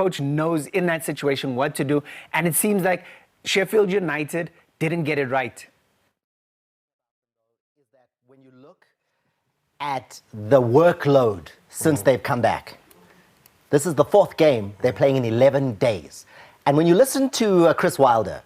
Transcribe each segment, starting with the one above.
coach knows in that situation what to do. And it seems like Sheffield United didn't get it right. Is that when you look at the workload since they've come back, this is the 4th game they're playing in 11 days. And when you listen to Chris Wilder,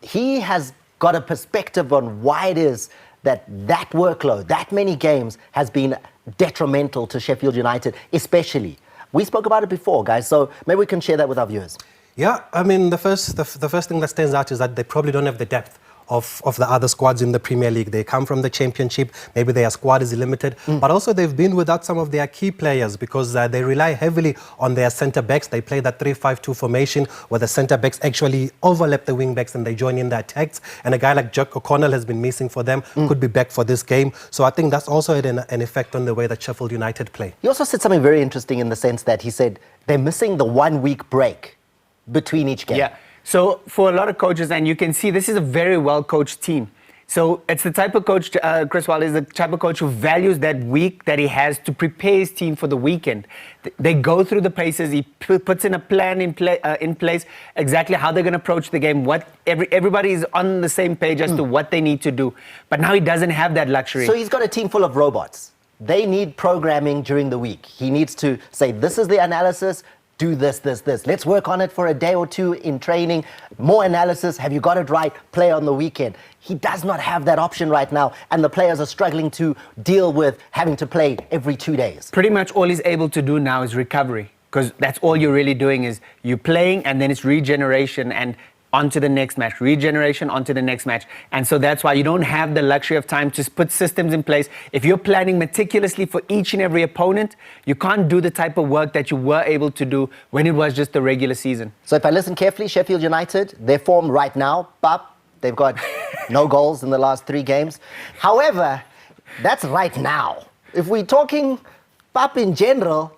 he has got a perspective on why it is that workload, that many games, has been detrimental to Sheffield United, especially. We spoke about it before, guys, so maybe we can share that with our viewers. Yeah, I mean, the first thing that stands out is that they probably don't have the depth of the other squads in the Premier League. They come from the Championship, maybe their squad is limited, but also they've been without some of their key players because they rely heavily on their centre-backs. They play that 3-5-2 formation where the centre-backs actually overlap the wing-backs and they join in the attacks. And a guy like Jack O'Connell has been missing for them, could be back for this game. So I think that's also had an effect on the way that Sheffield United play. He also said something very interesting in the sense that he said they're missing the 1-week break between each game. Yeah. So for a lot of coaches, and you can see this is a very well-coached team. So it's the type of coach, Chris Wilder is the type of coach who values that week that he has to prepare his team for the weekend. They go through the paces, he puts in a plan in place, exactly how they're going to approach the game, everybody is on the same page as to what they need to do. But now he doesn't have that luxury. So he's got a team full of robots. They need programming during the week. He needs to say, this is the analysis, do this, this, this. Let's work on it for a day or two in training. More analysis. Have you got it right? Play on the weekend. He does not have that option right now, and the players are struggling to deal with having to play every 2 days. Pretty much all he's able to do now is recovery, because that's all you're really doing is you're playing and then it's regeneration and onto the next match, regeneration onto the next match. And so that's why you don't have the luxury of time to put systems in place. If you're planning meticulously for each and every opponent, you can't do the type of work that you were able to do when it was just the regular season. So if I listen carefully, Sheffield United, their form right now, they've got no goals in the last 3 games. However, that's right now. If we're talking in general,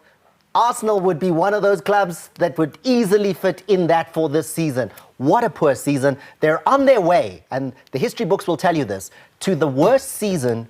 Arsenal would be one of those clubs that would easily fit in that for this season. What a poor season. They're on their way, and the history books will tell you this, to the worst season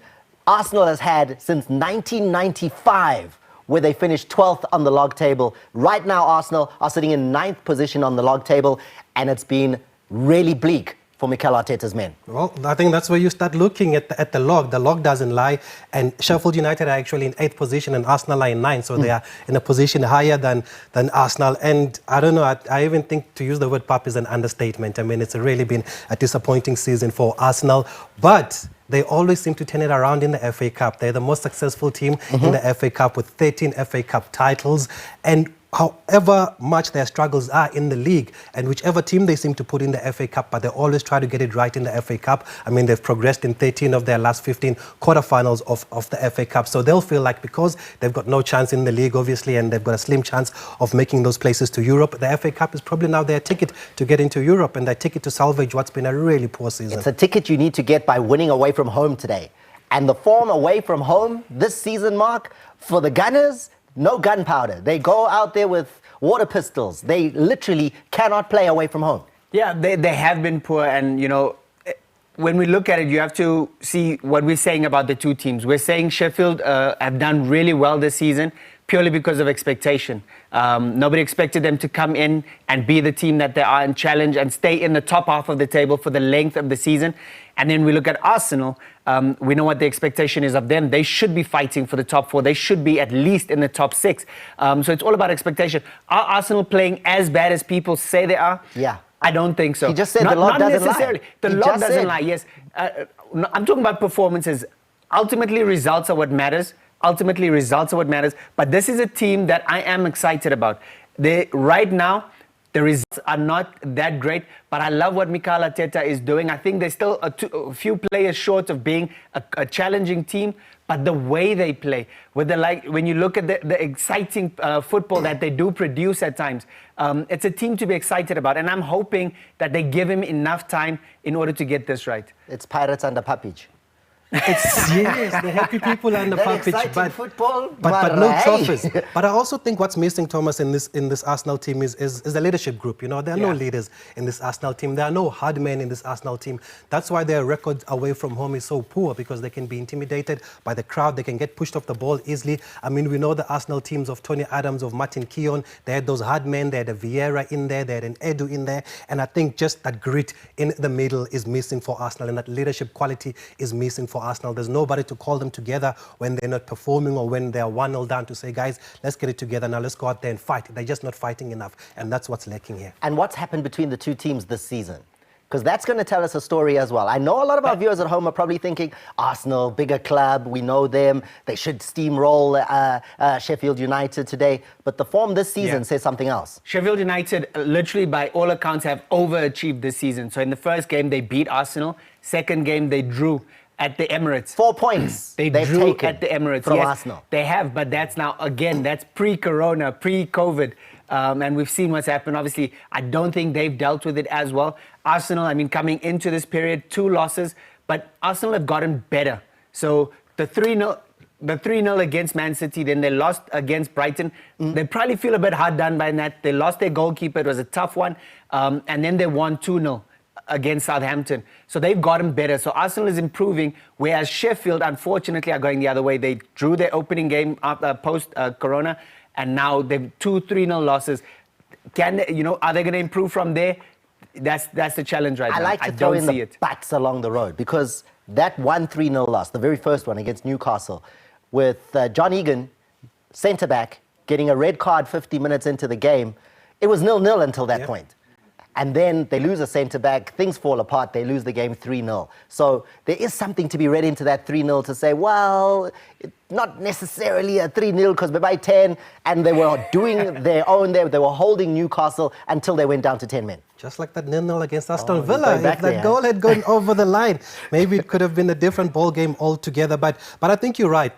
Arsenal has had since 1995, where they finished 12th on the log table. Right now, Arsenal are sitting in 9th position on the log table, and it's been really bleak for Mikel Arteta's men. Well, I think that's where you start looking at the log. The log doesn't lie, and Sheffield United are actually in 8th position and Arsenal are in 9th, so they are in a position higher than Arsenal. And I don't know, I even think to use the word pop is an understatement. I mean, it's really been a disappointing season for Arsenal, but they always seem to turn it around in the FA Cup. They're the most successful team in the FA Cup with 13 FA Cup titles, and however much their struggles are in the league and whichever team they seem to put in the FA Cup, but they always try to get it right in the FA Cup. I mean, they've progressed in 13 of their last 15 quarterfinals of the FA Cup. So they'll feel like because they've got no chance in the league, obviously, and they've got a slim chance of making those places to Europe, the FA Cup is probably now their ticket to get into Europe and their ticket to salvage what's been a really poor season. It's a ticket you need to get by winning away from home today. And the form away from home this season, Mark, for the Gunners, no gunpowder. They go out there with water pistols. They literally cannot play away from home. Yeah, they have been poor. And, you know, when we look at it, you have to see what we're saying about the two teams. We're saying Sheffield have done really well this season purely because of expectation. Nobody expected them to come in and be the team that they are and challenge and stay in the top half of the table for the length of the season. And then we look at Arsenal. We know what the expectation is of them. They should be fighting for the top 4. They should be at least in the top 6. So it's all about expectation. Are Arsenal playing as bad as people say they are? Yeah. I don't think so. He just said the log doesn't necessarily. lie. The log doesn't lie, yes. I'm talking about performances. Ultimately, results are what matters. Ultimately, results are what matters. But this is a team that I am excited about. Right now, the results are not that great, but I love what Mikel Arteta is doing. I think they're still a few players short of being a challenging team, but the way they play, with when you look at the exciting football that they do produce at times, it's a team to be excited about. And I'm hoping that they give him enough time in order to get this right. It's Pirates under Papic. It's yes, the happy people on the That park pitch, exciting football, but no Marai. trophies. But I also think what's missing, Thomas, in this Arsenal team is the leadership group. You know, there are no Yeah. leaders in this Arsenal team. There are no hard men in this Arsenal team. That's why their record away from home is so poor, because they can be intimidated by the crowd. They can get pushed off the ball easily. I mean, we know the Arsenal teams of Tony Adams, of Martin Keown. They had those hard men. They had a Vieira in there. They had an Edu in there. And I think just that grit in the middle is missing for Arsenal, and that leadership quality is missing for Arsenal. There's nobody to call them together when they're not performing or when they're 1-0 down to say, guys, let's get it together now. Let's go out there and fight. They're just not fighting enough, and that's what's lacking here. And what's happened between the two teams this season? Because that's going to tell us a story as well. I know a lot of our viewers at home are probably thinking, Arsenal, bigger club, we know them, they should steamroll Sheffield United today. But the form this season says something else. Sheffield United, literally by all accounts, have overachieved this season. So in the first game, they beat Arsenal. Second game, they drew at the Emirates. 4 points They've taken drew at the Emirates. from Yes, Arsenal. They have, but that's now, again, that's pre-corona, pre-COVID. And we've seen what's happened. Obviously, I don't think they've dealt with it as well. Arsenal, I mean, coming into this period, 2 losses, but Arsenal have gotten better. So the 3-0 against Man City, then they lost against Brighton. They probably feel a bit hard done by that. They lost their goalkeeper. It was a tough one. And then they won 2-0 against Southampton. So they've gotten better. So Arsenal is improving, whereas Sheffield, unfortunately, are going the other way. They drew their opening game post-Corona, and now they've 2-3-0 losses. Can they, are they going to improve from there? That's the challenge right now. I like to throw in the bats along the road, because that 1-3-0 loss, the very first one against Newcastle, with John Egan, centre-back, getting a red card 50 minutes into the game, it was 0-0 until that point. And then they lose a centre-back, things fall apart, they lose the game 3-0. So there is something to be read into that 3-0 to say, well, not necessarily a 3-0 because by 10, and they were doing their own there. They were holding Newcastle until they went down to 10 men. Just like that 0-0 against Aston Villa. If that there, goal had gone over the line, maybe it could have been a different ball game altogether. But I think you're right.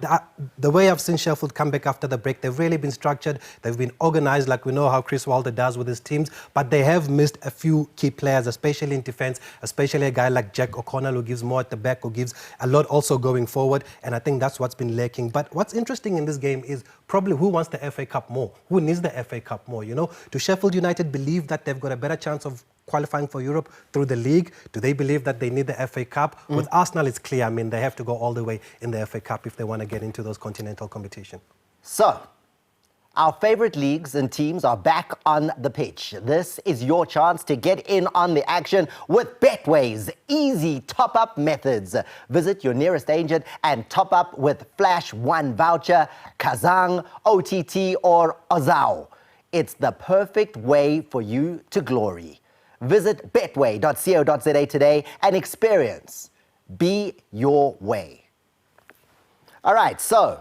The way I've seen Sheffield come back after the break, they've really been structured. They've been organized, like we know how Chris Wilder does with his teams. But they have missed a few key players, especially in defense, especially a guy like Jack O'Connell, who gives more at the back, who gives a lot also going forward. And I think that's what's been lacking. But what's interesting in this game is probably who wants the FA Cup more? Who needs the FA Cup more? Do Sheffield United believe that they've got a better chance of qualifying for Europe through the league? Do they believe that they need the FA Cup? With Arsenal, it's clear. I mean, they have to go all the way in the FA Cup if they want to get into those continental competition. So, our favorite leagues and teams are back on the pitch. This is your chance to get in on the action with Betway's easy top-up methods. Visit your nearest agent and top up with Flash 1 voucher, Kazang, OTT, or Ozao. It's the perfect way for you to glory. Visit betway.co.za today and experience Be Your Way. All right, so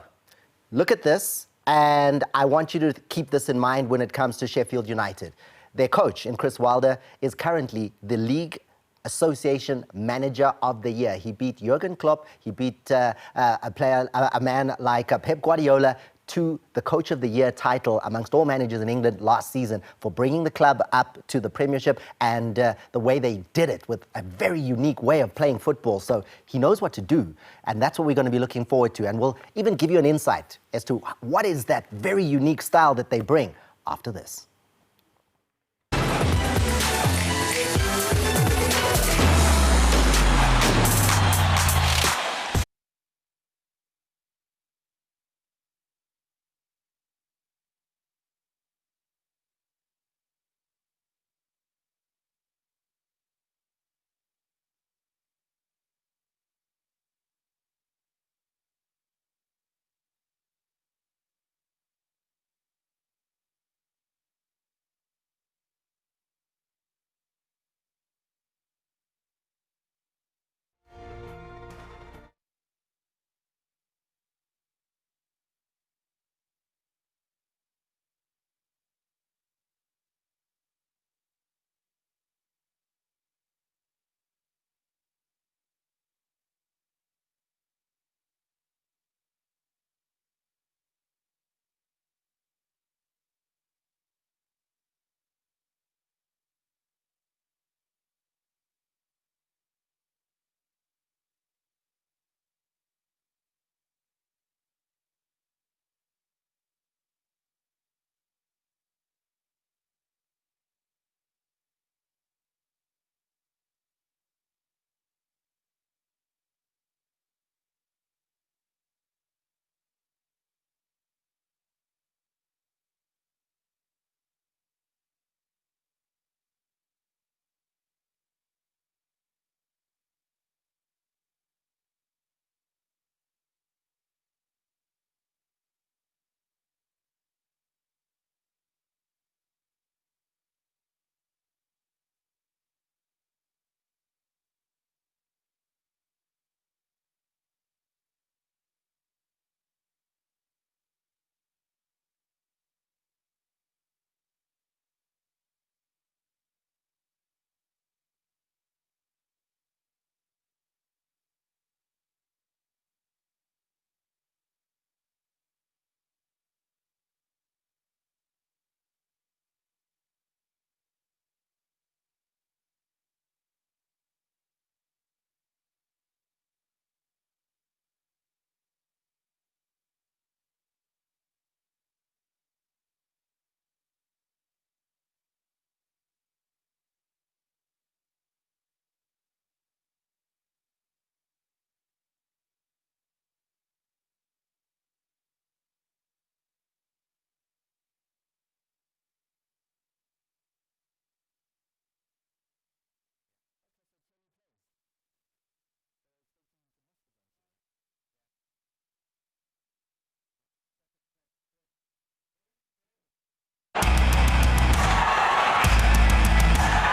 look at this, and I want you to keep this in mind when it comes to Sheffield United. Their coach, in Chris Wilder, is currently the League Association Manager of the Year. He beat Jurgen Klopp, he beat a man like Pep Guardiola to the Coach of the Year title amongst all managers in England last season for bringing the club up to the Premiership, and the way they did it with a very unique way of playing football. So he knows what to do, and that's what we're going to be looking forward to. And we'll even give you an insight as to what is that very unique style that they bring after this.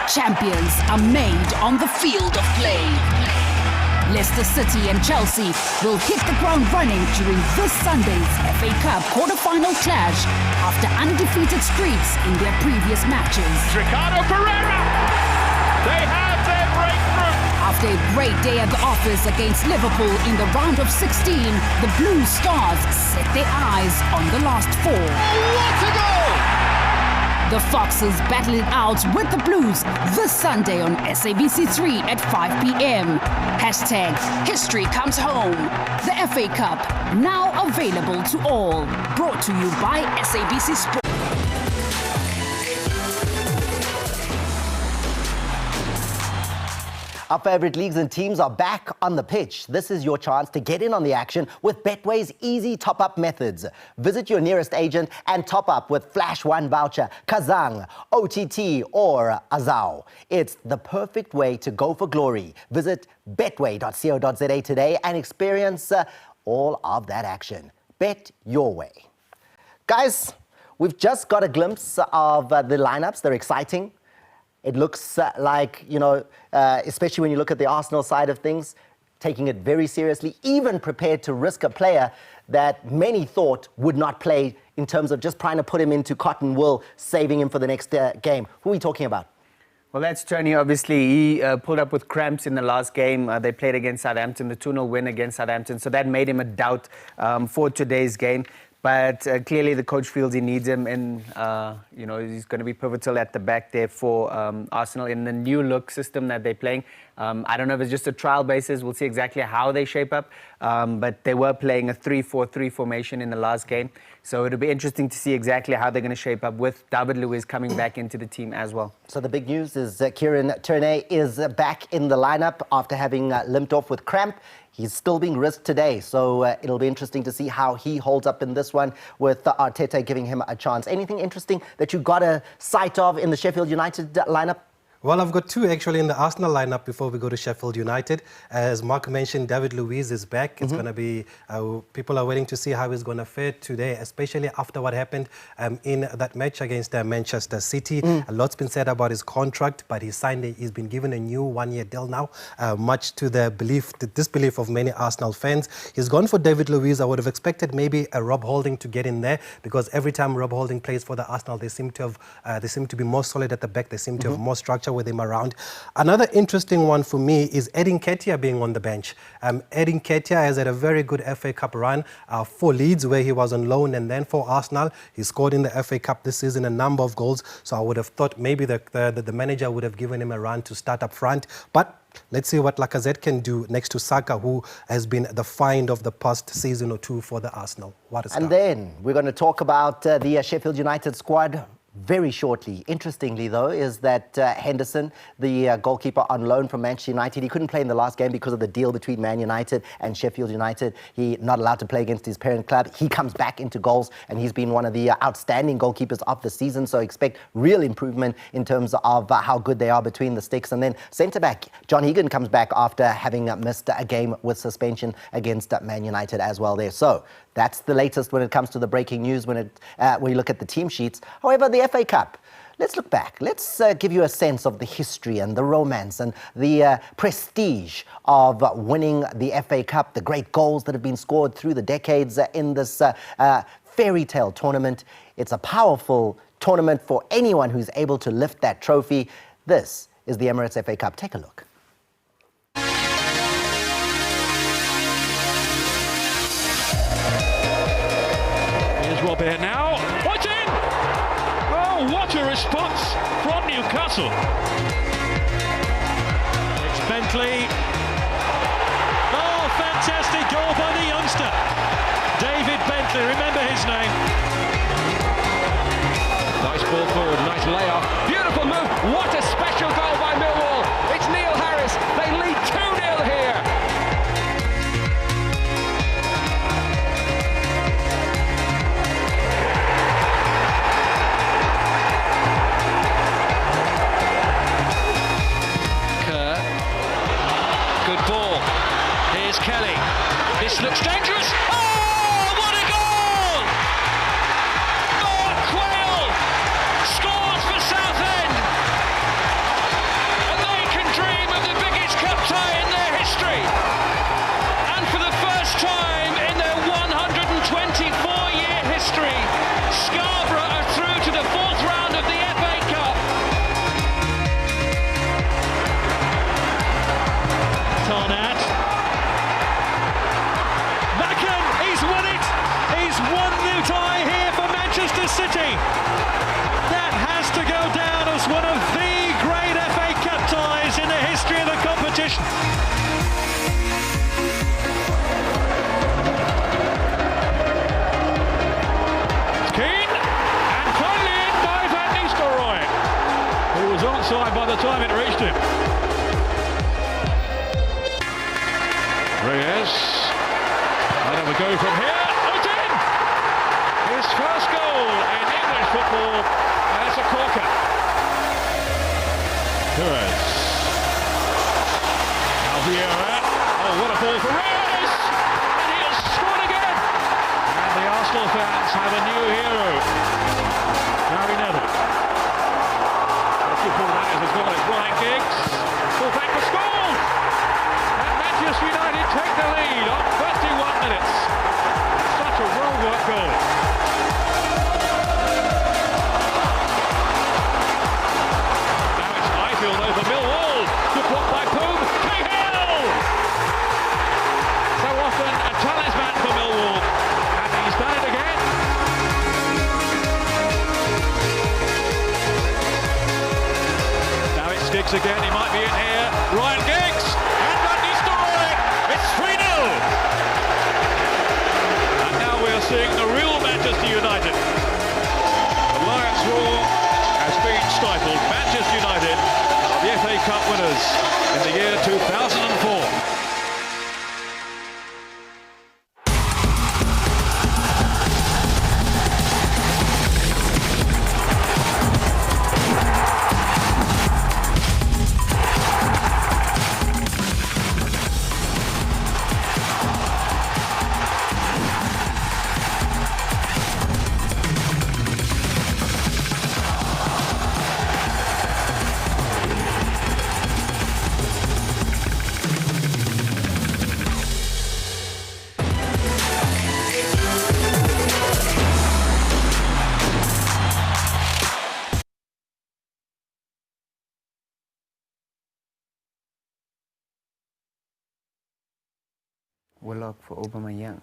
Champions are made on the field of play. Leicester City and Chelsea will hit the ground running during this Sunday's FA Cup quarter-final clash after undefeated streaks in their previous matches. Ricardo Pereira! They have their breakthrough! After a great day at the office against Liverpool in the round of 16, the Blue Stars set their eyes on the last four. Oh, what a goal! The Foxes battle it out with the Blues this Sunday on SABC3 at 5 p.m. Hashtag History Comes Home. The FA Cup, now available to all. Brought to you by SABC Sport. Our favourite leagues and teams are back on the pitch. This is your chance to get in on the action with Betway's easy top-up methods. Visit your nearest agent and top up with Flash One voucher, Kazang, OTT or Azao. It's the perfect way to go for glory. Visit betway.co.za today and experience all of that action. Bet your way. Guys, we've just got a glimpse of the lineups. They're exciting. It looks like, especially when you look at the Arsenal side of things, taking it very seriously, even prepared to risk a player that many thought would not play in terms of just trying to put him into cotton wool, saving him for the next game. Who are we talking about? Well, that's Tony, obviously. He pulled up with cramps in the last game. They played against Southampton, the 2-0 win against Southampton. So that made him a doubt for today's game. But clearly the coach feels he needs him, and he's going to be pivotal at the back there for Arsenal in the new look system that they're playing. I don't know if it's just a trial basis. We'll see exactly how they shape up. But they were playing a 3-4-3 formation in the last game. So it'll be interesting to see exactly how they're going to shape up with David Luiz coming back into the team as well. So the big news is Kieran Tierney is back in the lineup after having limped off with cramp. He's still being risked today, so it'll be interesting to see how he holds up in this one with Arteta giving him a chance. Anything interesting that you got a sight of in the Sheffield United lineup? Well, I've got two actually in the Arsenal lineup before we go to Sheffield United. As Mark mentioned, David Luiz is back. It's going to be, people are waiting to see how he's going to fare today, especially after what happened in that match against Manchester City. A lot's been said about his contract, but he's been given a new one-year deal now, much to the disbelief of many Arsenal fans. He's gone for David Luiz. I would have expected maybe a Rob Holding to get in there, because every time Rob Holding plays for the Arsenal, they seem to be more solid at the back. They seem to have more structure with him around. Another interesting one for me is Eddie Nketiah being on the bench. Eddie Nketiah has had a very good FA Cup run for Leeds, where he was on loan, and then for Arsenal. He scored in the FA Cup this season a number of goals, so I would have thought maybe the manager would have given him a run to start up front. But let's see what Lacazette can do next to Saka, who has been the find of the past season or two for the Arsenal. What a start. And then we're going to talk about the Sheffield United squad very shortly. Interestingly, though, is that Henderson, the goalkeeper on loan from Manchester United, he couldn't play in the last game because of the deal between Man United and Sheffield United. He's not allowed to play against his parent club. He comes back into goals, and he's been one of the outstanding goalkeepers of the season. So expect real improvement in terms of how good they are between the sticks. And then centre-back John Egan comes back after having missed a game with suspension against Man United as well there. So that's the latest when it comes to the breaking news when you look at the team sheets. However, the FA Cup, let's look back. Let's give you a sense of the history and the romance and the prestige of winning the FA Cup, the great goals that have been scored through the decades in this fairy tale tournament. It's a powerful tournament for anyone who's able to lift that trophy. This is the Emirates FA Cup. Take a look. Rob here now. What's in? Oh, what a response from Newcastle. It's Bentley. Oh, fantastic goal by the youngster. David Bentley, remember his name. Nice ball forward, nice layoff. Beautiful move. What a special goal by Millwall. It's Neil Harris. They lead 2-0 here. Kelly. This looks dangerous. Oh, what a goal! Noah Quayle scores for Southend. Keane, and finally in by Van Nistelrooy, who was onside by the time it reached him. Reyes, and we go from here. Oh, it's in! His first goal in English football, and it's a corker. Perez. Alviera. Oh, what a ball for Reyes! And he has scored again! And the Arsenal fans have a new hero. Gary Neville. Good ball that is as well as Ryan Giggs. Full back for Scholes! And Manchester United take the lead on 51 minutes. Such a well-worked goal. Now it's Highfield over Millwall. Good block by Poom. Cahill! So often a talisman for Millwall. And he's done it again. Now it's Giggs again. He might be in here. Ryan Giggs! And Van Nistelrooy! It's 3-0! And now we are seeing the real Manchester United. The Lions' roar has been stifled. Manchester United are the FA Cup winners in the year 2004. Willock for Aubameyang.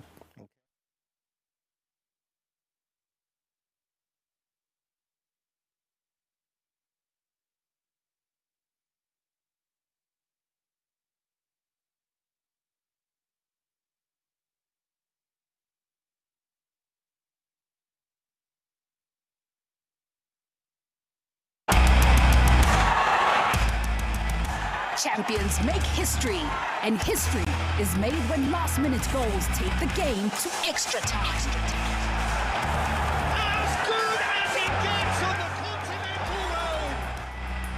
Champions make history, and history is made when last-minute goals take the game to extra time. As good as it gets on the continental road.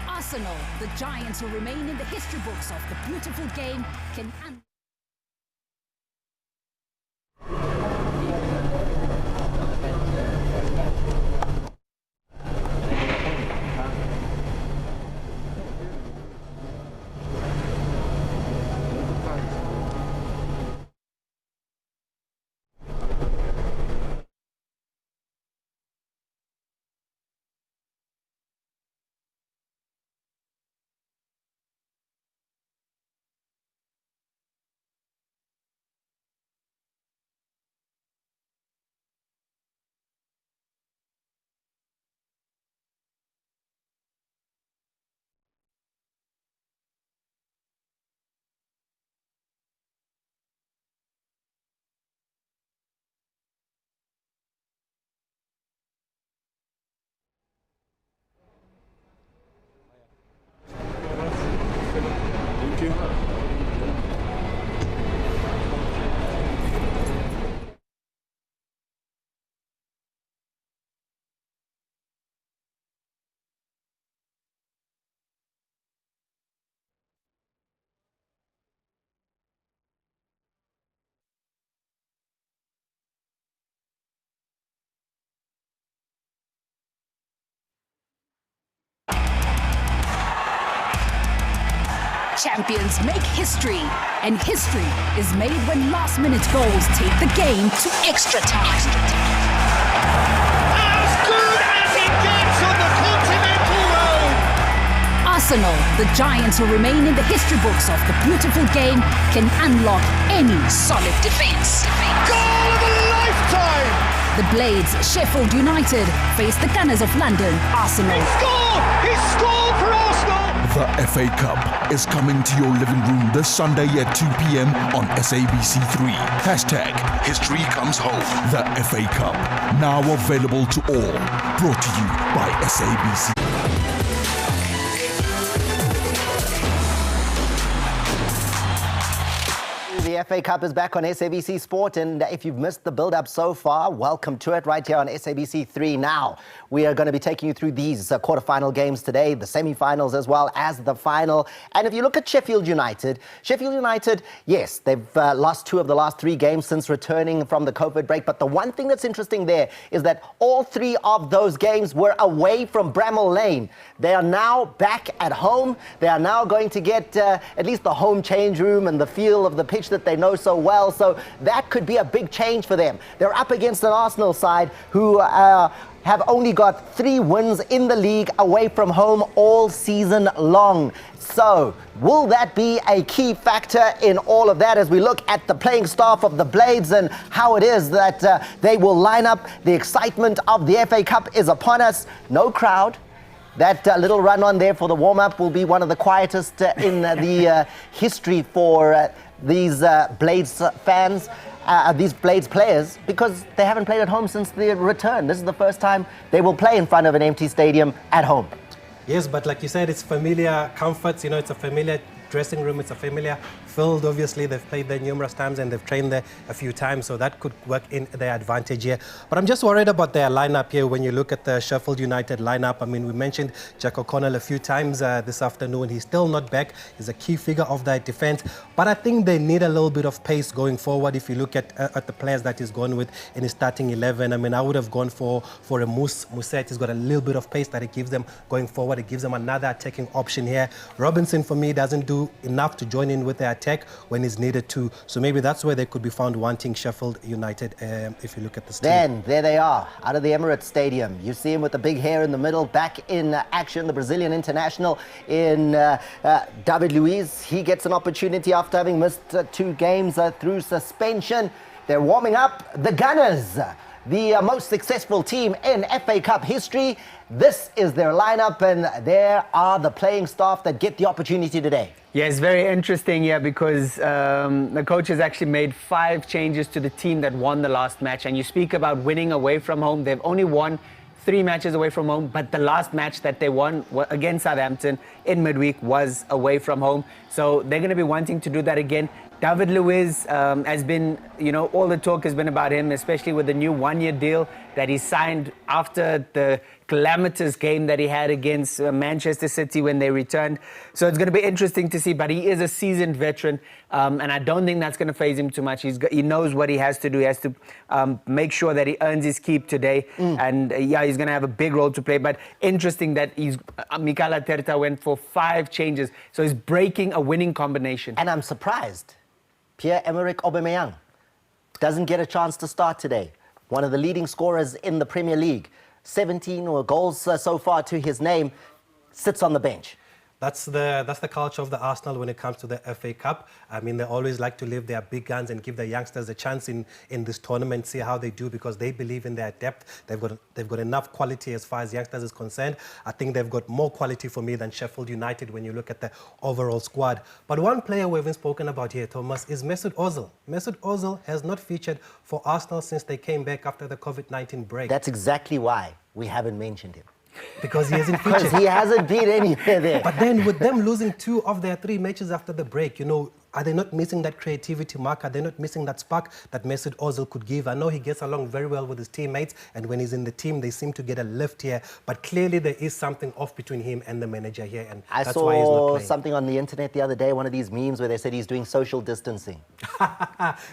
Arsenal, the giants who remain in the history books of the beautiful game, can... Champions make history, and history is made when last-minute goals take the game to extra time. As good as it gets on the continental road. Arsenal, the giants who remain in the history books of the beautiful game, can unlock any solid defense. Goal of a lifetime. The Blades, Sheffield United, face the Gunners of London, Arsenal. He scored for Arsenal. The FA Cup is coming to your living room this Sunday at 2 p.m. on SABC3. Hashtag History Comes Home. The FA Cup, now available to all. Brought to you by SABC. The FA Cup is back on SABC Sport, and if you've missed the build-up so far, welcome to it right here on SABC3 now. We are going to be taking you through these quarter-final games today, the semi-finals as well as the final. And if you look at Sheffield United, yes, they've lost 2 of the last 3 games since returning from the COVID break, but the one thing that's interesting there is that all 3 of those games were away from Bramall Lane. They are now back at home. They are now going to get at least the home change room and the feel of the pitch that they know so well, so that could be a big change for them. They're up against an Arsenal side who have only got 3 wins in the league away from home all season long. So will that be a key factor in all of that as we look at the playing staff of the Blades and how it is that they will line up? The excitement of the FA Cup is upon us. No crowd. That little run on there for the warm-up will be one of the quietest in the history for these Blades fans, these Blades players, because they haven't played at home since their return. This is the first time they will play in front of an empty stadium at home. Yes, but like you said, it's familiar comforts. You know, it's a familiar dressing room. It's a familiar field. Obviously, they've played there numerous times and they've trained there a few times, so that could work in their advantage here. But I'm just worried about their lineup here when you look at the Sheffield United lineup. I mean, we mentioned Jack O'Connell a few times this afternoon. He's still not back. He's a key figure of that defense. But I think they need a little bit of pace going forward. If you look at the players that he's gone with in his starting 11, I mean, I would have gone for a Mousset. He's got a little bit of pace that it gives them going forward. It gives them another attacking option here. Robinson, for me, doesn't do enough to join in with the attack when he's needed to. So maybe that's where they could be found wanting Sheffield United if you look at the team. Then, there they are, out of the Emirates Stadium. You see him with the big hair in the middle, back in action, the Brazilian international in David Luiz. He gets an opportunity after having missed 2 games through suspension. They're warming up the Gunners, the most successful team in FA Cup history. This is their lineup, and there are the playing staff that get the opportunity today. Yeah, it's very interesting here because the coach has actually made 5 changes to the team that won the last match. And you speak about winning away from home. They've only won 3 matches away from home, but the last match that they won against Southampton in midweek was away from home. So they're going to be wanting to do that again. David Luiz has been, you know, all the talk has been about him, especially with the new 1-year deal that he signed after the calamitous game that he had against Manchester City when they returned. So it's going to be interesting to see, but he is a seasoned veteran, and I don't think that's going to faze him too much. He knows what he has to do. He has to make sure that he earns his keep today, and yeah, he's going to have a big role to play. But interesting that Mikel Arteta went for 5 changes, so he's breaking a winning combination. And I'm surprised Pierre-Emerick Aubameyang doesn't get a chance to start today. One of the leading scorers in the Premier League, 17 goals so far to his name, sits on the bench. That's the culture of the Arsenal when it comes to the FA Cup. I mean, they always like to leave their big guns and give the youngsters a chance in this tournament, see how they do, because they believe in their depth. They've got enough quality as far as youngsters is concerned. I think they've got more quality for me than Sheffield United when you look at the overall squad. But one player we haven't spoken about here, Thomas, is Mesut Ozil. Mesut Ozil has not featured for Arsenal since they came back after the COVID-19 break. That's exactly why we haven't mentioned him. Because he hasn't featured. Because he hasn't been anywhere there. But then with them losing 2 of their 3 matches after the break, you know, are they not missing that creativity mark? Are they not missing that spark that Mesut Ozil could give? I know he gets along very well with his teammates, and when he's in the team, they seem to get a lift here. But clearly there is something off between him and the manager here, and that's why he's not playing. I saw something on the internet the other day, one of these memes where they said he's doing social distancing.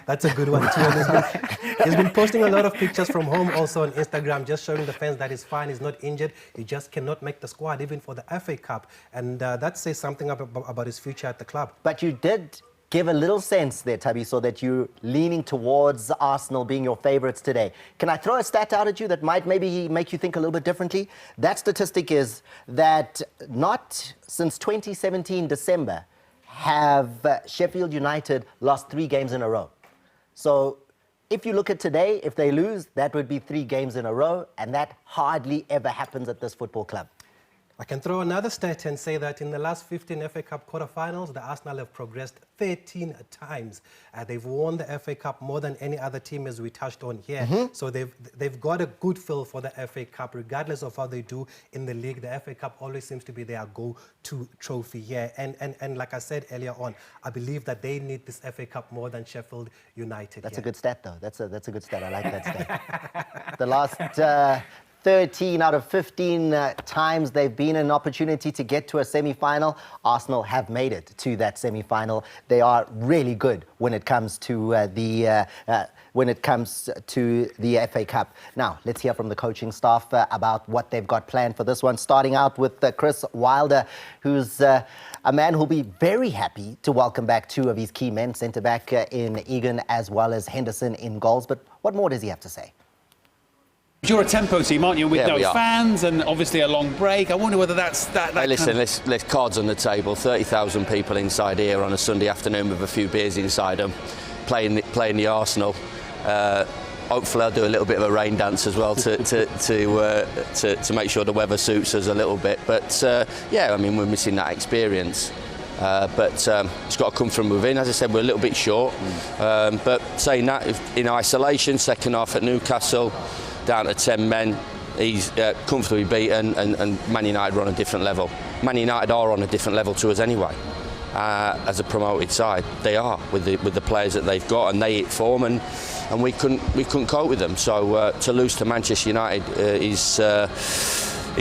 That's a good one too. And he's been posting a lot of pictures from home also on Instagram, just showing the fans that he's fine, he's not injured. He just cannot make the squad, even for the FA Cup. And that says something about his future at the club. But you did give a little sense there, Tubby, so that you're leaning towards Arsenal being your favourites today. Can I throw a stat out at you that might maybe make you think a little bit differently? That statistic is that not since 2017 December have Sheffield United lost 3 games in a row. So if you look at today, if they lose, that would be 3 games in a row, and that hardly ever happens at this football club. I can throw another stat and say that in the last 15 FA Cup quarterfinals, the Arsenal have progressed 13 times. They've won the FA Cup more than any other team, as we touched on here. So they've got a good feel for the FA Cup, regardless of how they do in the league. The FA Cup always seems to be their go-to trophy here. And like I said earlier on, I believe that they need this FA Cup more than Sheffield United. That's a good stat, though. That's a good stat. I like that stat. The last 13 out of 15 times they've been an opportunity to get to a semi-final, Arsenal have made it to that semi-final. They are really good when it comes to the FA Cup. Now, let's hear from the coaching staff about what they've got planned for this one. Starting out with Chris Wilder, who's a man who'll be very happy to welcome back two of his key men, centre-back in Egan as well as Henderson in goals. But what more does he have to say? You're a tempo team, aren't you? With Yeah, no fans and obviously a long break. I wonder whether that's that. Hey, listen, let's cards on the table. 30,000 people inside here on a Sunday afternoon with a few beers inside them, playing the Arsenal. Hopefully, I'll do a little bit of a rain dance as well to make sure the weather suits us a little bit. But yeah, I mean, we're missing that experience. But it's got to come from within. As I said, we're a little bit short. But saying that, in isolation, second half at Newcastle, down to 10 men, he's comfortably beaten, and Man United are on a different level. Man United are on a different level to us anyway. As a promoted side, they are with the players that they've got, and they hit form, and we couldn't cope with them. So to lose to Manchester United is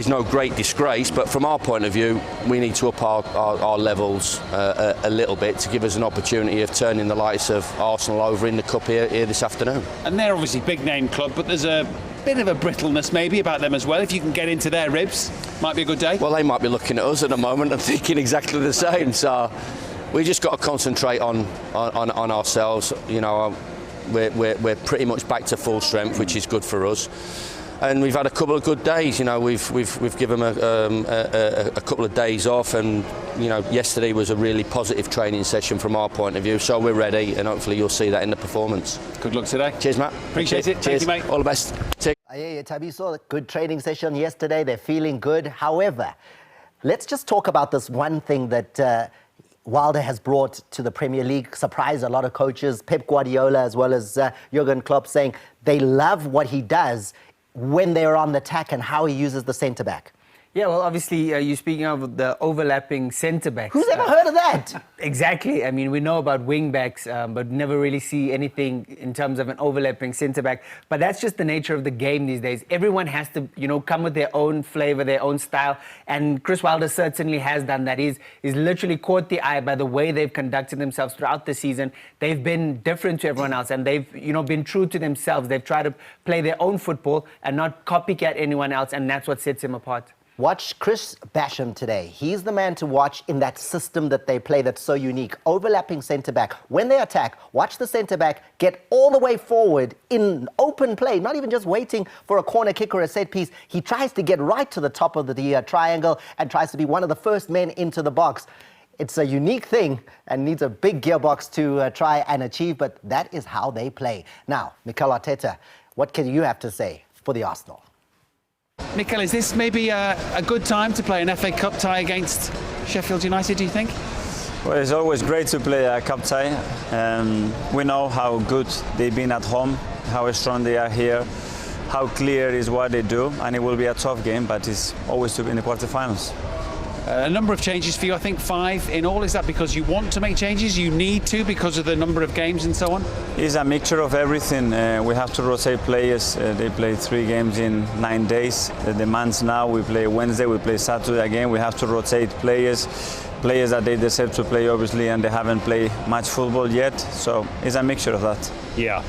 no great disgrace, but from our point of view, we need to up our levels a little bit to give us an opportunity of turning the likes of Arsenal over in the cup here this afternoon. And they're obviously a big name club, but there's a bit of a brittleness maybe about them as well. If you can get into their ribs, might be a good day. Well, they might be looking at us at the moment and thinking exactly the same. So we just got to concentrate on ourselves. You know, we're pretty much back to full strength, which is good for us. And we've had a couple of good days. You know, we've given them a couple of days off, and you know, yesterday was a really positive training session from our point of view. So we're ready, and hopefully you'll see that in the performance. Good luck today. Cheers, Matt. Appreciate it. Cheers. Thank you, mate. All the best. Yeah, Tabi saw a good training session yesterday. They're feeling good. However, let's just talk about this one thing that Wilder has brought to the Premier League. Surprised a lot of coaches, Pep Guardiola as well as Jurgen Klopp, saying they love what he does when they're on the attack and how he uses the centre-back. Yeah, well, obviously, you're speaking of the overlapping centre-backs. Who's ever heard of that? Exactly. I mean, we know about wing-backs, but never really see anything in terms of an overlapping centre-back. But that's just the nature of the game these days. Everyone has to, you know, come with their own flavour, their own style. And Chris Wilder certainly has done that. He's literally caught the eye by the way they've conducted themselves throughout the season. They've been different to everyone else, and they've, you know, been true to themselves. They've tried to play their own football and not copycat anyone else, and that's what sets him apart. Watch Chris Basham today. He's the man to watch in that system that they play that's so unique. Overlapping centre-back. When they attack, watch the centre-back get all the way forward in open play, not even just waiting for a corner kick or a set piece. He tries to get right to the top of the triangle and tries to be one of the first men into the box. It's a unique thing and needs a big gearbox to try and achieve, but that is how they play. Now, Mikel Arteta, what can you have to say for the Arsenal? Mikel, is this maybe a good time to play an FA Cup tie against Sheffield United, do you think? Well, it's always great to play a cup tie. We know how good they've been at home, how strong they are here, how clear is what they do, and it will be a tough game, but it's always to be in the quarterfinals. A number of changes for you, I think 5 in all. Is that because you want to make changes? You need to because of the number of games and so on? It's a mixture of everything. We have to rotate players. They play 3 games in 9 days. The demands now, we play Wednesday, we play Saturday again. We have to rotate players that they deserve to play, obviously, and they haven't played much football yet. So it's a mixture of that. Yeah.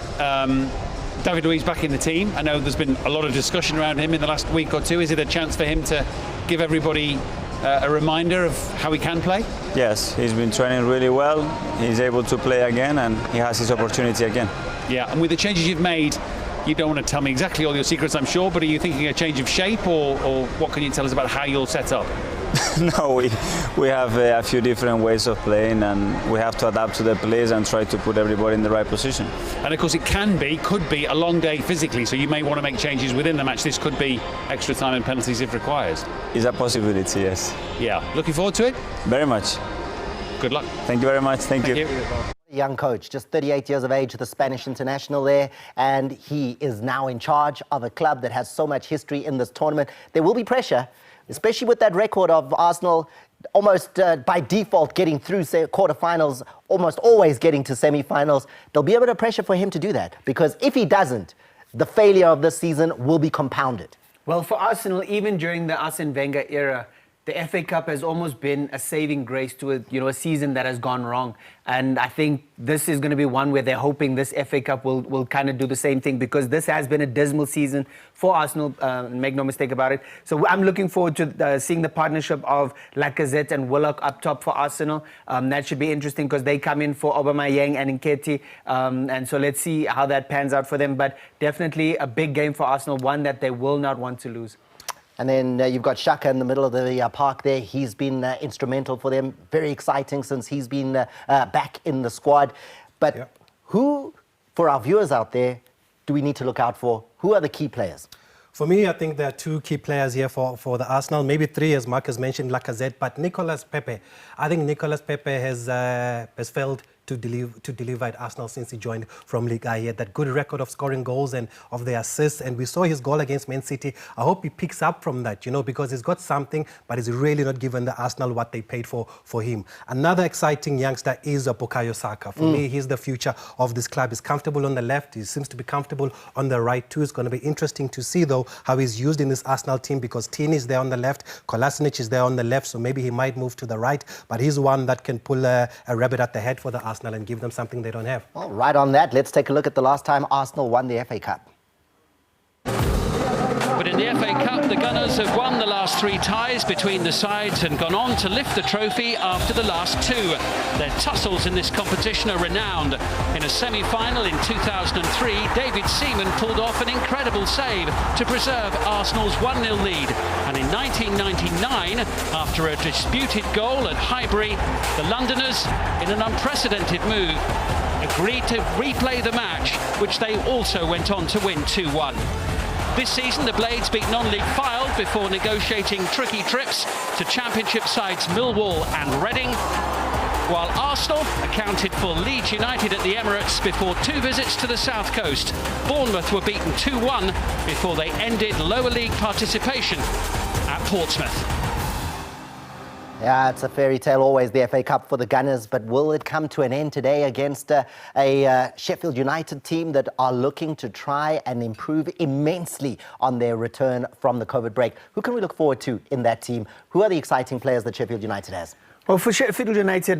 David Luiz back in the team. I know there's been a lot of discussion around him in the last week or two. Is it a chance for him to give everybody a reminder of how he can play? Yes, he's been training really well. He's able to play again, and he has his opportunity again. Yeah, and with the changes you've made, you don't want to tell me exactly all your secrets, I'm sure, but are you thinking a change of shape, or what can you tell us about how you'll set up? No, we have a few different ways of playing, and we have to adapt to the players and try to put everybody in the right position. And of course, it could be a long day physically, so you may want to make changes within the match. This could be extra time and penalties if required. It's a possibility, yes. Yeah. Looking forward to it? Very much. Good luck. Thank you very much. Thank you. Young coach, just 38 years of age, the Spanish international there, and he is now in charge of a club that has so much history in this tournament. There will be pressure, especially with that record of Arsenal almost by default getting through quarterfinals, almost always getting to semi-finals. There'll be a bit of pressure for him to do that, because if he doesn't, the failure of this season will be compounded. Well, for Arsenal, even during the Arsene Wenger era, the FA Cup has almost been a saving grace to a season that has gone wrong. And I think this is going to be one where they're hoping this FA Cup will kind of do the same thing, because this has been a dismal season for Arsenal, make no mistake about it. So I'm looking forward to seeing the partnership of Lacazette and Willock up top for Arsenal. That should be interesting, because they come in for Aubameyang and Nketiah. And so let's see how that pans out for them. But definitely a big game for Arsenal, one that they will not want to lose. And then you've got Xhaka in the middle of the park there. He's been instrumental for them. Very exciting since he's been back in the squad. But who, for our viewers out there, do we need to look out for? Who are the key players? For me, I think there are two key players here for the Arsenal, maybe three, as Marcus mentioned, Lacazette, but Nicolas Pepe. I think Nicolas Pepe has failed to deliver at Arsenal since he joined from Ligue 1. He had that good record of scoring goals and of the assists, and we saw his goal against Man City. I hope he picks up from that, because he's got something, but he's really not given the Arsenal what they paid for him. Another exciting youngster is Bukayo Saka. For me, he's the future of this club. He's comfortable on the left. He seems to be comfortable on the right too. It's going to be interesting to see, though, how he's used in this Arsenal team, because Tini is there on the left, Kolasinac is there on the left, so maybe he might move to the right, but he's one that can pull a rabbit at the head for the Arsenal and give them something they don't have. Well, right on that, let's take a look at the last time Arsenal won the FA Cup. But in the FA Cup, the Gunners have won the last three ties between the sides and gone on to lift the trophy after the last two. Their tussles in this competition are renowned. In a semi-final in 2003, David Seaman pulled off an incredible save to preserve Arsenal's 1-0 lead. And in 1999, after a disputed goal at Highbury, the Londoners, in an unprecedented move, agreed to replay the match, which they also went on to win 2-1. This season, the Blades beat non-league Fylde before negotiating tricky trips to Championship sides Millwall and Reading, while Arsenal accounted for Leeds United at the Emirates before two visits to the South Coast. Bournemouth were beaten 2-1 before they ended lower league participation at Portsmouth. Yeah, it's a fairy tale always, the FA Cup for the Gunners, but will it come to an end today against a Sheffield United team that are looking to try and improve immensely on their return from the COVID break? Who can we look forward to in that team? Who are the exciting players that Sheffield United has? Well, for Sheffield United,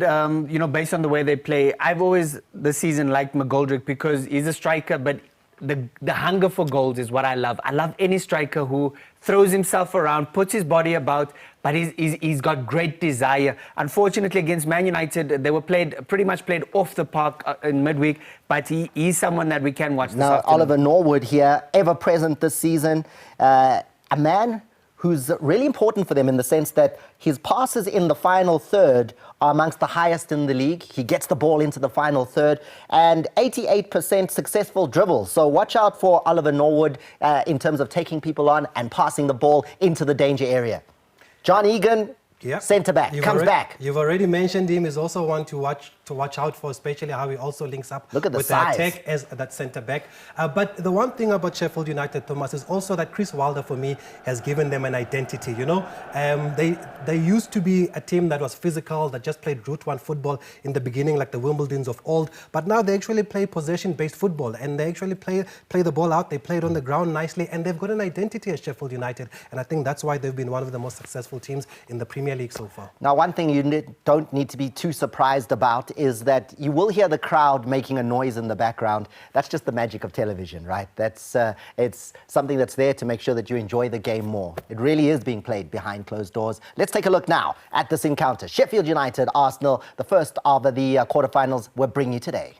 based on the way they play, I've always this season liked McGoldrick, because he's a striker, but the hunger for goals is what I love. I love any striker who throws himself around, puts his body about, but he's got great desire. Unfortunately, against Man United, they were pretty much played off the park in midweek, but he's someone that we can watch this now, afternoon. Oliver Norwood here, ever present this season, a man who's really important for them in the sense that his passes in the final third are amongst the highest in the league. He gets the ball into the final third and 88% successful dribbles. So watch out for Oliver Norwood in terms of taking people on and passing the ball into the danger area. John Egan, centre-back, comes back. You've already mentioned him. He's also one to watch out for, especially how he also links up with the attack as that centre-back. But the one thing about Sheffield United, Thomas, is also that Chris Wilder, for me, has given them an identity. They used to be a team that was physical, that just played Route 1 football in the beginning, like the Wimbledons of old. But now they actually play possession-based football, and they actually play the ball out. They play it on the ground nicely, and they've got an identity as Sheffield United. And I think that's why they've been one of the most successful teams in the Premier League so far. Now, one thing you don't need to be too surprised about is that you will hear the crowd making a noise in the background. That's just the magic of television, right? It's something that's there to make sure that you enjoy the game more. It really is being played behind closed doors. Let's take a look now at this encounter. Sheffield United, Arsenal, the first of the quarterfinals we'll bring you today.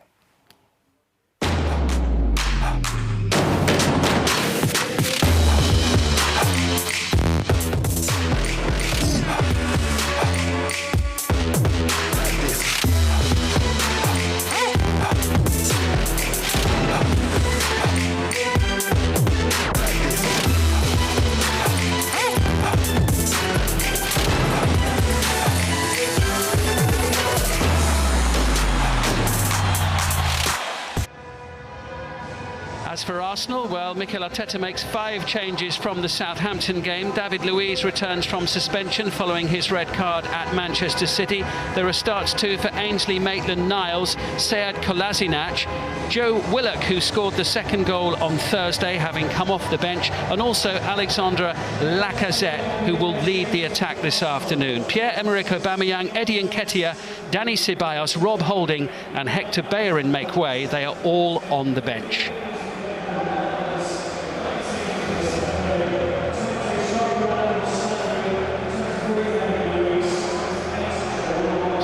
for Arsenal? Well, Mikel Arteta makes 5 changes from the Southampton game. David Luiz returns from suspension following his red card at Manchester City. There are starts too for Ainsley Maitland-Niles, Sead Kolasinac, Joe Willock, who scored the second goal on Thursday, having come off the bench, and also Alexandre Lacazette, who will lead the attack this afternoon. Pierre-Emerick Aubameyang, Eddie Nketiah, Danny Ceballos, Rob Holding and Hector Bellerin make way. They are all on the bench.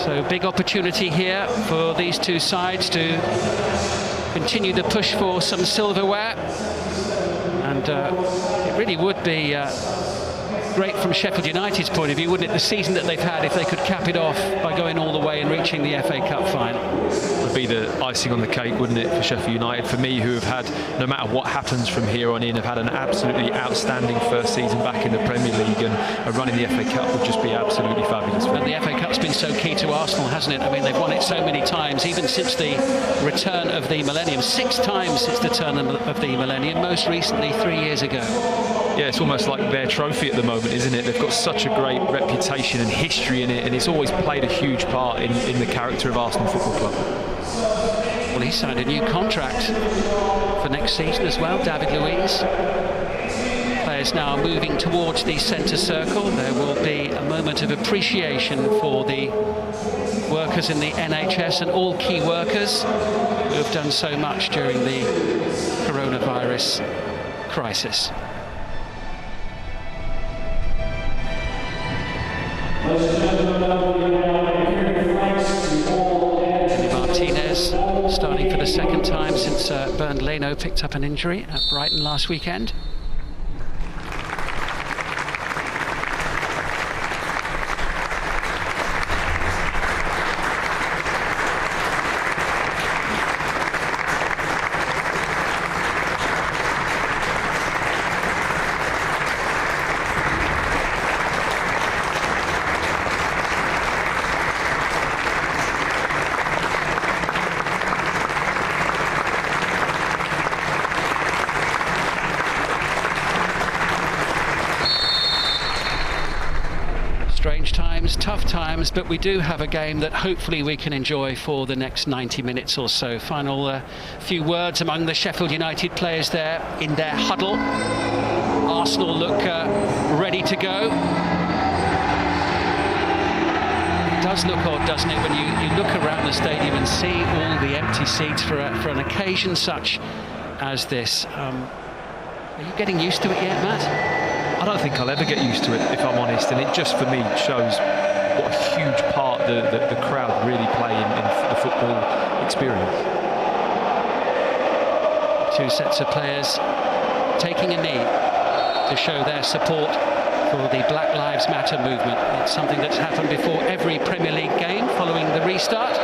So big opportunity here for these two sides to continue the push for some silverware, and it really would be great from Sheffield United's point of view, wouldn't it, the season that they've had, if they could cap it off by going all the way and reaching the FA Cup final. Would be the icing on the cake, wouldn't it, for Sheffield United? For me, who have had, no matter what happens from here on in, have had an absolutely outstanding first season back in the Premier League, and a run in the FA Cup would just be absolutely fabulous. And the FA Cup's been so key to Arsenal, hasn't it? I mean, they've won it so many times, even since the return of the millennium. 6 times since the turn of the millennium, most recently 3 years ago. Yeah, it's almost like their trophy at the moment, isn't it? They've got such a great reputation and history in it, and it's always played a huge part in the character of Arsenal Football Club. Well, he signed a new contract for next season as well, David Luiz. Players now moving towards the centre circle. There will be a moment of appreciation for the workers in the NHS and all key workers who have done so much during the coronavirus crisis. Martinez starting for the second time since Bernd Leno picked up an injury at Brighton last weekend. Strange times, tough times, but we do have a game that hopefully we can enjoy for the next 90 minutes or so. Final few words among the Sheffield United players there in their huddle. Arsenal look ready to go. It does look odd, doesn't it, when you look around the stadium and see all the empty seats for an occasion such as this. Are you getting used to it yet, Matt? I don't think I'll ever get used to it, if I'm honest, and it just, for me, shows what a huge part the crowd really play in the football experience. 2 sets of players taking a knee to show their support for the Black Lives Matter movement. It's something that's happened before every Premier League game following the restart.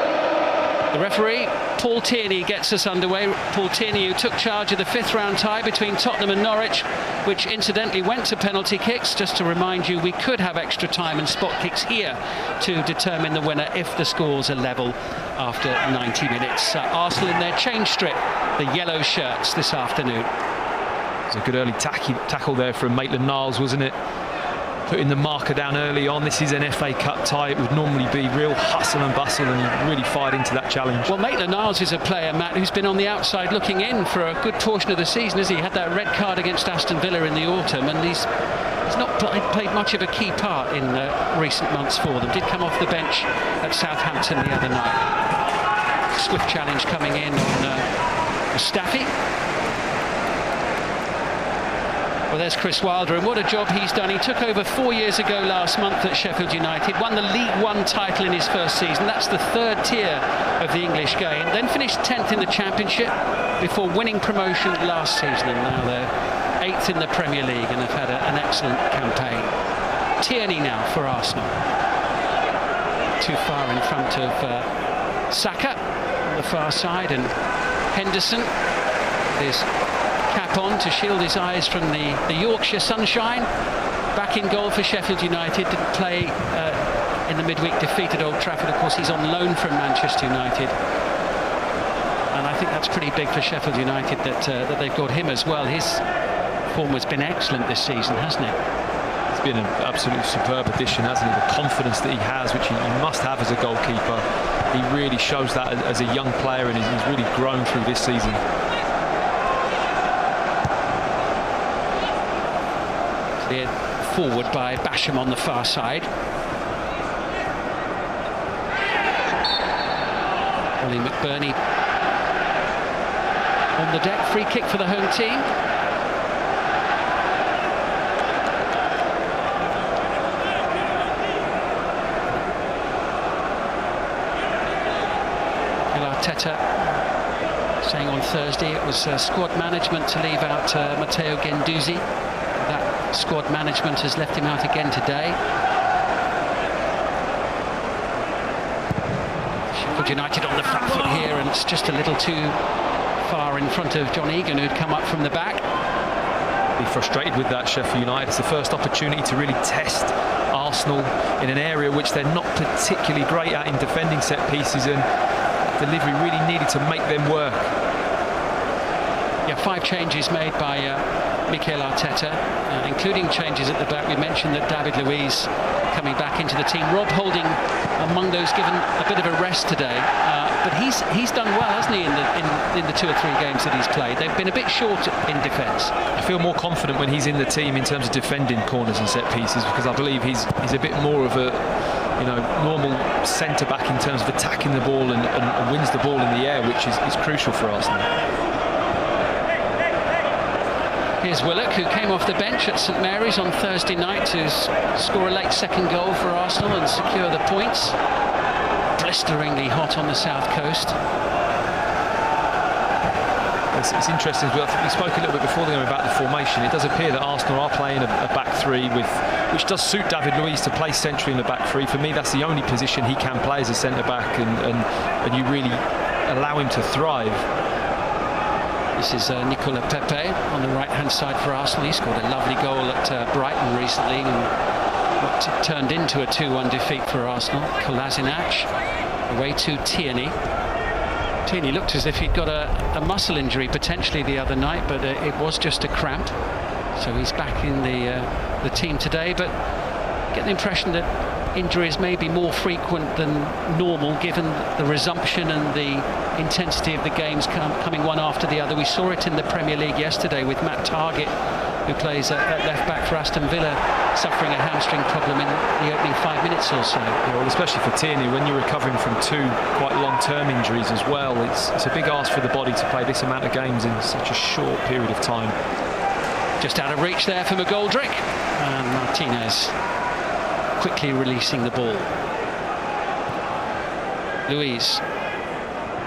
The referee, Paul Tierney, gets us underway. Paul Tierney, who took charge of the 5th round tie between Tottenham and Norwich, which incidentally went to penalty kicks. Just to remind you, we could have extra time and spot kicks here to determine the winner if the scores are level after 90 minutes. Arsenal in their change strip, the yellow shirts this afternoon. It's a good early tackle there from Maitland-Niles, wasn't it? Putting the marker down early on. This is an FA Cup tie. It would normally be real hustle and bustle, and he really fired into that challenge. Well, Maitland-Niles is a player, Matt, who's been on the outside looking in for a good portion of the season, has he? Had that red card against Aston Villa in the autumn, and he's not played much of a key part in recent months for them. Did come off the bench at Southampton the other night. Swift challenge coming in on Mustafi. Well, there's Chris Wilder, and what a job he's done. He took over 4 years ago last month at Sheffield United, won the League One title in his first season. That's the 3rd tier of the English game. Then finished 10th in the Championship before winning promotion last season, and now they're 8th in the Premier League and have had an excellent campaign. Tierney now for Arsenal. Too far in front of Saka on the far side, and Henderson is cap on to shield his eyes from the Yorkshire sunshine. Back in goal for Sheffield United. Didn't play in the midweek defeat at Old Trafford. Of course, he's on loan from Manchester United. And I think that's pretty big for Sheffield United that they've got him as well. His form has been excellent this season, hasn't it? It's been an absolutely superb addition, hasn't it? The confidence that he has, which you must have as a goalkeeper. He really shows that as a young player, and he's really grown through this season. Cleared forward by Basham on the far side. Ollie McBurney on the deck. Free kick for the home team. Arteta saying on Thursday it was squad management to leave out Matteo Guendouzi. That squad management has left him out again today. Sheffield United on the front foot here, and it's just a little too far in front of John Egan, who'd come up from the back. Be frustrated with that, Sheffield United. It's the first opportunity to really test Arsenal in an area which they're not particularly great at in defending set pieces, and delivery really needed to make them work. Yeah, 5 changes made by Mikel Arteta, including changes at the back. We mentioned that David Luiz coming back into the team. Rob Holding among those given a bit of a rest today, but he's done well, hasn't he, in the 2 or 3 games that he's played. They've been a bit short in defence. I feel more confident when he's in the team in terms of defending corners and set pieces, because I believe he's a bit more of a normal centre-back in terms of attacking the ball and wins the ball in the air, which is crucial for Arsenal. Here's Willock, who came off the bench at St Mary's on Thursday night to score a late second goal for Arsenal and secure the points. Blisteringly hot on the south coast. It's interesting. We spoke a little bit before the game about the formation. It does appear that Arsenal are playing a back three, which does suit David Luiz to play centrally in the back three. For me, that's the only position he can play as a centre back, and you really allow him to thrive. This is Nicola Pepe on the right-hand side for Arsenal. He scored a lovely goal at Brighton recently, and what turned into a 2-1 defeat for Arsenal. Kolasinac away to Tierney. Tierney looked as if he'd got a muscle injury potentially the other night, but it was just a cramp. So he's back in the team today, but get the impression that injuries may be more frequent than normal given the resumption and the intensity of the games coming one after the other. We saw it in the Premier League yesterday with Matt Targett, who plays at left back for Aston Villa, suffering a hamstring problem in the opening 5 minutes or so. Yeah, well, especially for Tierney, when you're recovering from 2 quite long-term injuries as well, it's a big ask for the body to play this amount of games in such a short period of time. Just out of reach there for McGoldrick, and Martinez quickly releasing the ball. Luiz.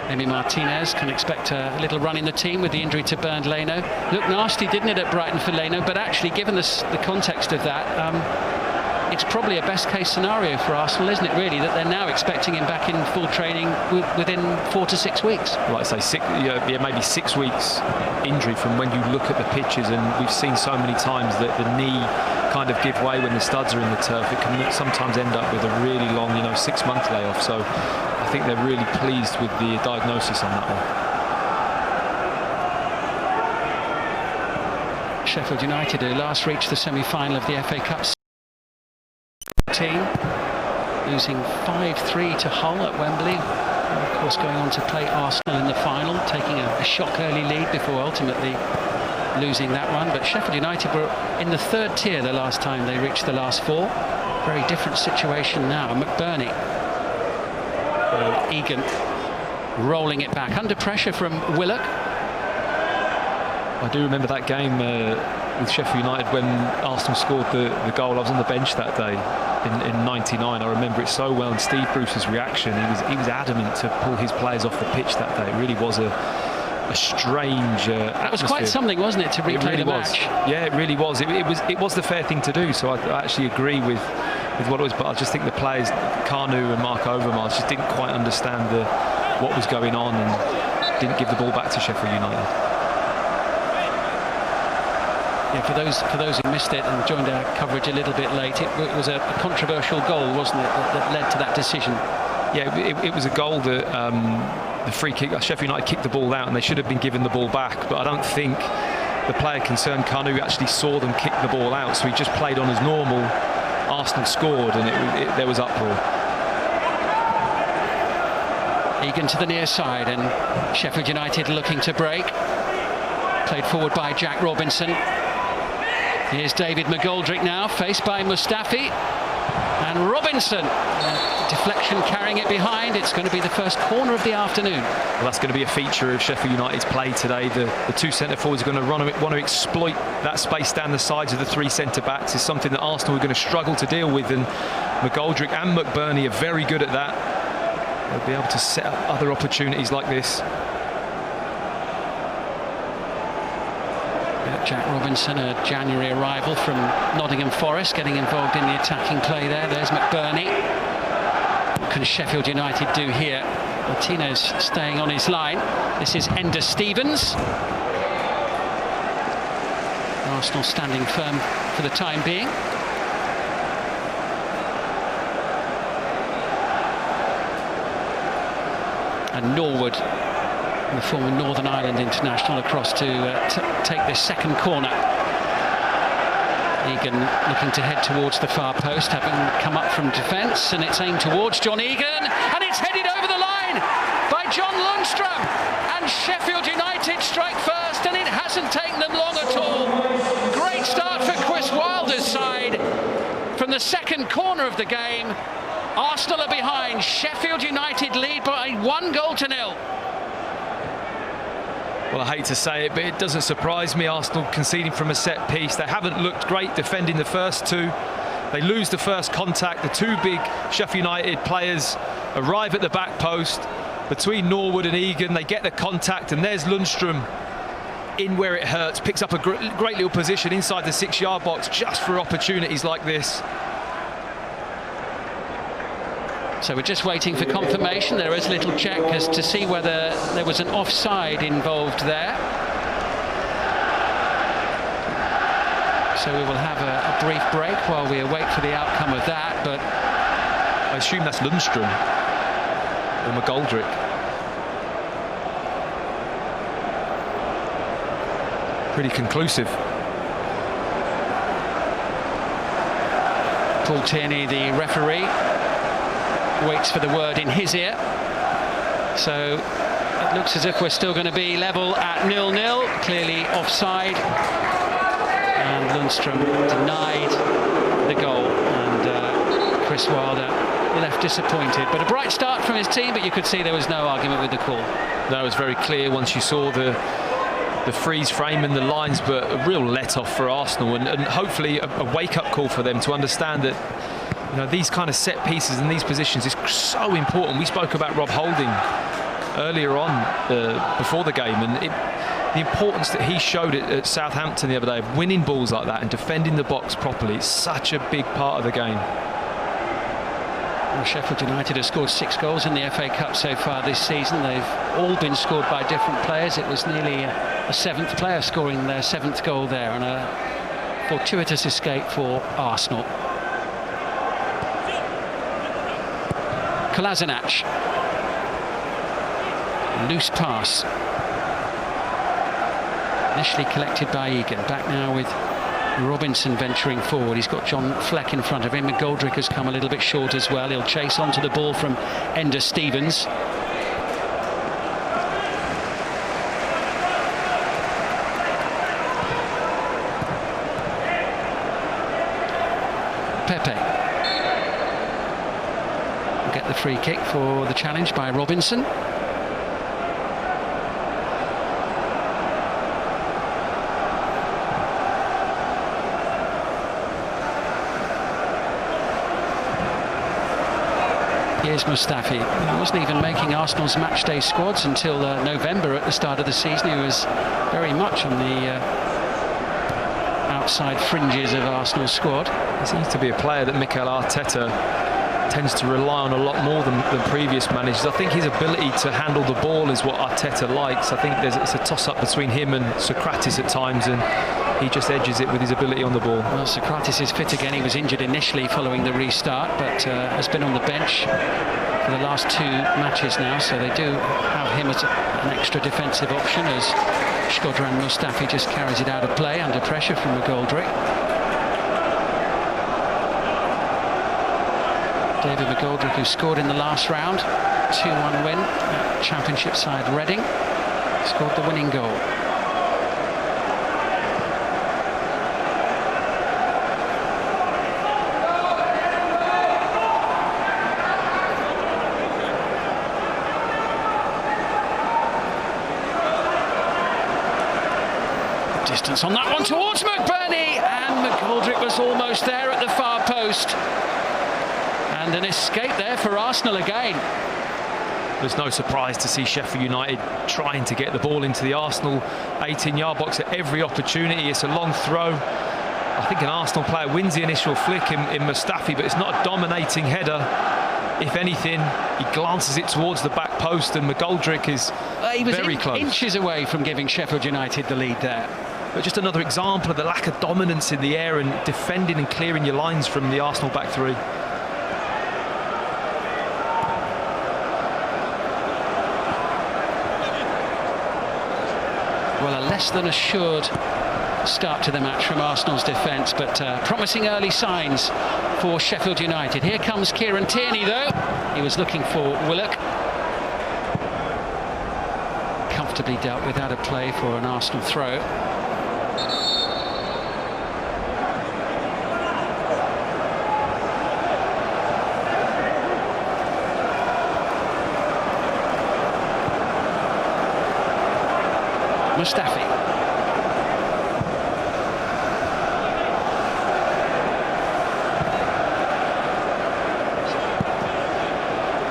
Maybe Martinez can expect a little run in the team with the injury to Bernd Leno. Looked nasty, didn't it, at Brighton for Leno? But actually, given the context of that, it's probably a best-case scenario for Arsenal, isn't it, really, that they're now expecting him back in full training within 4 to 6 weeks? Like I say, maybe 6 weeks injury from when you look at the pitches, and we've seen so many times that the knee kind of give way when the studs are in the turf. It can sometimes end up with a really long, 6-month layoff. So I think they're really pleased with the diagnosis on that one. Sheffield United, who last reached the semi-final of the FA Cup, team losing 5-3 to Hull at Wembley, and of course going on to play Arsenal in the final, taking a shock early lead before ultimately losing that one. But Sheffield United were in the 3rd tier the last time they reached the last 4. Very different situation now. McBurney, Egan rolling it back under pressure from Willock. I do remember that game with Sheffield United when Arsenal scored the goal. I was on the bench that day in '99. I remember it so well, and Steve Bruce's reaction. He was adamant to pull his players off the pitch that day. It really was a strange That was quite something, wasn't it, to replay the match? Yeah, it really was. It was the fair thing to do. So I actually agree with what it was. But I just think the players, Carnu and Mark Overmars, just didn't quite understand what was going on and didn't give the ball back to Sheffield United. Yeah, for those who missed it and joined our coverage a little bit late, it was a controversial goal, wasn't it, that led to that decision? Yeah, it was a goal that the free kick. Sheffield United kicked the ball out and they should have been given the ball back, but I don't think the player concerned, Kanu, actually saw them kick the ball out, so he just played on as normal. Arsenal scored and there was uproar. Egan to the near side, and Sheffield United looking to break. Played forward by Jack Robinson. Here's David McGoldrick now, faced by Mustafi. And Robinson, deflection carrying it behind. It's going to be the first corner of the afternoon. Well, that's going to be a feature of Sheffield United's play today. The two centre-forwards are going to want to exploit that space down the sides of the three centre-backs. Is something that Arsenal are going to struggle to deal with, and McGoldrick and McBurney are very good at that. They'll be able to set up other opportunities like this. Jack Robinson, a January arrival from Nottingham Forest, getting involved in the attacking play there. There's McBurney. What can Sheffield United do here? Martinez staying on his line. This is Ender Stevens. Arsenal standing firm for the time being. And Norwood, the former Northern Ireland international, across to take this second corner. Egan looking to head towards the far post, having come up from defence, and it's aimed towards John Egan, and it's headed over the line by John Lundstrom, and Sheffield United strike first, and it hasn't taken them long at all. Great start for Chris Wilder's side from the second corner of the game. Arsenal are behind. Sheffield United lead by 1-0. Well, I hate to say it, but it doesn't surprise me. Arsenal conceding from a set piece. They haven't looked great defending the first two. They lose the first contact. The two big Sheffield United players arrive at the back post between Norwood and Egan. They get the contact, and there's Lundstrom in where it hurts. Picks up a great little position inside the 6-yard box just for opportunities like this. So we're just waiting for confirmation. There is a little check as to see whether there was an offside involved there. So we will have a brief break while we await for the outcome of that, but I assume that's Lundstrom or McGoldrick. Pretty conclusive. Paul Tierney, the referee, waits for the word in his ear. So it looks as if we're still going to be level at 0-0, clearly offside, and Lundstrom denied the goal, and Chris Wilder left disappointed. But a bright start from his team, but you could see there was no argument with the call. No, it was very clear once you saw the freeze frame and the lines, but a real let-off for Arsenal, and hopefully a wake-up call for them to understand that, you know, these kind of set pieces and these positions is so important. We spoke about Rob Holding earlier on before the game, and the importance that he showed at Southampton the other day of winning balls like that and defending the box properly. It's such a big part of the game. Well, Sheffield United have scored 6 goals in the FA Cup so far this season. They've all been scored by different players. It was nearly a 7th player scoring their 7th goal there, and a fortuitous escape for Arsenal. Kolasinac. Loose pass. Initially collected by Egan. Back now with Robinson venturing forward. He's got John Fleck in front of him. McGoldrick has come a little bit short as well. He'll chase onto the ball from Ender Stevens. Pepe. Get the free kick for the challenge by Robinson. Here's Mustafi. He wasn't even making Arsenal's matchday squads until November at the start of the season. He was very much on the outside fringes of Arsenal's squad. He seems to be a player that Mikel Arteta tends to rely on a lot more than previous managers. I think his ability to handle the ball is what Arteta likes. I think it's a toss-up between him and Socrates at times, and he just edges it with his ability on the ball. Well, Socrates is fit again. He was injured initially following the restart, but has been on the bench for for the last 2 matches now, so they do have him as an extra defensive option as Shkodran Mustafi just carries it out of play under pressure from McGoldrick. David McGoldrick, who scored in the last round, 2-1 win at Championship side Reading, scored the winning goal. Distance on that one towards McBurney, and McGoldrick was almost there at the far post. And an escape there for Arsenal again. There's no surprise to see Sheffield United trying to get the ball into the Arsenal 18-yard box at every opportunity. It's a long throw. I think an Arsenal player wins the initial flick in Mustafi, but it's not a dominating header. If anything, he glances it towards the back post, and McGoldrick is very close. Inches away from giving Sheffield United the lead there. But just another example of the lack of dominance in the air and defending and clearing your lines from the Arsenal back three. Well, a less than assured start to the match from Arsenal's defence, but promising early signs for Sheffield United. Here comes Kieran Tierney, though. He was looking for Willock. Comfortably dealt with out of play for an Arsenal throw. Mustafi.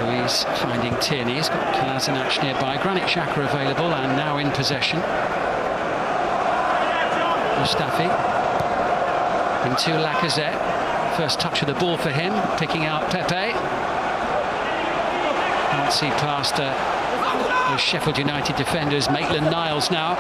Louise finding Tierney. He's got Kolasinac nearby. Granit Xhaka available and now in possession. Mustafi. Into Lacazette. First touch of the ball for him. Picking out Pepe. Can't see past those Sheffield United defenders. Maitland-Niles now.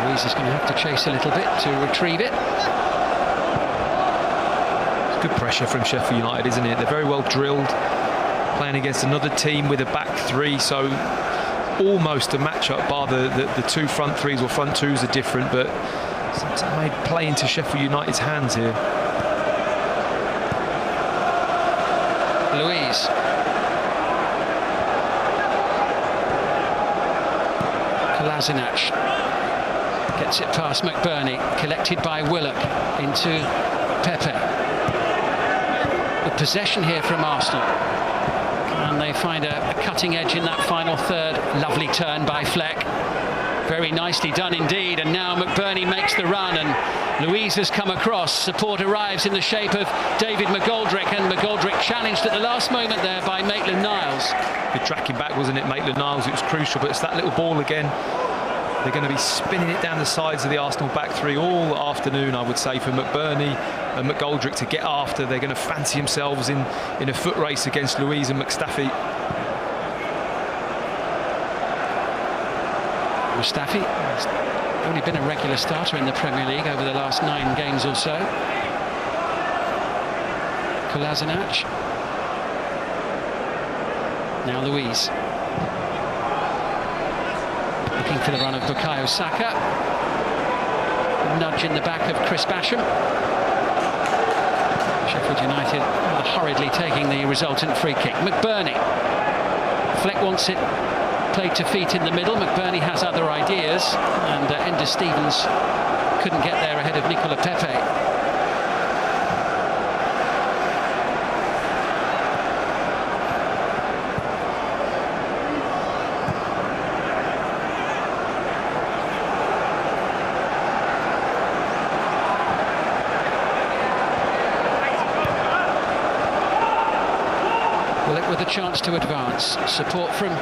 Louise is going to have to chase a little bit to retrieve it. It's good pressure from Sheffield United, isn't it? They're very well drilled, playing against another team with a back three, so almost a match-up, bar the two front threes or front twos are different, but seems to may play into Sheffield United's hands here. Louise. Kolasinac gets it past McBurney, collected by Willock into Pepe. The possession here from Arsenal. And they find a cutting edge in that final third. Lovely turn by Fleck. Very nicely done indeed. And now McBurney makes the run, and Louise has come across. Support arrives in the shape of David McGoldrick, and McGoldrick challenged at the last moment there by Maitland-Niles. Good tracking back, wasn't it, Maitland-Niles? It was crucial, but it's that little ball again. They're going to be spinning it down the sides of the Arsenal back three all afternoon, I would say, for McBurney and McGoldrick to get after. They're going to fancy themselves in a foot race against Louise and Mustafi. Mustafi has only been a regular starter in the Premier League over the last 9 games or so. Kolasinac. Now Louise. Looking for the run of Bukayo Saka. A nudge in the back of Chris Basham. Sheffield United hurriedly taking the resultant free kick. McBurney. Fleck wants it played to feet in the middle. McBurney has other ideas, and Ender Stevens couldn't get there ahead of Nicola Pepe. With a chance to advance. Support from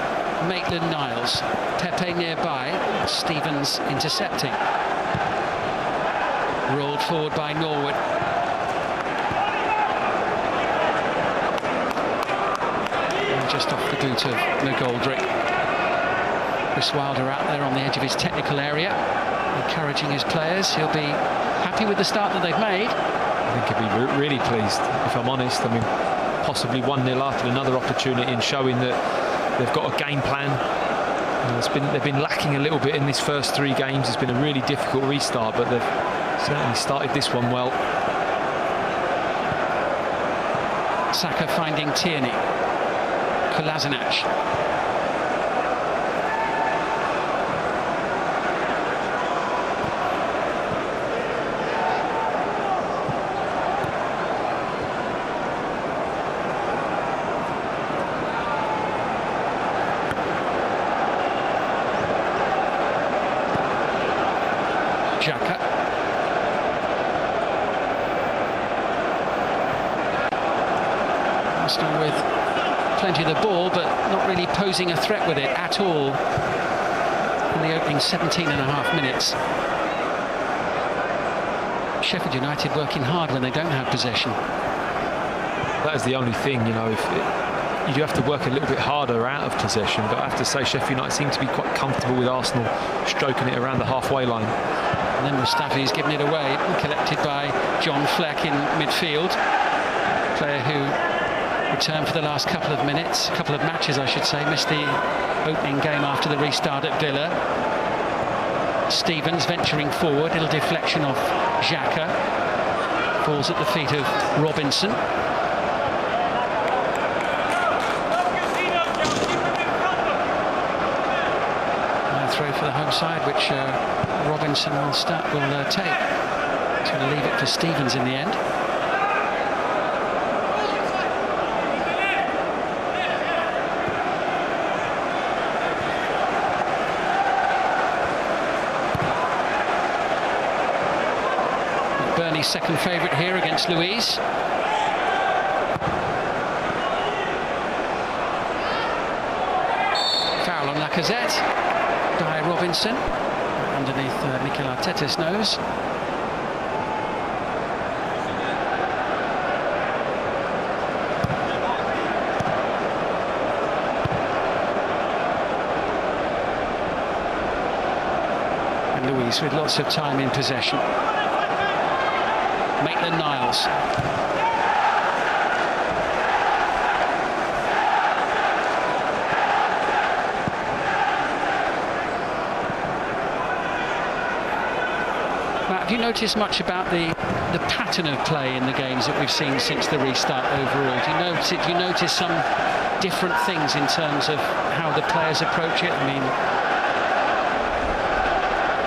Maitland-Niles. Pepe nearby. Stevens intercepting. Rolled forward by Norwood. And just off the boot of McGoldrick. Chris Wilder out there on the edge of his technical area, encouraging his players. He'll be happy with the start that they've made. I think he'll be really pleased, if I'm honest. I mean, possibly 1-0 after another opportunity and showing that they've got a game plan. They've been lacking a little bit in these first 3 games. It's been a really difficult restart, but they've certainly started this one well. Saka finding Tierney. Kolasinac. Xhaka. Arsenal with plenty of the ball, but not really posing a threat with it at all in the opening 17.5 minutes. Sheffield United working hard when they don't have possession. That is the only thing, you know, you do have to work a little bit harder out of possession, but I have to say Sheffield United seem to be quite comfortable with Arsenal stroking it around the halfway line. And then Mustafi's given it away, collected by John Fleck in midfield. Player who returned for the last couple of matches, I should say. Missed the opening game after the restart at Villa. Stevens venturing forward, little deflection off Xhaka. Falls at the feet of Robinson. Throw for the home side, which Robinson will take. He's going to leave it for Stevens in the end. Bernie's second favourite here against Luiz. Foul on Lacazette by Robinson, underneath Mikel Arteta's nose. And Luiz with lots of time in possession. Maitland-Niles. Have you noticed much about the pattern of play in the games that we've seen since the restart overall? Do you notice some different things in terms of how the players approach it? I mean,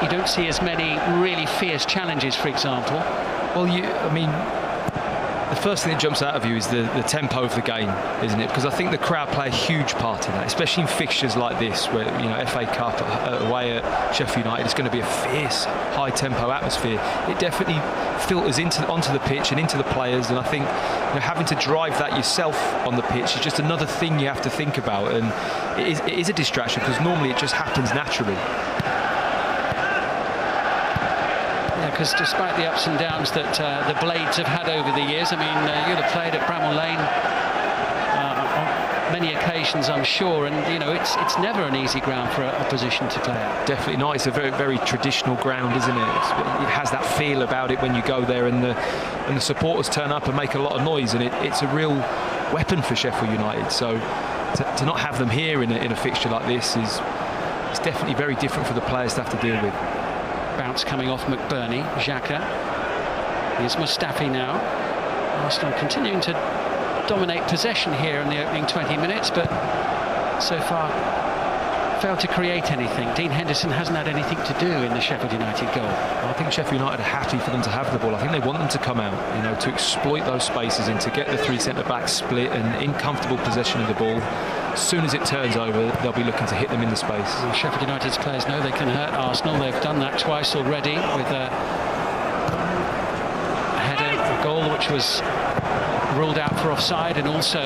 you don't see as many really fierce challenges, for example. Well, the first thing that jumps out of you is the tempo of the game, isn't it? Because I think the crowd play a huge part in that, especially in fixtures like this, where, you know, FA Cup away at Sheffield United, it's going to be a fierce, high-tempo atmosphere. It definitely filters onto the pitch and into the players, and I think, you know, having to drive that yourself on the pitch is just another thing you have to think about, and it is a distraction because normally it just happens naturally. Because despite the ups and downs that the Blades have had over the years, I mean, you'd have played at Bramall Lane on many occasions, I'm sure, and you know, it's never an easy ground for opposition to play at. Definitely not. It's a very, very traditional ground, isn't it? It has that feel about it when you go there, and the supporters turn up and make a lot of noise, and it's a real weapon for Sheffield United. So to not have them here in a fixture like this is definitely very different for the players to have to deal with. Bounce coming off McBurney. Xhaka. Here's Mustafi now. Arsenal continuing to dominate possession here in the opening 20 minutes, but so far failed to create anything. Dean Henderson hasn't had anything to do in the Sheffield United goal. I think Sheffield United are happy for them to have the ball. I think they want them to come out, you know, to exploit those spaces and to get the 3 centre-backs split and in comfortable possession of the ball. As soon as it turns over, they'll be looking to hit them in the space. Well, Sheffield United's players know they can hurt Arsenal. They've done that twice already with a header, a goal which was ruled out for offside, and also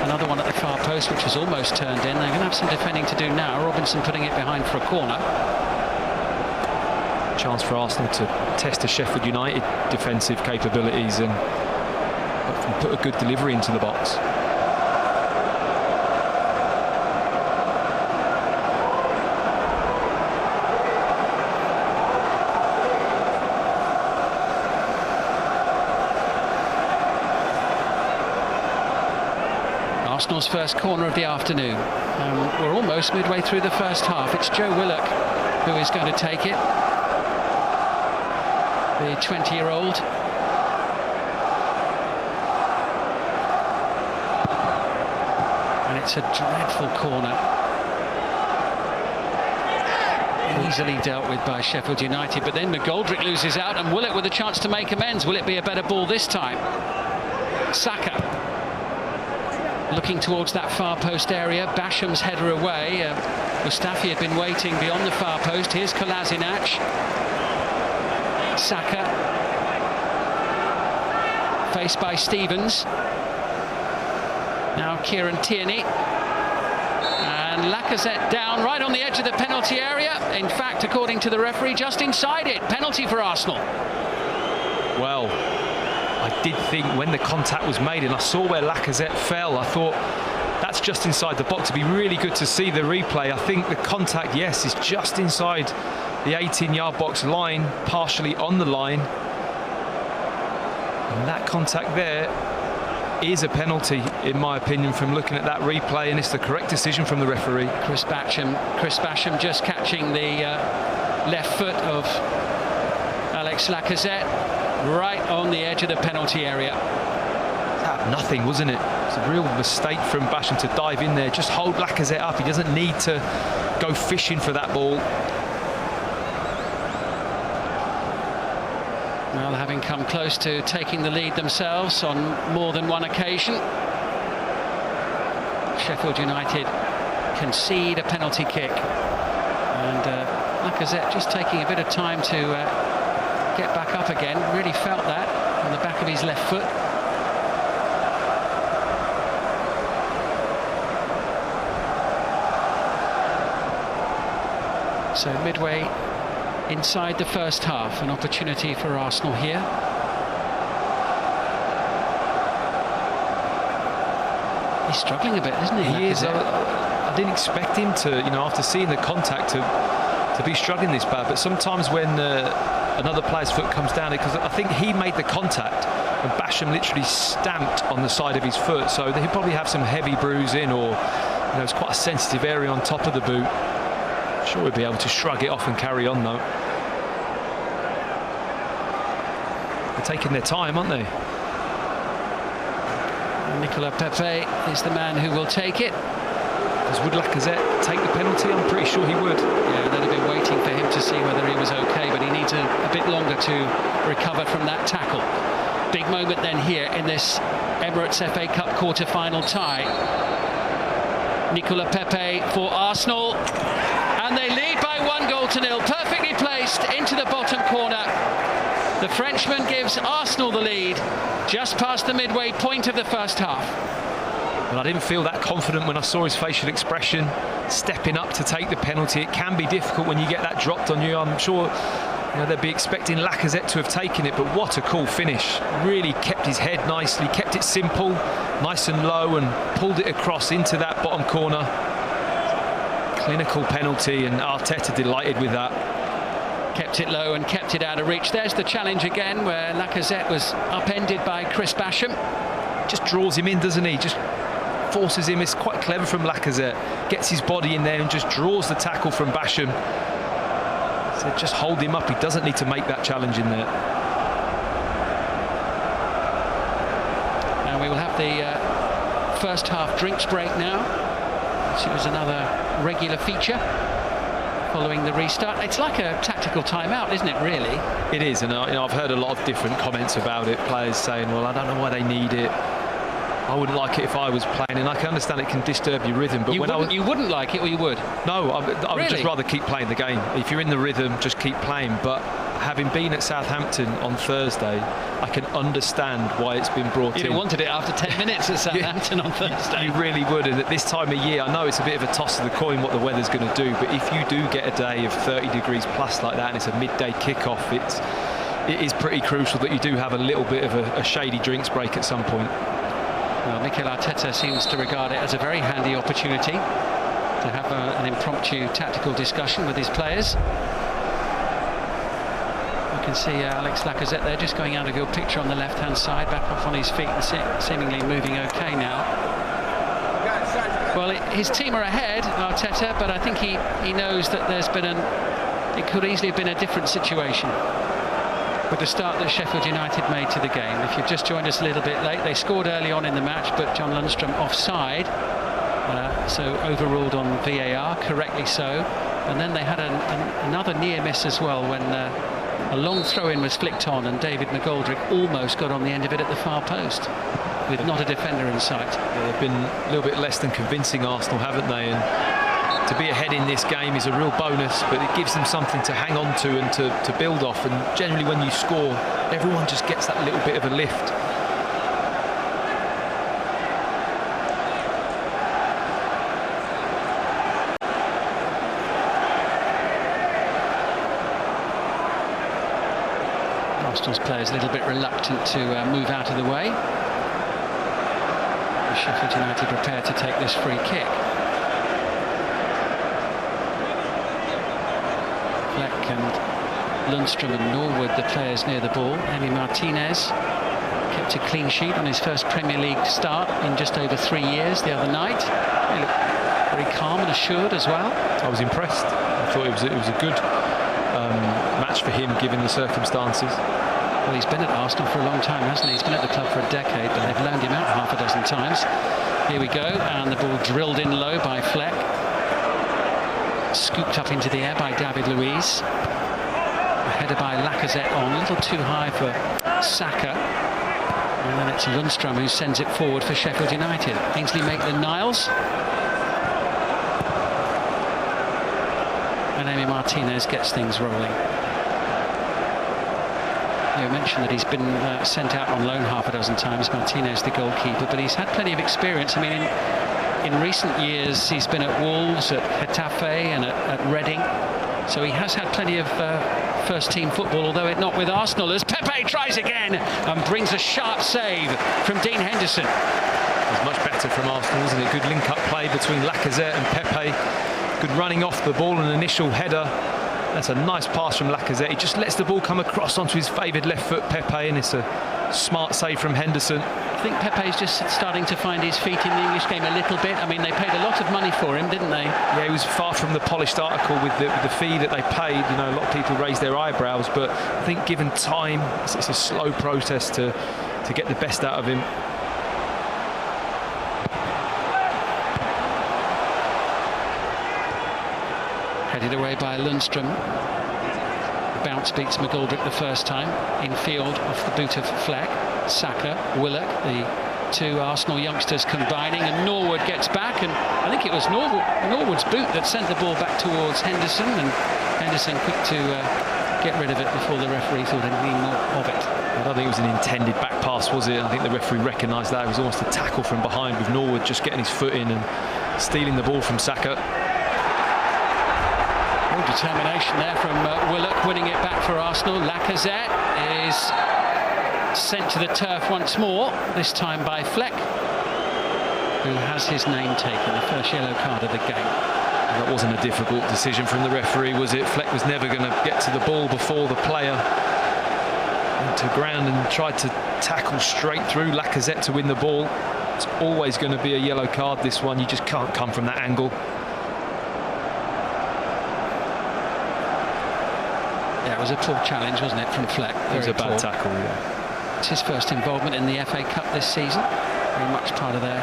another one at the far post which was almost turned in. They're going to have some defending to do now. Robinson putting it behind for a corner. Chance for Arsenal to test the Sheffield United defensive capabilities and put a good delivery into the box. Arsenal's first corner of the afternoon. We're almost midway through the first half. It's Joe Willock who is going to take it. The 20-year-old. And it's a dreadful corner. Easily dealt with by Sheffield United, but then McGoldrick loses out and Willock with a chance to make amends. Will it be a better ball this time? Saka looking towards that far post area. Basham's header away. Mustafi had been waiting beyond the far post. Here's Kolasinac. Saka faced by Stevens. Now Kieran Tierney. And Lacazette down right on the edge of the penalty area. In fact, according to the referee, just inside it. Penalty for Arsenal. Well, I did think when the contact was made and I saw where Lacazette fell, I thought that's just inside the box. It'd be really good to see the replay. I think the contact, yes, is just inside the 18-yard box line, partially on the line. And that contact there is a penalty, in my opinion, from looking at that replay, and it's the correct decision from the referee. Chris Basham just catching the left foot of Alex Lacazette right on the edge of the penalty area. Nothing, wasn't it? It's a real mistake from Basham to dive in there. Just hold Lacazette up. He doesn't need to go fishing for that ball. Well, having come close to taking the lead themselves on more than one occasion, Sheffield United concede a penalty kick. And Lacazette just taking a bit of time to get back up again. Really felt that on the back of his left foot. So midway inside the first half, an opportunity for Arsenal here. He's struggling a bit, isn't he? He is. I didn't expect him to, you know, after seeing the contact, to be struggling this bad. But sometimes when another player's foot comes down, because I think he made the contact and Basham literally stamped on the side of his foot, so he'll probably have some heavy bruising, or you know, it's quite a sensitive area on top of the boot. Sure, we'll be able to shrug it off and carry on, though. They're taking their time, aren't they? Nicola Pepe is the man who will take it. Would Lacazette take the penalty? I'm pretty sure he would. Yeah, they'd have been waiting for him to see whether he was okay, but he needs a bit longer to recover from that tackle. Big moment then here in this Emirates FA Cup quarter-final tie. Nicola Pepe for Arsenal. And they lead by 1-0. Perfectly placed into the bottom corner. The Frenchman gives Arsenal the lead just past the midway point of the first half. Well, I didn't feel that confident when I saw his facial expression, stepping up to take the penalty. It can be difficult when you get that dropped on you. I'm sure they'd be expecting Lacazette to have taken it, but what a cool finish. Really kept his head nicely, kept it simple, nice and low, and pulled it across into that bottom corner. Clinical penalty, and Arteta delighted with that. Kept it low and kept it out of reach. There's the challenge again, where Lacazette was upended by Chris Basham. Just draws him in, doesn't he? Just forces him. It's quite clever from Lacazette. Gets his body in there and just draws the tackle from Basham. So just hold him up. He doesn't need to make that challenge in there. And we will have the first half drinks break now. This was another regular feature following the restart. It's like a tactical timeout, isn't it, really? It is, and I've heard a lot of different comments about it. Players saying, well, I don't know why they need it. I wouldn't like it if I was playing, and I can understand it can disturb your rhythm. But you wouldn't like it, or you would? No, I would just rather keep playing the game. If you're in the rhythm, just keep playing. But having been at Southampton on Thursday, I can understand why it's been brought in. You'd have wanted it after 10 minutes at Southampton on Thursday. You really would, and at this time of year, I know it's a bit of a toss of the coin what the weather's going to do, but if you do get a day of 30 degrees plus like that, and it's a midday kickoff, it is pretty crucial that you do have a little bit of a shady drinks break at some point. Well, Mikel Arteta seems to regard it as a very handy opportunity to have an impromptu tactical discussion with his players. You can see Alex Lacazette there, just going out of your picture on the left-hand side, back off on his feet and seemingly moving okay now. Well, his team are ahead, Arteta, but I think he knows that there's been it could easily have been a different situation with the start that Sheffield United made to the game. If you've just joined us a little bit late, they scored early on in the match, but John Lundstrom offside, so overruled on VAR, correctly so. And then they had another near miss as well when a long throw-in was flicked on and David McGoldrick almost got on the end of it at the far post with not a defender in sight. Yeah, they've been a little bit less than convincing, Arsenal, haven't they? And to be ahead in this game is a real bonus, but it gives them something to hang on to and to build off. And generally when you score, everyone just gets that little bit of a lift. Arsenal's players a little bit reluctant to move out of the way. Sheffield United prepared to take this free kick. Fleck and Lundstrom and Norwood, the players near the ball. Emi Martinez kept a clean sheet on his first Premier League start in just over 3 years the other night. He looked very calm and assured as well. I was impressed. I thought it was a good match for him given the circumstances. Well, he's been at Arsenal for a long time, hasn't he? He's been at the club for a decade, but they've loaned him out half a dozen times. Here we go, and the ball drilled in low by Fleck. Scooped up into the air by David Luiz. A header by Lacazette on, a little too high for Saka. And then it's Lundstrom who sends it forward for Sheffield United. Ainsley Maitland-Niles. And Emi Martinez gets things rolling. You mentioned that he's been sent out on loan half a dozen times, Martinez the goalkeeper, but he's had plenty of experience. I mean, in recent years he's been at Wolves, at Getafe and at Reading, so he has had plenty of first team football, although not with Arsenal, as Pepe tries again and brings a sharp save from Dean Henderson. It's much better from Arsenal, isn't it? Good link-up play between Lacazette and Pepe. Good running off the ball, an initial header. That's a nice pass from Lacazette. He just lets the ball come across onto his favoured left foot, Pepe, and it's a smart save from Henderson. I think Pepe's just starting to find his feet in the English game a little bit. I mean, they paid a lot of money for him, didn't they? Yeah, he was far from the polished article with the fee that they paid. You know, a lot of people raised their eyebrows, but I think given time, it's a slow process to get the best out of him. Headed away by Lundstrom. Bounce beats McGoldrick the first time. In field off the boot of Fleck. Saka, Willock, the two Arsenal youngsters combining, and Norwood gets back, and I think it was Norwood's boot that sent the ball back towards Henderson, and Henderson quick to get rid of it before the referee thought anything more of it. I don't think it was an intended back pass, was it? I think the referee recognised that. It was almost a tackle from behind, with Norwood just getting his foot in and stealing the ball from Saka. Real determination there from Willock, winning it back for Arsenal. Lacazette is sent to the turf once more, this time by Fleck, who has his name taken, the first yellow card of the game. That wasn't a difficult decision from the referee, was it? Fleck was never going to get to the ball before the player went to ground and tried to tackle straight through Lacazette to win the ball. It's always going to be a yellow card, this one. You just can't come from that angle. Yeah, it was a poor challenge, wasn't it, from Fleck? It was a bad tackle, yeah. It's his first involvement in the FA Cup this season. Very much part of their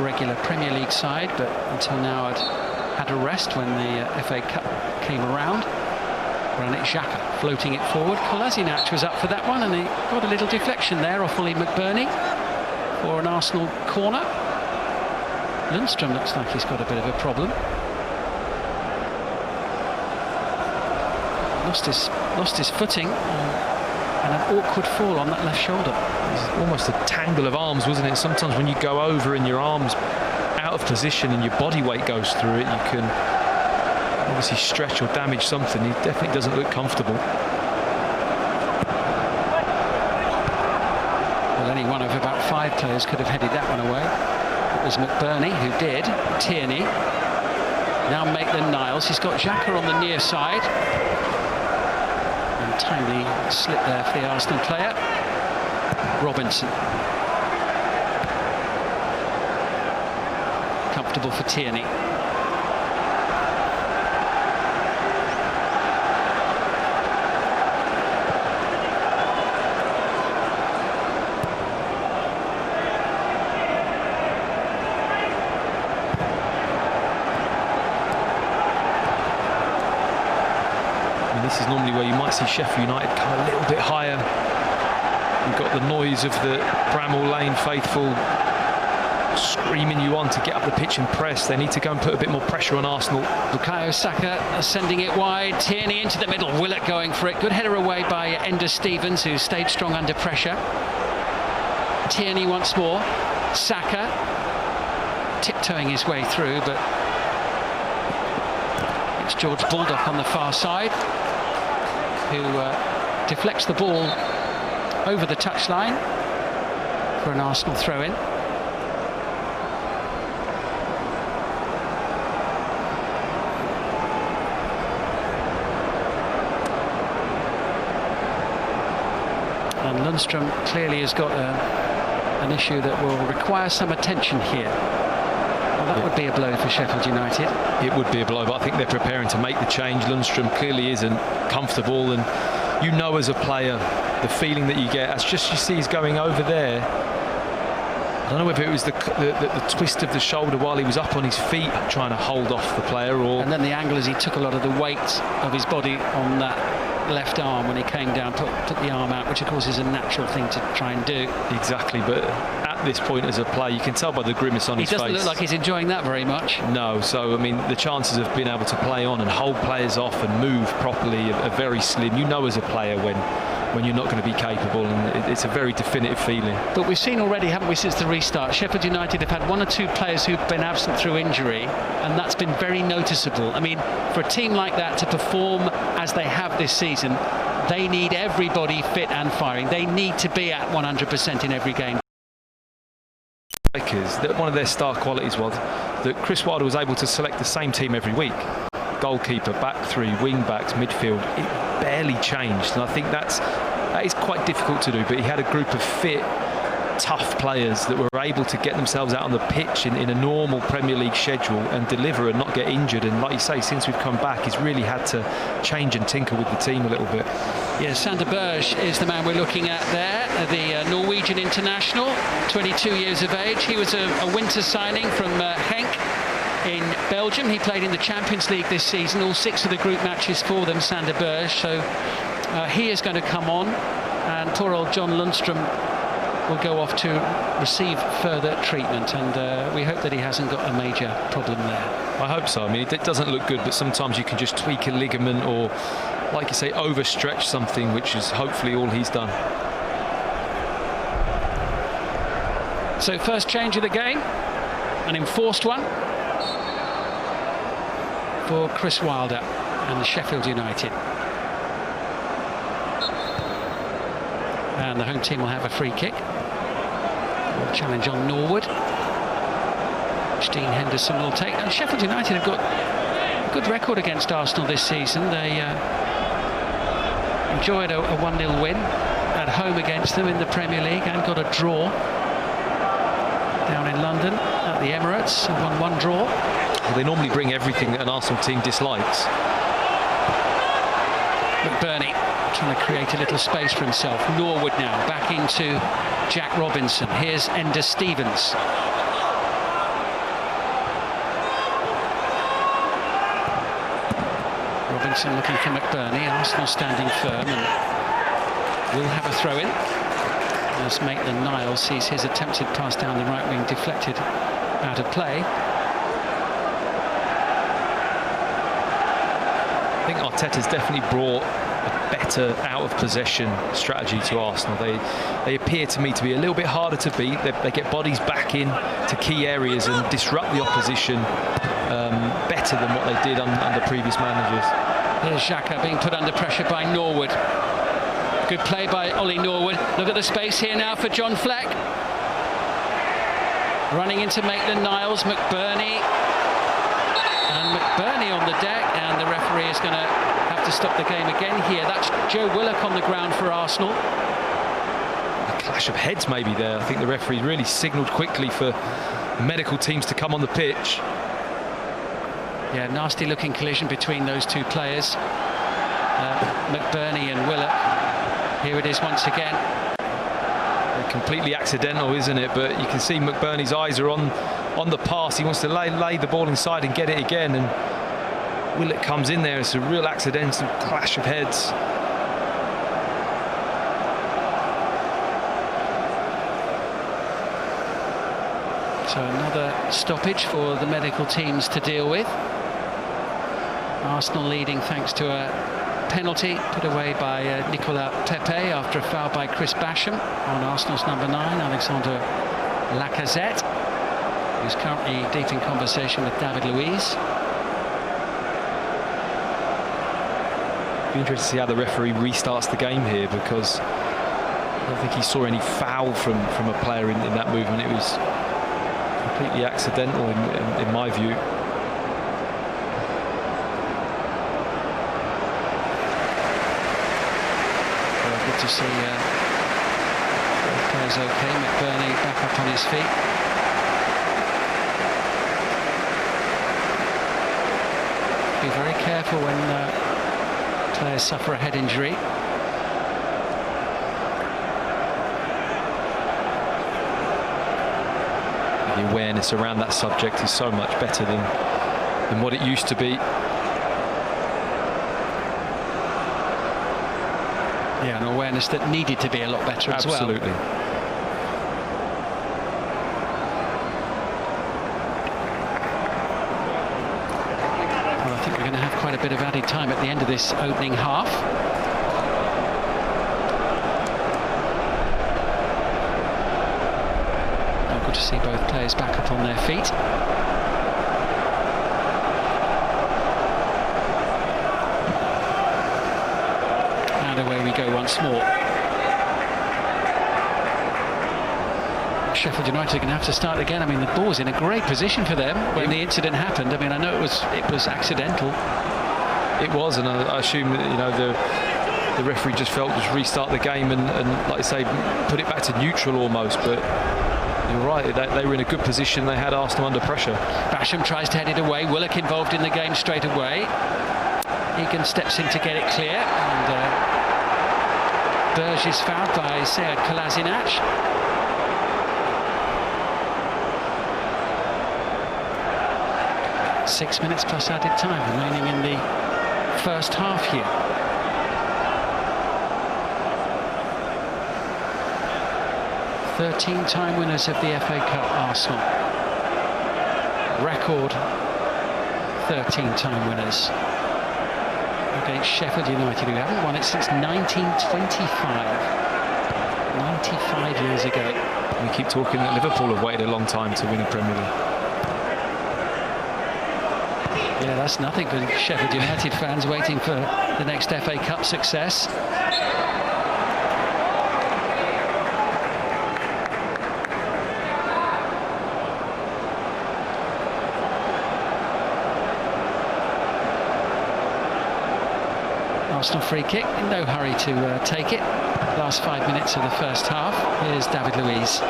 regular Premier League side, but until now had a rest when the FA Cup came around. Granit Xhaka floating it forward. Kolasinac was up for that one, and he got a little deflection there off Ollie McBurney for an Arsenal corner. Lundstrom looks like he's got a bit of a problem. Lost his footing. And an awkward fall on that left shoulder. It's almost a tangle of arms, wasn't it? Sometimes when you go over and your arm's out of position and your body weight goes through it, you can obviously stretch or damage something. He definitely doesn't look comfortable. Well, any one of about 5 players could have headed that one away. It was McBurney who did. Tierney. Now Maitland-Niles. He's got Xhaka on the near side. Timely slip there for the Arsenal player. Robinson. uncomfortable for Tierney. This is normally where you might see Sheffield United come a little bit higher. You've got the noise of the Bramall Lane faithful screaming you on to get up the pitch and press. They need to go and put a bit more pressure on Arsenal. Bukayo Saka sending it wide. Tierney into the middle. Willett going for it. Good header away by Ender Stevens, who stayed strong under pressure. Tierney once more. Saka tiptoeing his way through, but it's George Baldock on the far side, who deflects the ball over the touchline for an Arsenal throw-in. And Lundstrom clearly has got an issue that will require some attention here. Well, that would be a blow for Sheffield United. It would be a blow, but I think they're preparing to make the change. Lundstrom clearly isn't comfortable, and you know as a player the feeling that you get as just you see he's going over there. I don't know whether it was the twist of the shoulder while he was up on his feet trying to hold off the player, or... And then the angle as he took a lot of the weight of his body on that left arm when he came down, took the arm out, which of course is a natural thing to try and do. Exactly, but at this point as a player, you can tell by the grimace on his face. He doesn't look like he's enjoying that very much. No, so I mean the chances of being able to play on and hold players off and move properly are very slim. You know as a player when you're not going to be capable, and it's a very definitive feeling. But we've seen already, haven't we, since the restart, Sheffield United have had one or two players who've been absent through injury, and that's been very noticeable. I mean, for a team like that to perform as they have this season, they need everybody fit and firing. They need to be at 100% in every game. One of their star qualities was that Chris Wilder was able to select the same team every week. Goalkeeper, back three, wing backs, midfield. It barely changed, and I think that is quite difficult to do, but he had a group of fit, tough players that were able to get themselves out on the pitch in a normal Premier League schedule and deliver and not get injured. And like you say, since we've come back, he's really had to change and tinker with the team a little bit. Yes, Sander Berge is the man we're looking at there, the Norwegian international, 22 years of age. He was a winter signing from Henk in Belgium. He played in the Champions League this season, all 6 of the group matches for them, Sander Berge. So he is going to come on, and poor old John Lundstrom will go off to receive further treatment, and we hope that he hasn't got a major problem there. I hope so. I mean, it doesn't look good, but sometimes you can just tweak a ligament or, like you say, overstretch something, which is hopefully all he's done. So first change of the game, an enforced one for Chris Wilder and Sheffield United. And the home team will have a free kick. Challenge on Norwood, which Dean Henderson will take. And Sheffield United have got a good record against Arsenal this season. They enjoyed a 1-0 win at home against them in the Premier League and got a draw down in London at the Emirates, a 1-1 draw. Well, they normally bring everything that an Arsenal team dislikes. McBurney trying to create a little space for himself. Norwood now back into Jack Robinson. Here's Ender Stevens. Robinson looking for McBurney. Arsenal standing firm and will have a throw-in as Maitland-Niles sees his attempted pass down the right wing deflected out of play. I think Arteta's definitely brought a better out-of-possession strategy to Arsenal. They appear to me to be a little bit harder to beat. They get bodies back in to key areas and disrupt the opposition better than what they did under previous managers. Here's Xhaka being put under pressure by Norwood. Good play by Ollie Norwood. Look at the space here now for John Fleck. Running into Maitland-Niles, McBurney. And McBurney on the deck, and the referee is going to have to stop the game again here. That's Joe Willock on the ground for Arsenal. A clash of heads maybe there. I think the referee really signalled quickly for medical teams to come on the pitch. Yeah, nasty looking collision between those two players, McBurney and Willock. Here it is once again. Completely accidental, isn't it? But you can see McBurney's eyes are on the pass. He wants to lay the ball inside and get it again, and Willock comes in there. It's a real accidental clash of heads. So another stoppage for the medical teams to deal with. Arsenal leading thanks to a penalty put away by Nicolas Pepe after a foul by Chris Basham on Arsenal's number 9, Alexandre Lacazette, who's currently deep in conversation with David Luiz. Be interested to see how the referee restarts the game here, because I don't think he saw any foul from a player in that movement. It was completely accidental in my view. Good to see the players okay. McBurney back up on his feet. Be very careful when players suffer a head injury. The awareness around that subject is so much better than what it used to be. Yeah, an awareness that needed to be a lot better as well. Absolutely. Well, I think we're going to have quite a bit of added time at the end of this opening half. Oh, good to see both players back up on their feet. Away we go once more. Sheffield United are going to have to start again. I mean, the ball was in a great position for them when the incident happened. I mean, I know it was accidental. It was, and I assume that, you know, the referee just felt just restart the game and like I say, put it back to neutral almost. But you're right, they were in a good position. They had Arsenal under pressure. Basham tries to head it away. Willock involved in the game straight away. Egan steps in to get it clear, and Berge is fouled by Sead Kolasinac. Six minutes plus added time remaining in the first half here. Thirteen-time winners of the FA Cup, Arsenal. Record 13-time winners against Sheffield United, who haven't won it since 1925. 95 years ago. We keep talking that Liverpool have waited a long time to win a Premier League. Yeah, that's nothing for Sheffield United fans waiting for the next FA Cup success. Arsenal free kick, in no hurry to take it. Last 5 minutes of the first half. Here's David Luiz.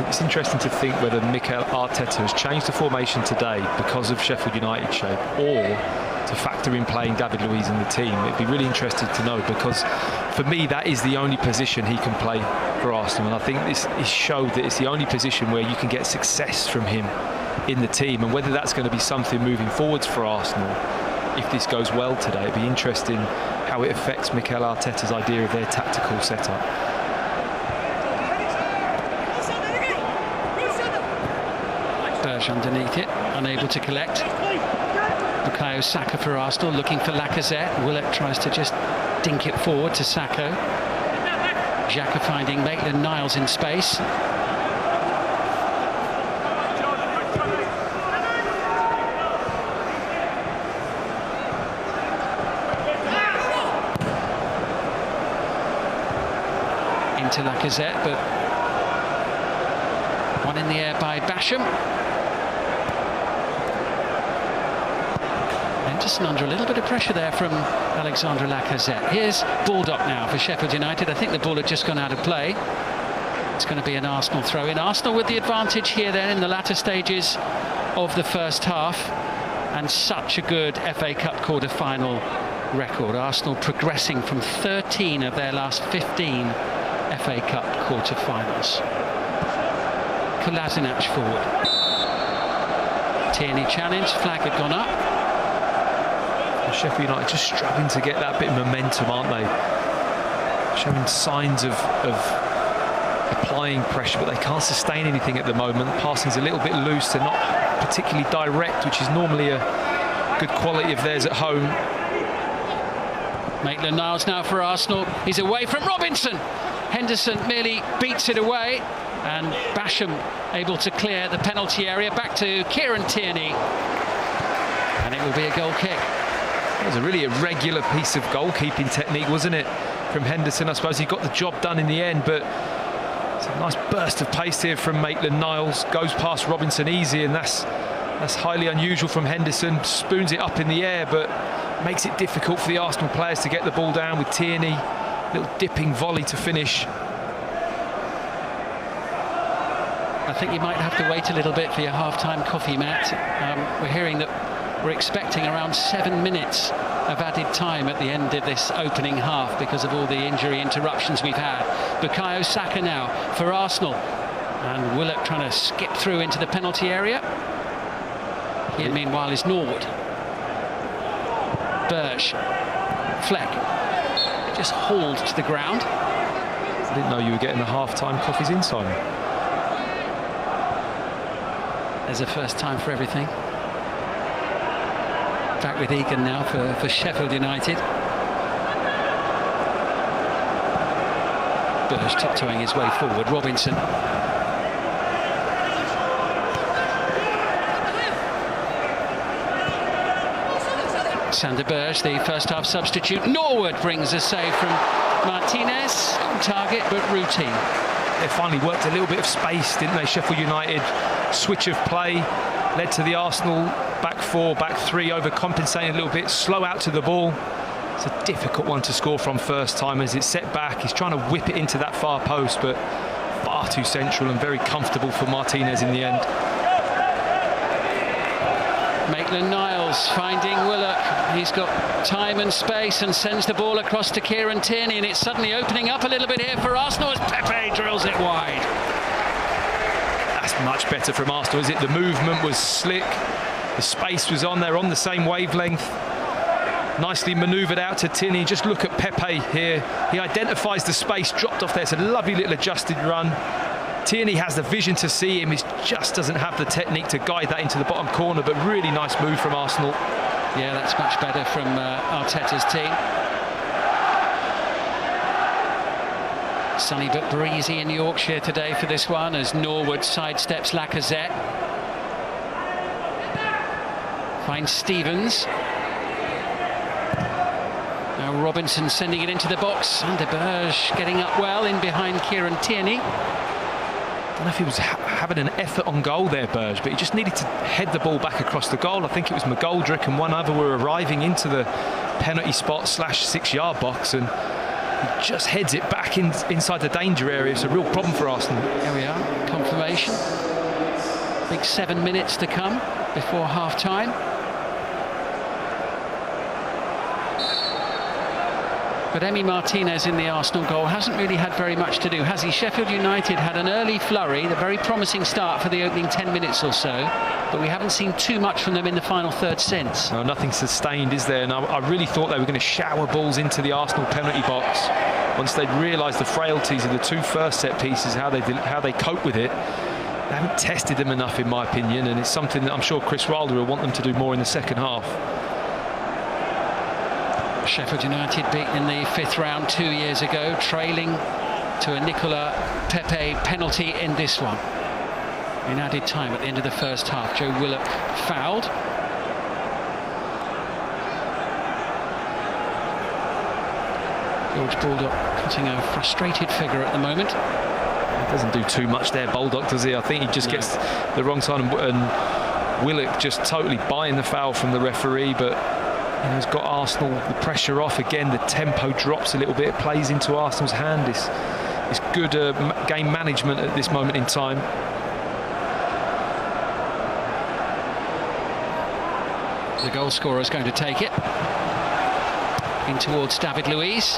It's interesting to think whether Mikel Arteta has changed the formation today because of Sheffield United's shape, or to factor in playing David Luiz in the team. It'd be really interesting to know, because for me that is the only position he can play for Arsenal, and I think this showed that it's the only position where you can get success from him in the team, and whether that's going to be something moving forwards for Arsenal if this goes well today. It'd be interesting how it affects Mikel Arteta's idea of their tactical setup. Berge underneath it, unable to collect. Bukayo Saka for Arsenal, looking for Lacazette. Willock tries to just dink it forward to Sako. Xhaka finding Maitland-Niles in space. Into Lacazette, but one in the air by Basham. Henderson under a little bit of pressure there from Alexandre Lacazette. Here's Baldock now for Sheffield United. I think the ball had just gone out of play. It's going to be an Arsenal throw-in. Arsenal with the advantage here then in the latter stages of the first half, and such a good FA Cup quarter-final record. Arsenal progressing from 13 of their last 15 FA Cup quarter-finals. Kolasinac forward. Tierney challenge, flag had gone up. Sheffield United just struggling to get that bit of momentum, aren't they? Showing signs of applying pressure, but they can't sustain anything at the moment. The passing's a little bit loose. They're not particularly direct, which is normally a good quality of theirs at home. Maitland-Niles now for Arsenal. He's away from Robinson. Henderson merely beats it away, and Basham able to clear the penalty area. Back to Kieran Tierney, and it will be a goal kick. It was a really irregular piece of goalkeeping technique, wasn't it, from Henderson? I suppose he got the job done in the end, but it's a nice burst of pace here from Maitland-Niles. Goes past Robinson easy, and that's highly unusual from Henderson. Spoons it up in the air, but makes it difficult for the Arsenal players to get the ball down with Tierney. Little dipping volley to finish. I think you might have to wait a little bit for your half-time coffee, Matt. We're hearing that we're expecting around 7 minutes of added time at the end of this opening half because of all the injury interruptions we've had. Bukayo Saka now for Arsenal, and Willock trying to skip through into the penalty area. Here meanwhile is Norwood. Berge, Fleck, just hauled to the ground. I didn't know you were getting the half-time coffees in, Simon. There's a first time for everything. Back with Egan now for Sheffield United. Berge tiptoeing his way forward. Robinson. Sander Berge, the first half substitute. Norwood brings a save from Martinez. On target, but routine. They finally worked a little bit of space, didn't they? Sheffield United switch of play led to the Arsenal back four, back three, overcompensating a little bit, slow out to the ball. It's a difficult one to score from first time as it's set back. He's trying to whip it into that far post, but far too central and very comfortable for Martinez in the end. Maitland-Niles finding Willock. He's got time and space and sends the ball across to Kieran Tierney, and it's suddenly opening up a little bit here for Arsenal as Pepe drills it wide. That's much better from Arsenal, is it? The movement was slick. The space was on there on the same wavelength. Nicely manoeuvred out to Tierney. Just look at Pepe here. He identifies the space, dropped off there. It's a lovely little adjusted run. Tierney has the vision to see him. He just doesn't have the technique to guide that into the bottom corner, but really nice move from Arsenal. Yeah, that's much better from Arteta's team. Sunny but breezy in Yorkshire today for this one as Norwood sidesteps Lacazette. Finds Stevens. Now Robinson sending it into the box. Sander Berge getting up well in behind Kieran Tierney. I don't know if he was having an effort on goal there, Berge, but he just needed to head the ball back across the goal. I think it was McGoldrick and one other were arriving into the penalty spot / 6-yard box, and he just heads it back inside the danger area. It's a real problem for Arsenal. There we are, confirmation. Big 7 minutes to come before half-time. But Emi Martinez in the Arsenal goal hasn't really had very much to do, has he? Sheffield United had an early flurry, a very promising start for the opening 10 minutes or so, but we haven't seen too much from them in the final third since. No, nothing sustained, is there? And I really thought they were going to shower balls into the Arsenal penalty box once they'd realised the frailties of the two first set pieces, how they cope with it. They haven't tested them enough, in my opinion, and it's something that I'm sure Chris Wilder will want them to do more in the second half. Sheffield United beaten in the 5th round 2 years ago, trailing to a Nicola Pepe penalty in this one. In added time at the end of the first half, Joe Willock fouled. George Baldock putting a frustrated figure at the moment. He doesn't do too much there, Baldock, does he? I think he just gets the wrong side, and Willock just totally buying the foul from the referee, but he's got Arsenal the pressure off again. The tempo drops a little bit. It plays into Arsenal's hand. it's good game management at this moment in time. The goal scorer is going to take it in towards David Luiz,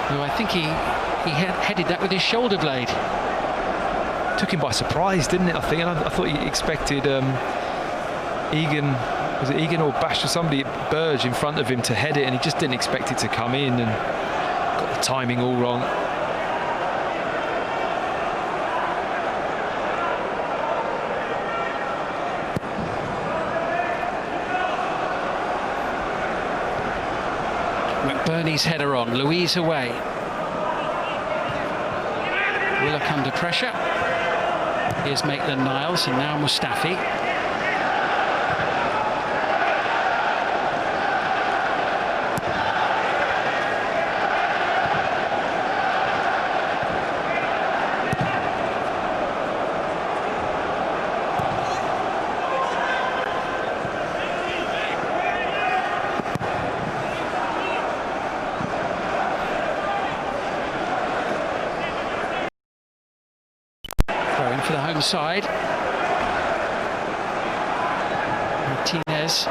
who I think he headed that with his shoulder blade. Took him by surprise, didn't it? I think, and I thought he expected Egan, was it Egan or Bash or somebody at Burge in front of him to head it, and he just didn't expect it to come in and got the timing all wrong. McBurney's header on, Luiz away. Willock under pressure. Here's Maitland-Niles and now Mustafi. For the home side. Martinez.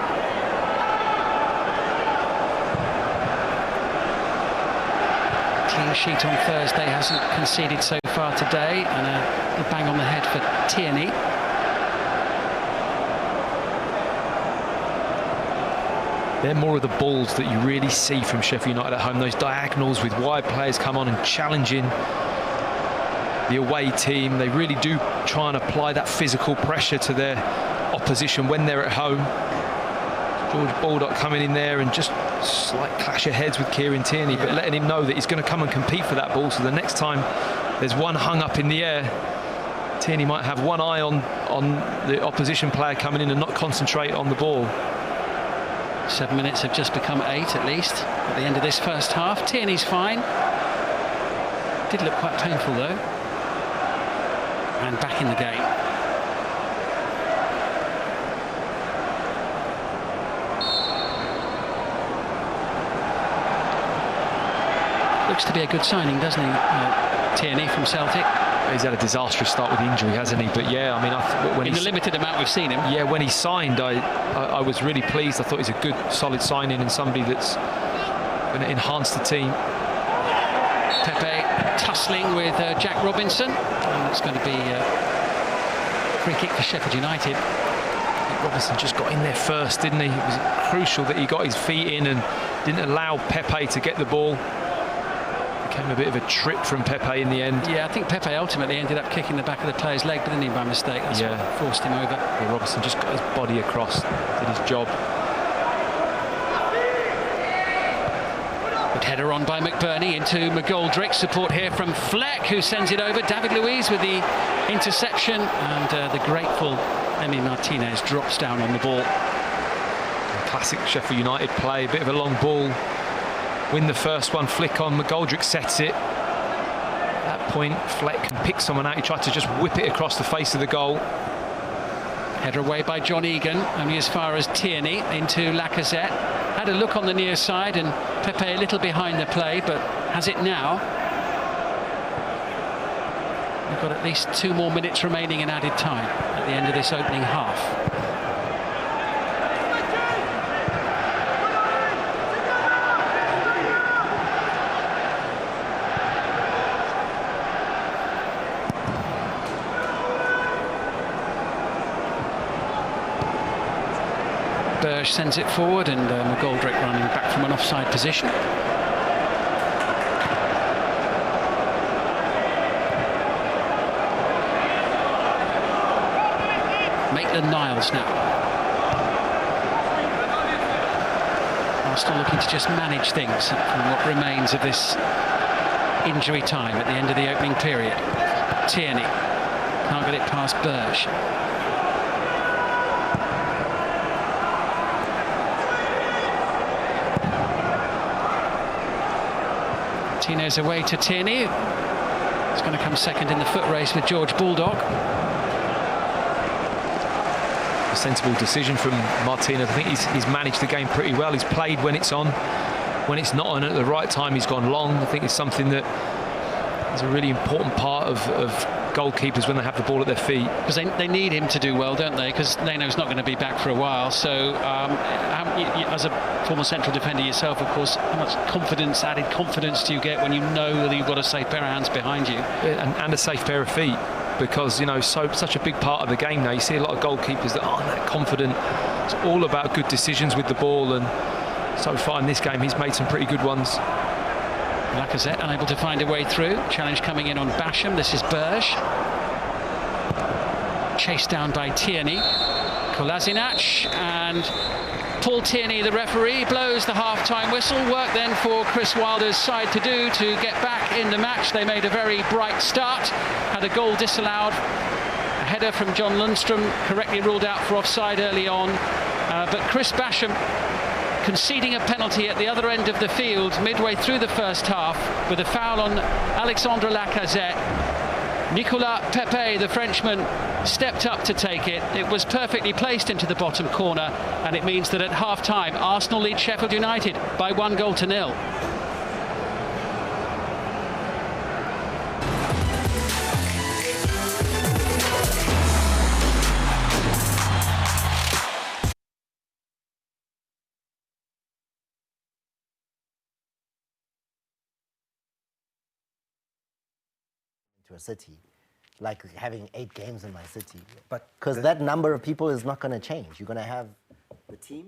Clean sheet on Thursday, hasn't conceded so far today, and a bang on the head for Tierney. They're more of the balls that you really see from Sheffield United at home, those diagonals with wide players come on and challenging the away team. They really do try and apply that physical pressure to their opposition when they're at home. George Baldock coming in there and just slight clash of heads with Kieran Tierney, but letting him know that he's going to come and compete for that ball, so the next time there's one hung up in the air, Tierney might have one eye on the opposition player coming in and not concentrate on the ball. 7 minutes have just become 8 at least at the end of this first half. Tierney's fine. Did look quite painful though. And back in the game. Looks to be a good signing, doesn't he? Tierney from Celtic. He's had a disastrous start with injury, hasn't he? But yeah, I mean, when in the limited amount we've seen him. Yeah, when he signed, I was really pleased. I thought he's a good, solid signing and somebody that's going to enhance the team. Pepe tussling with Jack Robinson, and it's going to be a free kick for Sheffield United. Robinson just got in there first, didn't he? It was crucial that he got his feet in and didn't allow Pepe to get the ball. Became a bit of a trip from Pepe in the end. Yeah, I think Pepe ultimately ended up kicking the back of the player's leg, didn't he, by mistake? That's what forced him over. Yeah, Robinson just got his body across, did his job. Good header on by McBurney into McGoldrick. Support here from Fleck, who sends it over. David Luiz with the interception, and the grateful Emi Martinez drops down on the ball. Classic Sheffield United play, a bit of a long ball. Win the first one, flick on, McGoldrick sets it. At that point, Fleck can pick someone out. He tried to just whip it across the face of the goal. Header away by John Egan, only as far as Tierney into Lacazette. Had a look on the near side, and Pepe a little behind the play, but has it now. We've got at least 2 more minutes remaining in added time at the end of this opening half. Burge sends it forward, and McGoldrick running back from an offside position. Maitland-Niles now. Arsenal looking to just manage things from what remains of this injury time at the end of the opening period. Tierney can't get it past Burge. Martinez away to Tierney. He's going to come second in the foot race with George Baldock. A sensible decision from Martinez. I think he's managed the game pretty well. He's played when it's on. when it's not on at the right time, he's gone long. I think it's something that is a really important part of goalkeepers when they have the ball at their feet. Because they need him to do well, don't they? Because Neno's not going to be back for a while. So, as a former central defender yourself, of course, how much confidence, added confidence do you get when you know that you've got a safe pair of hands behind you? And a safe pair of feet. Because, you know, such a big part of the game now. You see a lot of goalkeepers that aren't that confident. It's all about good decisions with the ball, and so far in this game, he's made some pretty good ones. Lacazette unable to find a way through. Challenge coming in on Basham. This is Berge. Chased down by Tierney. Kolasinac and Paul Tierney, the referee, blows the half-time whistle. Work then for Chris Wilder's side to do to get back in the match. They made a very bright start. Had a goal disallowed. A header from John Lundstrom, correctly ruled out for offside early on. But Chris Basham conceding a penalty at the other end of the field midway through the first half with a foul on Alexandre Lacazette. Nicolas Pepe, the Frenchman, stepped up to take it. It was perfectly placed into the bottom corner, and it means that at half-time, Arsenal lead Sheffield United by 1-0. To a city, like having 8 games in my city, But because that number of people is not going to change. You're going to have the team.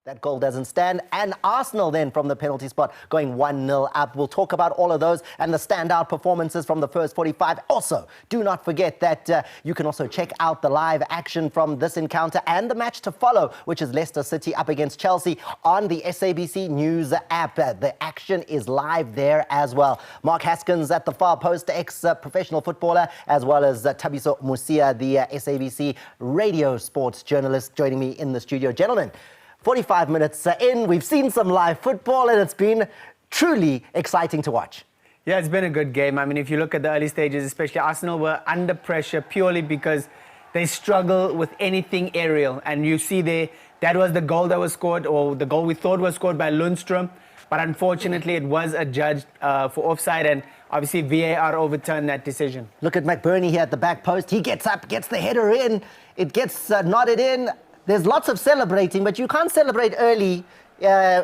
That goal doesn't stand. And Arsenal then from the penalty spot going 1-0 up. We'll talk about all of those and the standout performances from the first 45. Also, do not forget that you can also check out the live action from this encounter and the match to follow, which is Leicester City up against Chelsea on the SABC News app. The action is live there as well. Mark Haskins at the far post, ex-professional footballer, as well as Thabiso Musia, the SABC radio sports journalist, joining me in the studio. Gentlemen, 45 minutes in, we've seen some live football and it's been truly exciting to watch. Yeah, it's been a good game. I mean, if you look at the early stages, especially Arsenal were under pressure purely because they struggle with anything aerial. And you see there, that was the goal that was scored, or the goal we thought was scored by Lundstrom. But unfortunately, it was adjudged for offside, and obviously VAR overturned that decision. Look at McBurney here at the back post. He gets up, gets the header in. It gets nodded in. There's lots of celebrating, but you can't celebrate early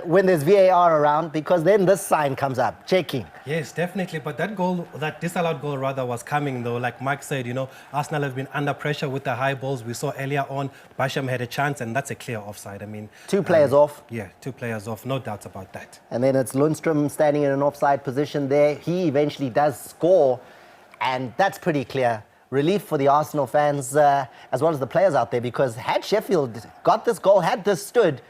when there's VAR around, because then this sign comes up, checking. Yes, definitely. But that goal, that disallowed goal rather, was coming though. Like Mike said, you know, Arsenal have been under pressure with the high balls. We saw earlier on, Basham had a chance, and that's a clear offside. I mean, 2 players off. Yeah, 2 players off, no doubts about that. And then it's Lundstrom standing in an offside position there. He eventually does score, and that's pretty clear. Relief for the Arsenal fans as well as the players out there, because had Sheffield got this goal, had this stood,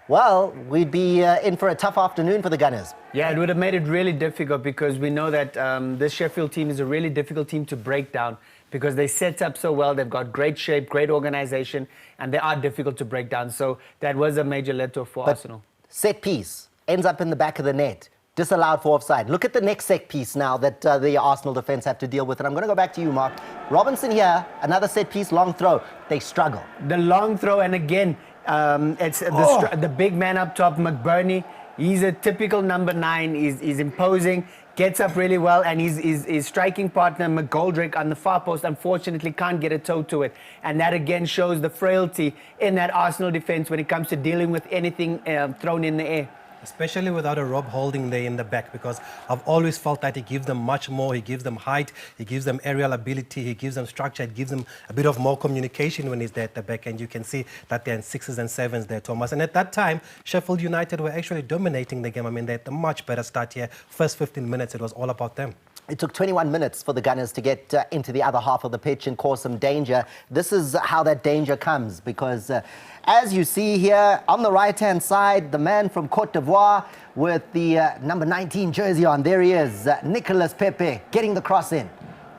well, we'd be in for a tough afternoon for the Gunners. Yeah, it would have made it really difficult, because we know that this Sheffield team is a really difficult team to break down, because they set up so well. They've got great shape, great organization, and they are difficult to break down. So that was a major let-off for Arsenal. Set piece ends up in the back of the net. disallowed for offside. Look at the next set piece now that the Arsenal defence have to deal with. And I'm going to go back to you, Mark. Robinson here, another set piece, long throw. They struggle. The long throw, and again, it's the big man up top, McBurney. He's a typical number 9. He's imposing, gets up really well, and his striking partner, McGoldrick, on the far post, unfortunately can't get a toe to it. And that again shows the frailty in that Arsenal defence when it comes to dealing with anything thrown in the air. Especially without a Rob Holding there in the back, because I've always felt that he gives them much more. He gives them height, he gives them aerial ability, he gives them structure, he gives them a bit of more communication when he's there at the back, and you can see that they're in 6s and 7s there, Thomas. And at that time, Sheffield United were actually dominating the game. I mean, they had a much better start here. First 15 minutes, it was all about them. It took 21 minutes for the Gunners to get into the other half of the pitch and cause some danger. This is how that danger comes, because as you see here on the right-hand side, the man from Cote d'Ivoire with the number 19 jersey on, there he is, Nicolas Pepe, getting the cross in.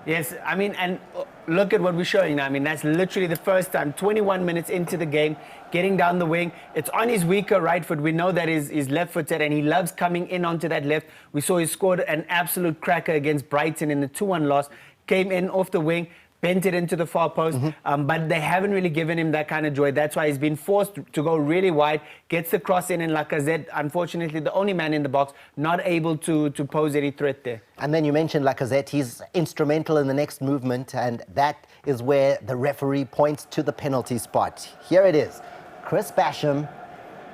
Yes, I mean, and look at what we're showing now. I mean, that's literally the first time, 21 minutes into the game, getting down the wing. It's on his weaker right foot. We know that he's left-footed, and he loves coming in onto that left. We saw he scored an absolute cracker against Brighton in the 2-1 loss. Came in off the wing, bent it into the far post, but they haven't really given him that kind of joy. That's why he's been forced to go really wide, gets the cross in, and Lacazette, unfortunately, the only man in the box, not able to pose any threat there. And then you mentioned Lacazette. He's instrumental in the next movement, and that is where the referee points to the penalty spot. Here it is. Chris Basham,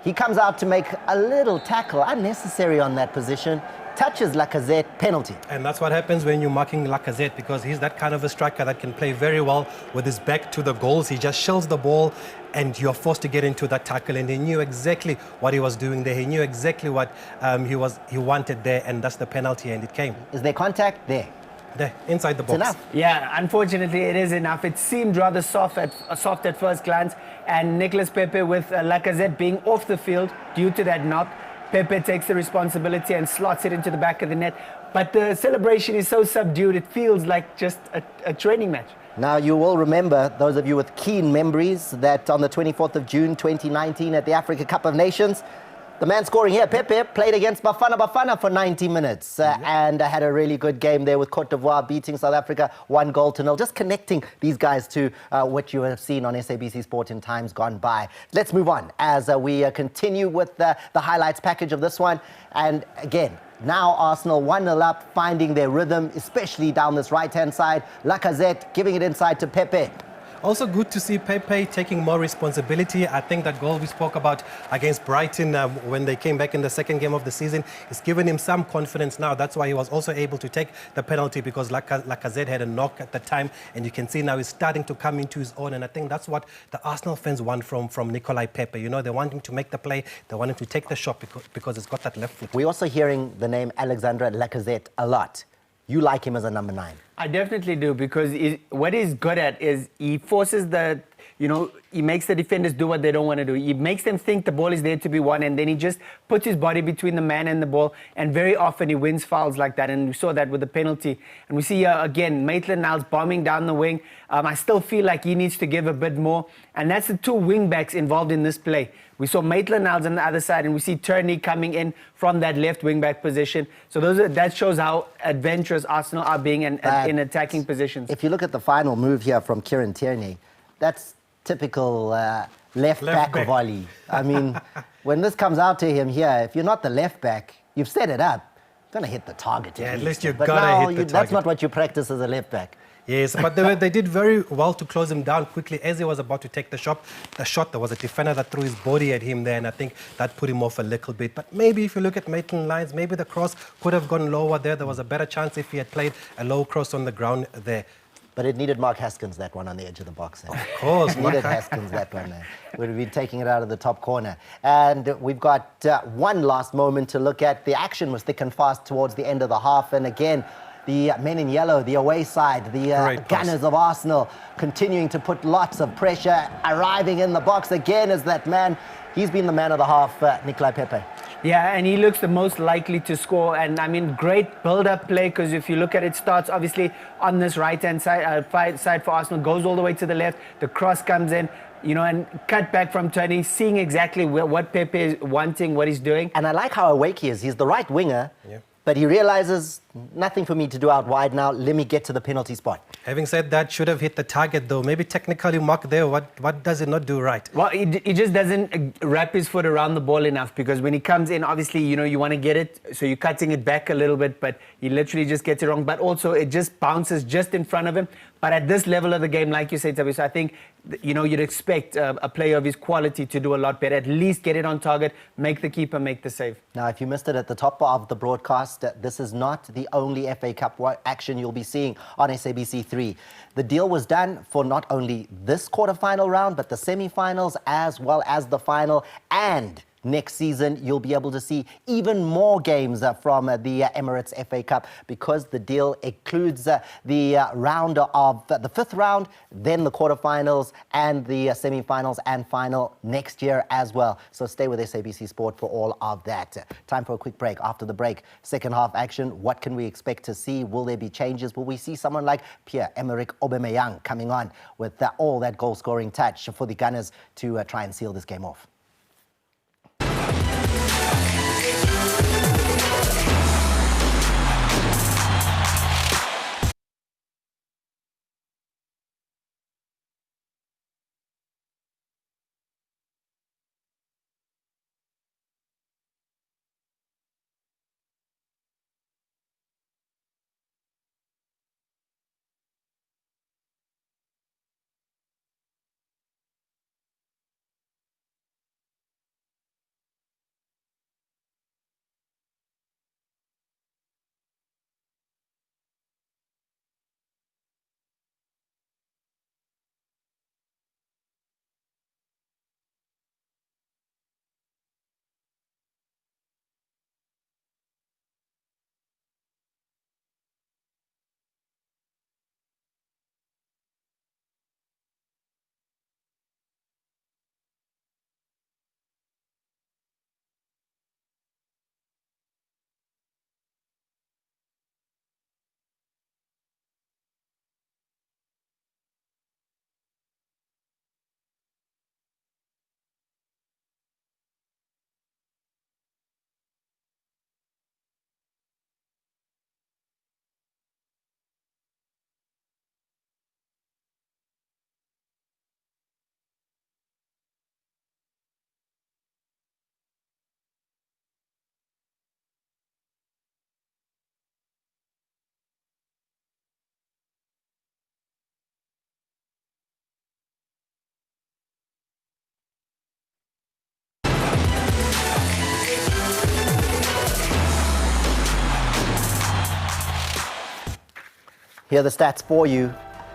he comes out to make a little tackle, unnecessary on that position, touches Lacazette, penalty. And that's what happens when you're marking Lacazette, because he's that kind of a striker that can play very well with his back to the goals. He just shells the ball, and you're forced to get into that tackle. And he knew exactly what he was doing there. He knew exactly what he wanted there, and that's the penalty, and it came. Is there contact? There, inside the box. It's enough. Yeah, unfortunately, it is enough. It seemed rather soft at first glance, and Nicolas Pepe with Lacazette being off the field due to that knock. Pepe takes the responsibility and slots it into the back of the net. But the celebration is so subdued, it feels like just a training match. Now, you will remember, those of you with keen memories, that on the 24th of June 2019 at the Africa Cup of Nations, the man scoring here, Pepe, played against Bafana for 90 minutes and had a really good game there with Cote d'Ivoire beating South Africa 1-0. Just connecting these guys to what you have seen on SABC Sport in times gone by. Let's move on as we continue with the highlights package of this one. And again, now Arsenal 1-0 up, finding their rhythm, especially down this right-hand side. Lacazette giving it inside to Pepe. Also good to see Pepe taking more responsibility. I think that goal we spoke about against Brighton when they came back in the second game of the season has given him some confidence now. That's why he was also able to take the penalty, because Lacazette had a knock at the time, and you can see now he's starting to come into his own. And I think that's what the Arsenal fans want from Nicolas Pepe. You know, they want him to make the play, they want him to take the shot because he's got that left foot. We're also hearing the name Alexandre Lacazette a lot. You like him as a number 9? I definitely do, because what he's good at is he forces he makes the defenders do what they don't want to do. He makes them think the ball is there to be won, and then he just puts his body between the man and the ball, and very often he wins fouls like that, and we saw that with the penalty. And we see again, Maitland-Niles bombing down the wing. I still feel like he needs to give a bit more, and that's the two wing-backs involved in this play. We saw Maitland-Niles on the other side, and we see Turney coming in from that left wing-back position. So that shows how adventurous Arsenal are being in attacking positions. If you look at the final move here from Kieran Tierney, that's typical left back volley. I mean, when this comes out to him here, if you're not the left back, you've set it up, you're going to hit the target. Yeah, at least you've got to hit the target. That's not what you practice as a left back. Yes, but they did very well to close him down quickly as he was about to take the shot. There was a defender that threw his body at him there, and I think that put him off a little bit. But maybe if you look at Maitland-Niles, maybe the cross could have gone lower there. There was a better chance if he had played a low cross on the ground there. But it needed Mark Haskins, that one on the edge of the box. Of course. Needed Haskins, that one there. Would have been taking it out of the top corner. And we've got one last moment to look at. The action was thick and fast towards the end of the half. And again, the men in yellow, the away side, the Gunners of Arsenal, continuing to put lots of pressure, arriving in the box again as that man. He's been the man of the half, Nicolas Pepe. Yeah, and he looks the most likely to score. And I mean, great build-up play, because if you look at it, starts obviously on this right-hand side, side for Arsenal, goes all the way to the left. The cross comes in. and cut back from Tony, seeing exactly what Pepe is wanting, what he's doing. And I like how awake he is. He's the right winger, but he realizes nothing for me to do out wide now. Let me get to the penalty spot. Having said that, should have hit the target though. Maybe technically Mark there, what does it not do right? Well, he just doesn't wrap his foot around the ball enough, because when he comes in, obviously, you want to get it, so you're cutting it back a little bit, but he literally just gets it wrong. But also, it just bounces just in front of him. But at this level of the game, like you said, Tabiso, I think, you'd expect a player of his quality to do a lot better. At least get it on target, make the keeper make the save. Now, if you missed it at the top of the broadcast, this is not the only FA Cup action you'll be seeing on SABC3. The deal was done for not only this quarter-final round, but the semi-finals as well as the final. And next season, you'll be able to see even more games from the Emirates FA Cup, because the deal includes the round of the fifth round, then the quarterfinals and the semi-finals and final next year as well. So stay with SABC Sport for all of that. Time for a quick break. After the break, second half action. What can we expect to see? Will there be changes? Will we see someone like Pierre-Emerick Aubameyang coming on with all that goal-scoring touch for the Gunners to try and seal this game off? Here are the stats for you,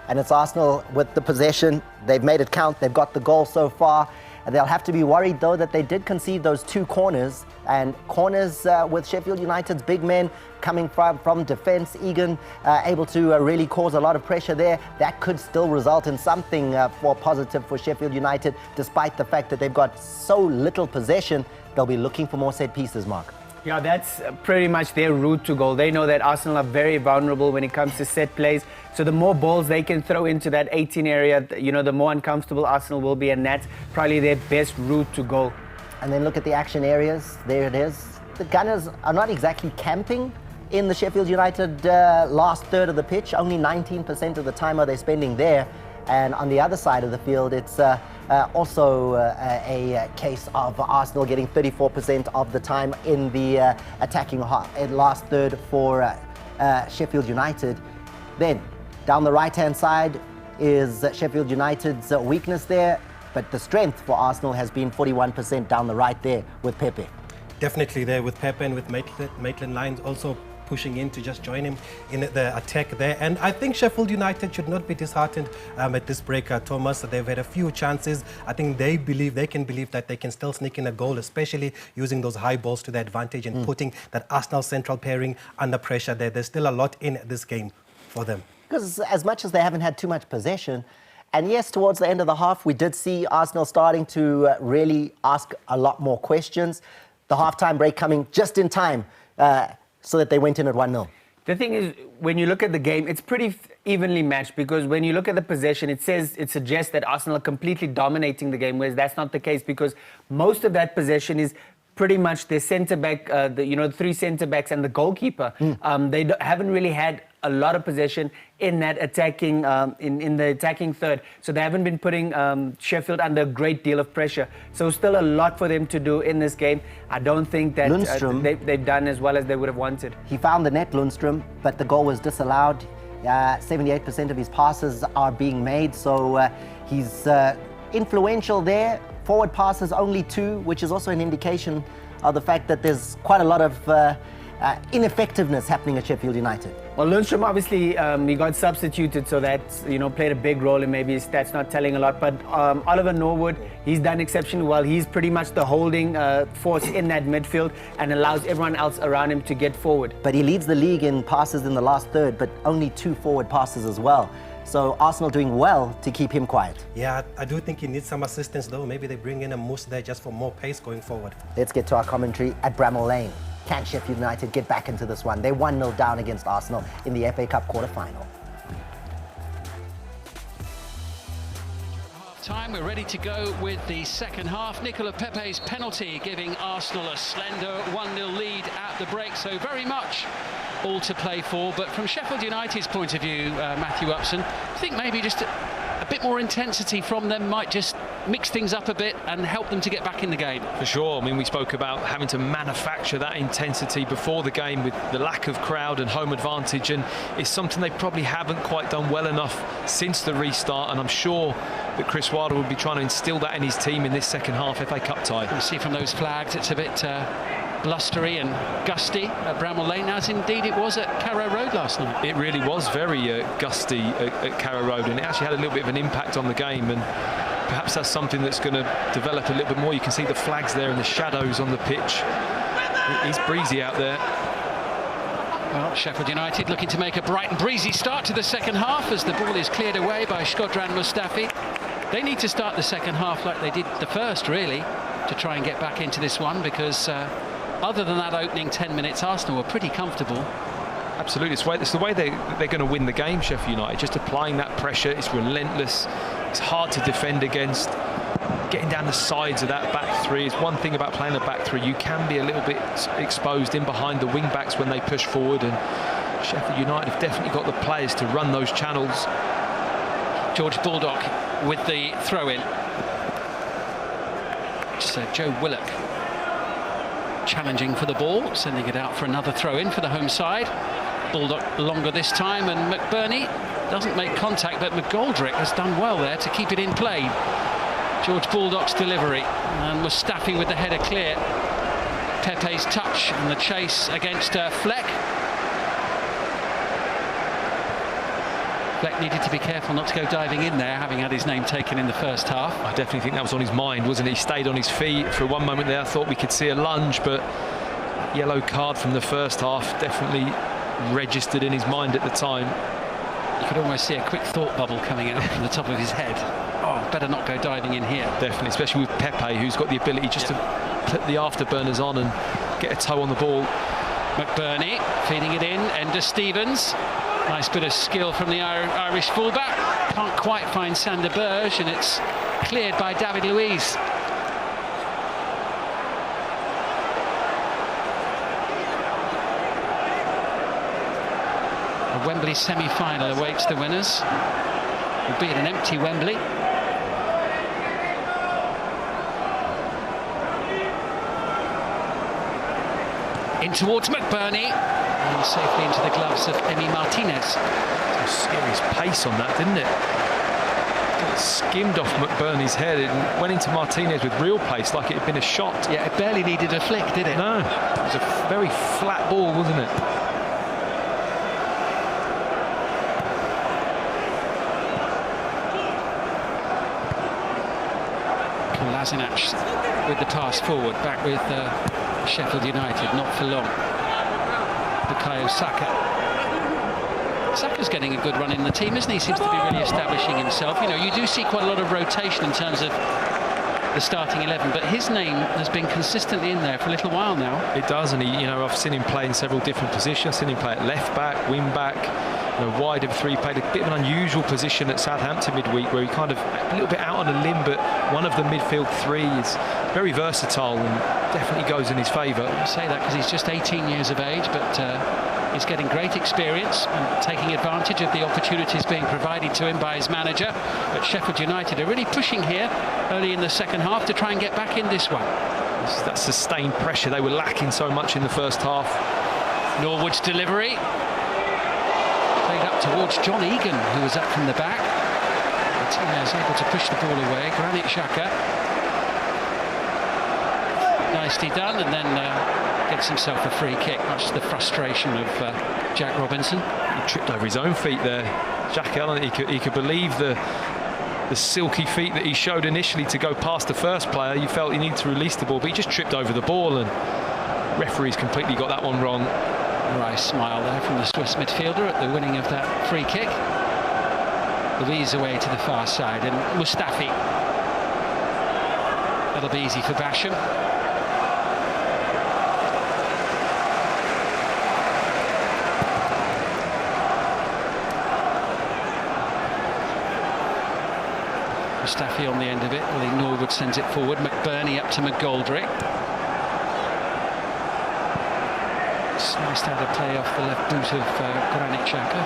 and it's Arsenal with the possession. They've made it count. They've got the goal so far, and they'll have to be worried, though, that they did concede those two corners, and corners with Sheffield United's big men coming from defence. Egan able to really cause a lot of pressure there. That could still result in something for positive for Sheffield United, despite the fact that they've got so little possession. They'll be looking for more set pieces, Mark. Yeah, that's pretty much their route to goal. They know that Arsenal are very vulnerable when it comes to set plays. So the more balls they can throw into that 18 area, the more uncomfortable Arsenal will be, and that's probably their best route to goal. And then look at the action areas. There it is. The Gunners are not exactly camping in the Sheffield United last third of the pitch. Only 19% of the time are they spending there. And on the other side of the field, it's also a case of Arsenal getting 34% of the time in the attacking last third for Sheffield United. Then down the right-hand side is Sheffield United's weakness there, but the strength for Arsenal has been 41% down the right there with Pepe. Definitely there with Pepe and with Maitland-Niles also pushing in to just join him in the attack there. And I think Sheffield United should not be disheartened at this break, Thomas. They've had a few chances. I think they can believe that they can still sneak in a goal, especially using those high balls to their advantage and putting that Arsenal central pairing under pressure there. There's still a lot in this game for them. Because as much as they haven't had too much possession, and yes, towards the end of the half, we did see Arsenal starting to really ask a lot more questions. The halftime break coming just in time so that they went in at 1-0. The thing is, when you look at the game, it's pretty evenly matched, because when you look at the possession, it suggests that Arsenal are completely dominating the game, whereas that's not the case, because most of that possession is pretty much their centre back, the three centre backs and the goalkeeper. They haven't really had a lot of possession in that attacking, in the attacking third. So they haven't been putting Sheffield under a great deal of pressure. So still a lot for them to do in this game. I don't think that they've done as well as they would have wanted. He found the net, Lundstrom, but the goal was disallowed. 78% of his passes are being made, so he's influential there. Forward passes only 2, which is also an indication of the fact that there's quite a lot of ineffectiveness happening at Sheffield United. Well, Lundstrom obviously he got substituted, so that played a big role in maybe his stats not telling a lot. But Oliver Norwood, he's done exceptionally well. He's pretty much the holding force in that midfield and allows everyone else around him to get forward. But he leads the league in passes in the last third, but only 2 forward passes as well. So Arsenal doing well to keep him quiet. Yeah, I do think he needs some assistance though. Maybe they bring in a Moose there just for more pace going forward. Let's get to our commentary at Bramall Lane. Can Sheffield United get back into this one? They're 1-0 down against Arsenal in the FA Cup quarter-final. Time, we're ready to go with the second half. Nicola Pepe's penalty giving Arsenal a slender 1-0 lead at the break, so very much all to play for. But from Sheffield United's point of view, Matthew Upson, I think maybe just a bit more intensity from them might just mix things up a bit and help them to get back in the game. For sure. I mean, we spoke about having to manufacture that intensity before the game with the lack of crowd and home advantage, and it's something they probably haven't quite done well enough since the restart, and I'm sure that Chris Wilder will be trying to instill that in his team in this second half FA Cup tie. You see from those flags it's a bit blustery and gusty at Bramall Lane, as indeed it was at Carrow Road last night. It really was very gusty at Carrow Road, and it actually had a little bit of an impact on the game, and perhaps that's something that's going to develop a little bit more. You can see the flags there and the shadows on the pitch. It's breezy out there. Well, Sheffield United looking to make a bright and breezy start to the second half as the ball is cleared away by Shkodran Mustafi. They need to start the second half like they did the first, really, to try and get back into this one, because other than that opening 10 minutes, Arsenal were pretty comfortable. Absolutely, it's the way they're going to win the game, Sheffield United, just applying that pressure. It's relentless, it's hard to defend against. Getting down the sides of that back three is one thing about playing a back three. You can be a little bit exposed in behind the wing backs when they push forward, and Sheffield United have definitely got the players to run those channels. George Baldock with the throw-in. It's Joe Willock challenging for the ball, sending it out for another throw-in for the home side. Baldock longer this time, and McBurney doesn't make contact, but McGoldrick has done well there to keep it in play. George Baldock's delivery, and Mustafi with the header clear. Pepe's touch and the chase against Fleck. Fleck needed to be careful not to go diving in there, having had his name taken in the first half. I definitely think that was on his mind, wasn't it? He stayed on his feet for one moment there. I thought we could see a lunge, but yellow card from the first half definitely registered in his mind at the time. You could almost see a quick thought bubble coming out from the top of his head. Oh, better not go diving in here. Definitely, especially with Pepe, who's got the ability just to put the afterburners on and get a toe on the ball. McBurney feeding it in, Ender Stevens. Nice bit of skill from the Irish fullback. Can't quite find Sander Berge, and it's cleared by David Luiz. A Wembley semi-final awaits the winners, albeit an empty Wembley. In towards McBurney, and safely into the gloves of Emi Martinez. Some serious pace on that, didn't it? It skimmed off McBurney's head and went into Martinez with real pace, like it had been a shot. Yeah, it barely needed a flick, did it? No, it was a very flat ball, wasn't it? Kolasinac with the pass forward, back with Sheffield United, not for long. Bukayo Saka. Saka's getting a good run in the team, isn't he? Seems to be really establishing himself. You know, you do see quite a lot of rotation in terms of the starting 11, but his name has been consistently in there for a little while now. It does, and I've seen him play in several different positions. I've seen him play at left back, wing back. wide of three, played a bit of an unusual position at Southampton midweek where he kind of a little bit out on a limb, but one of the midfield three is very versatile and definitely goes in his favour. I say that because he's just 18 years of age, but he's getting great experience and taking advantage of the opportunities being provided to him by his manager. But Sheffield United are really pushing here early in the second half to try and get back in this one. That sustained pressure they were lacking so much in the first half. Norwood's delivery played up towards John Egan, who was up from the back. Martinez able to push the ball away. Granit Xhaka, nicely done, and then gets himself a free kick, much to the frustration of Jack Robinson. He tripped over his own feet there. Xhaka, I don't think he could believe the silky feet that he showed initially to go past the first player. You felt he needed to release the ball, but he just tripped over the ball, and referees completely got that one wrong. Nice smile there from the Swiss midfielder at the winning of that free kick. Luiz away to the far side, and Mustafi. That'll be easy for Basham. Mustafi on the end of it. Willie Norwood sends it forward. McBurney up to McGoldrick. Sliced out of play off the left boot of Granit Xhaka.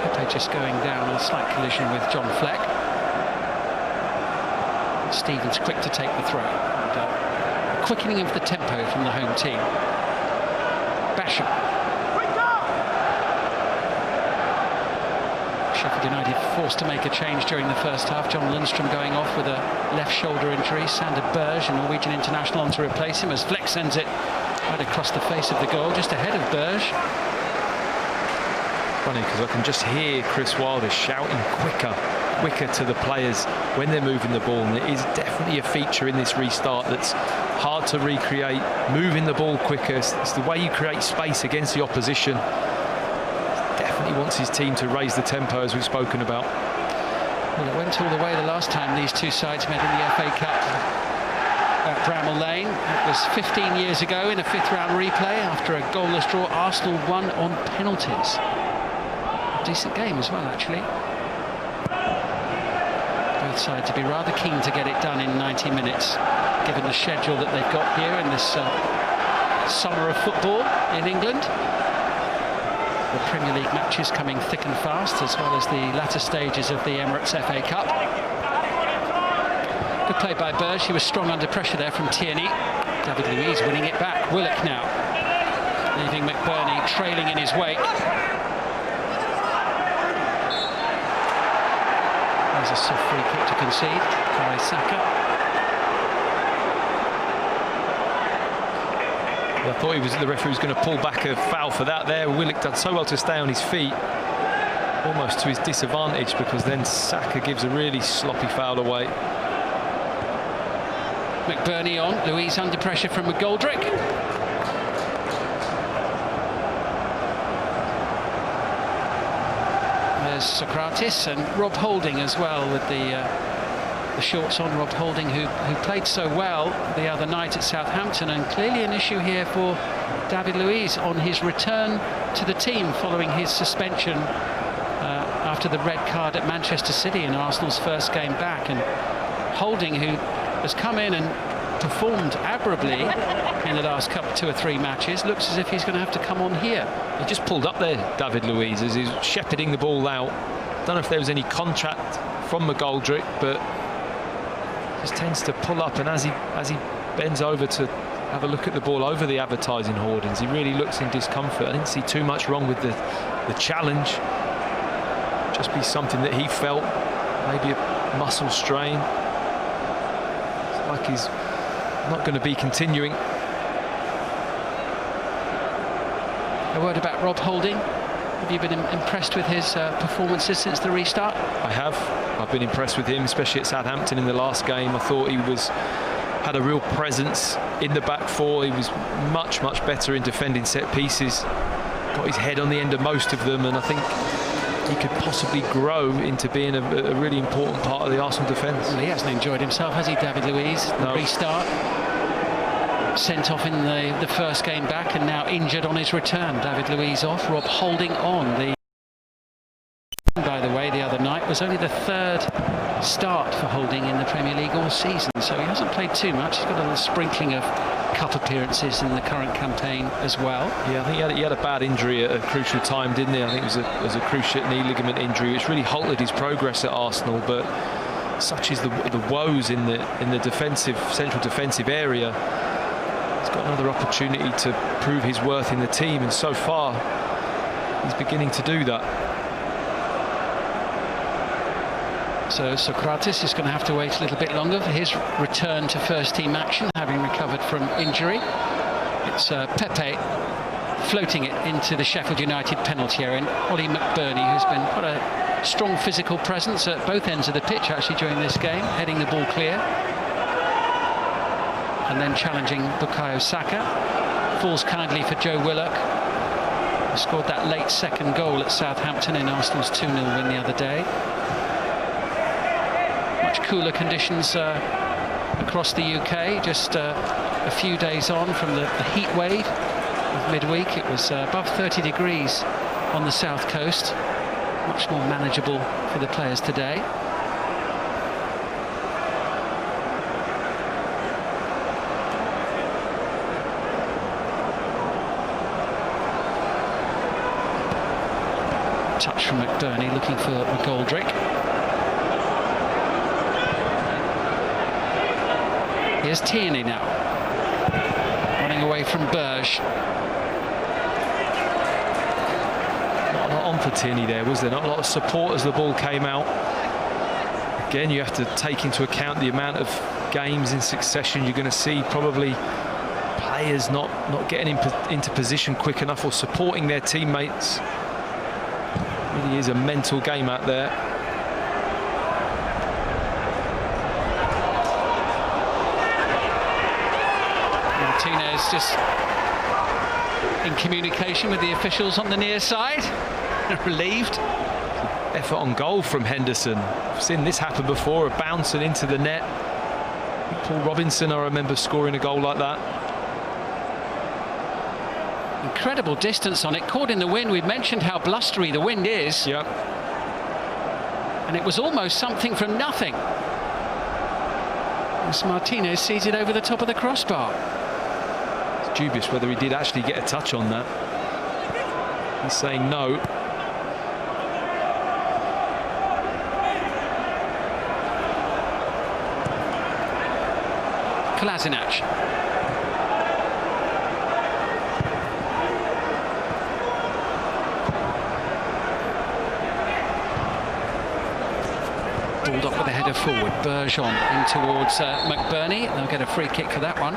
Pepe just going down in a slight collision with John Fleck. Stevens quick to take the throw. And, quickening of the tempo from the home team. Basham. Sheffield United forced to make a change during the first half. John Lundstrom going off with a left shoulder injury. Sander Berge, a Norwegian international, on to replace him as Fleck sends it right across the face of the goal, just ahead of Berge. Funny, because I can just hear Chris Wilder shouting quicker to the players when they're moving the ball, and it is definitely a feature in this restart that's hard to recreate. Moving the ball quicker, it's the way you create space against the opposition. Definitely wants his team to raise the tempo, as we've spoken about. Well, it went all the way the last time these two sides met in the FA Cup at Bramall Lane. It was 15 years ago in a fifth-round replay after a goalless draw. Arsenal won on penalties. A decent game as well, actually. Both sides to be rather keen to get it done in 90 minutes, given the schedule that they've got here in this summer of football in England. The Premier League matches coming thick and fast, as well as the latter stages of the Emirates FA Cup. Good play by Berge. He was strong under pressure there from Tierney. David Luiz winning it back. Willock now, leaving McBurney trailing in his wake. There's a soft free kick to concede by Saka. I thought the referee was going to pull back a foul for that there. Willock done so well to stay on his feet, almost to his disadvantage, because then Saka gives a really sloppy foul away. McBurney on, Luiz under pressure from McGoldrick. There's Socrates and Rob Holding as well, with the shorts on. Rob Holding, who played so well the other night at Southampton, and clearly an issue here for David Luiz on his return to the team following his suspension after the red card at Manchester City in Arsenal's first game back. And Holding, who has come in and performed admirably in the last two or three matches, looks as if he's going to have to come on here. He just pulled up there, David Luiz, as he's shepherding the ball out. Don't know if there was any contract from McGoldrick, but just tends to pull up, and as he bends over to have a look at the ball over the advertising hoardings, he really looks in discomfort. I didn't see too much wrong with the challenge. Just be something that he felt, maybe a muscle strain. It's like he's not going to be continuing. A word about Rob Holding. Have you been impressed with his performances since the restart? I have. I've been impressed with him, especially at Southampton in the last game. I thought he had a real presence in the back four. He was much better in defending set pieces. Got his head on the end of most of them, and I think he could possibly grow into being a really important part of the Arsenal defence. Well, he hasn't enjoyed himself, has he, David Luiz? The restart. sent off in the first game back and now injured on his return. David Luiz off, Rob Holding on. By the way, the other night was only the third start for Holding in the Premier League all season, so he hasn't played too much. He's got a little sprinkling of cup appearances in the current campaign as well. Yeah, I think he had a bad injury at a crucial time, didn't he? I think it was a cruciate knee ligament injury, which really halted his progress at Arsenal. But such is the woes in the defensive, central defensive area. He's got another opportunity to prove his worth in the team, and so far he's beginning to do that. So Socrates is going to have to wait a little bit longer for his return to first team action, having recovered from injury. It's Pepe floating it into the Sheffield United penalty area, and Ollie McBurney, who's been quite a strong physical presence at both ends of the pitch actually during this game, heading the ball clear. And then challenging Bukayo Saka. Falls kindly for Joe Willock, who scored that late second goal at Southampton in Arsenal's 2-0 win the other day. Much cooler conditions across the UK, just a few days on from the heat wave of midweek. It was above 30 degrees on the south coast, much more manageable for the players today. Touch from McBurney, looking for McGoldrick. Here's Tierney now, running away from Berge. Not a lot on for Tierney there, was there? Not a lot of support as the ball came out. Again, you have to take into account the amount of games in succession you're going to see. Probably players not getting into position quick enough or supporting their teammates. It really is a mental game out there. Martinez just in communication with the officials on the near side. Relieved. Effort on goal from Henderson. I've seen this happen before, a bounce and into the net. Paul Robinson, I remember scoring a goal like that. Incredible distance on it, caught in the wind. We've mentioned how blustery the wind is. Yep. And it was almost something from nothing. As Martinez sees it over the top of the crossbar. It's dubious whether he did actually get a touch on that. He's saying no. Kolasinac. Bulldog with a header forward. Berge on in towards McBurney. They'll get a free kick for that one.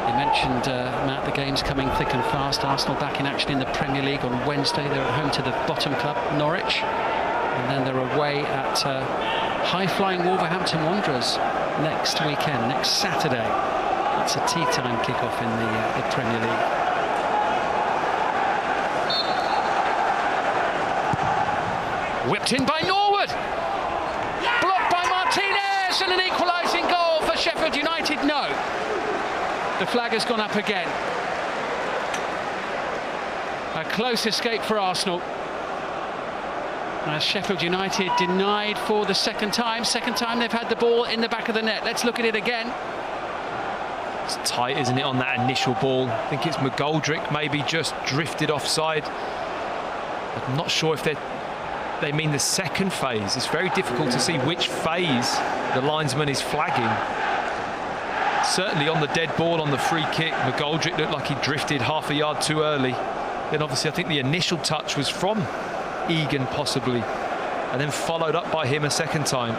You mentioned, Matt, the game's coming thick and fast. Arsenal back in action in the Premier League on Wednesday. They're at home to the bottom club, Norwich. And then they're away at high-flying Wolverhampton Wanderers next weekend, next Saturday. It's a tea-time kick-off in the Premier League. Whipped in by Norwood. Blocked by Martinez, and an equalising goal for Sheffield United. No. The flag has gone up again. A close escape for Arsenal. As Sheffield United denied for the second time. Second time they've had the ball in the back of the net. Let's look at it again. It's tight, isn't it, on that initial ball? I think it's McGoldrick maybe just drifted offside. I'm not sure if they mean the second phase. It's very difficult to see which phase the linesman is flagging. Certainly on the dead ball on the free kick, McGoldrick looked like he drifted half a yard too early. Then obviously I think the initial touch was from Egan possibly, and then followed up by him a second time.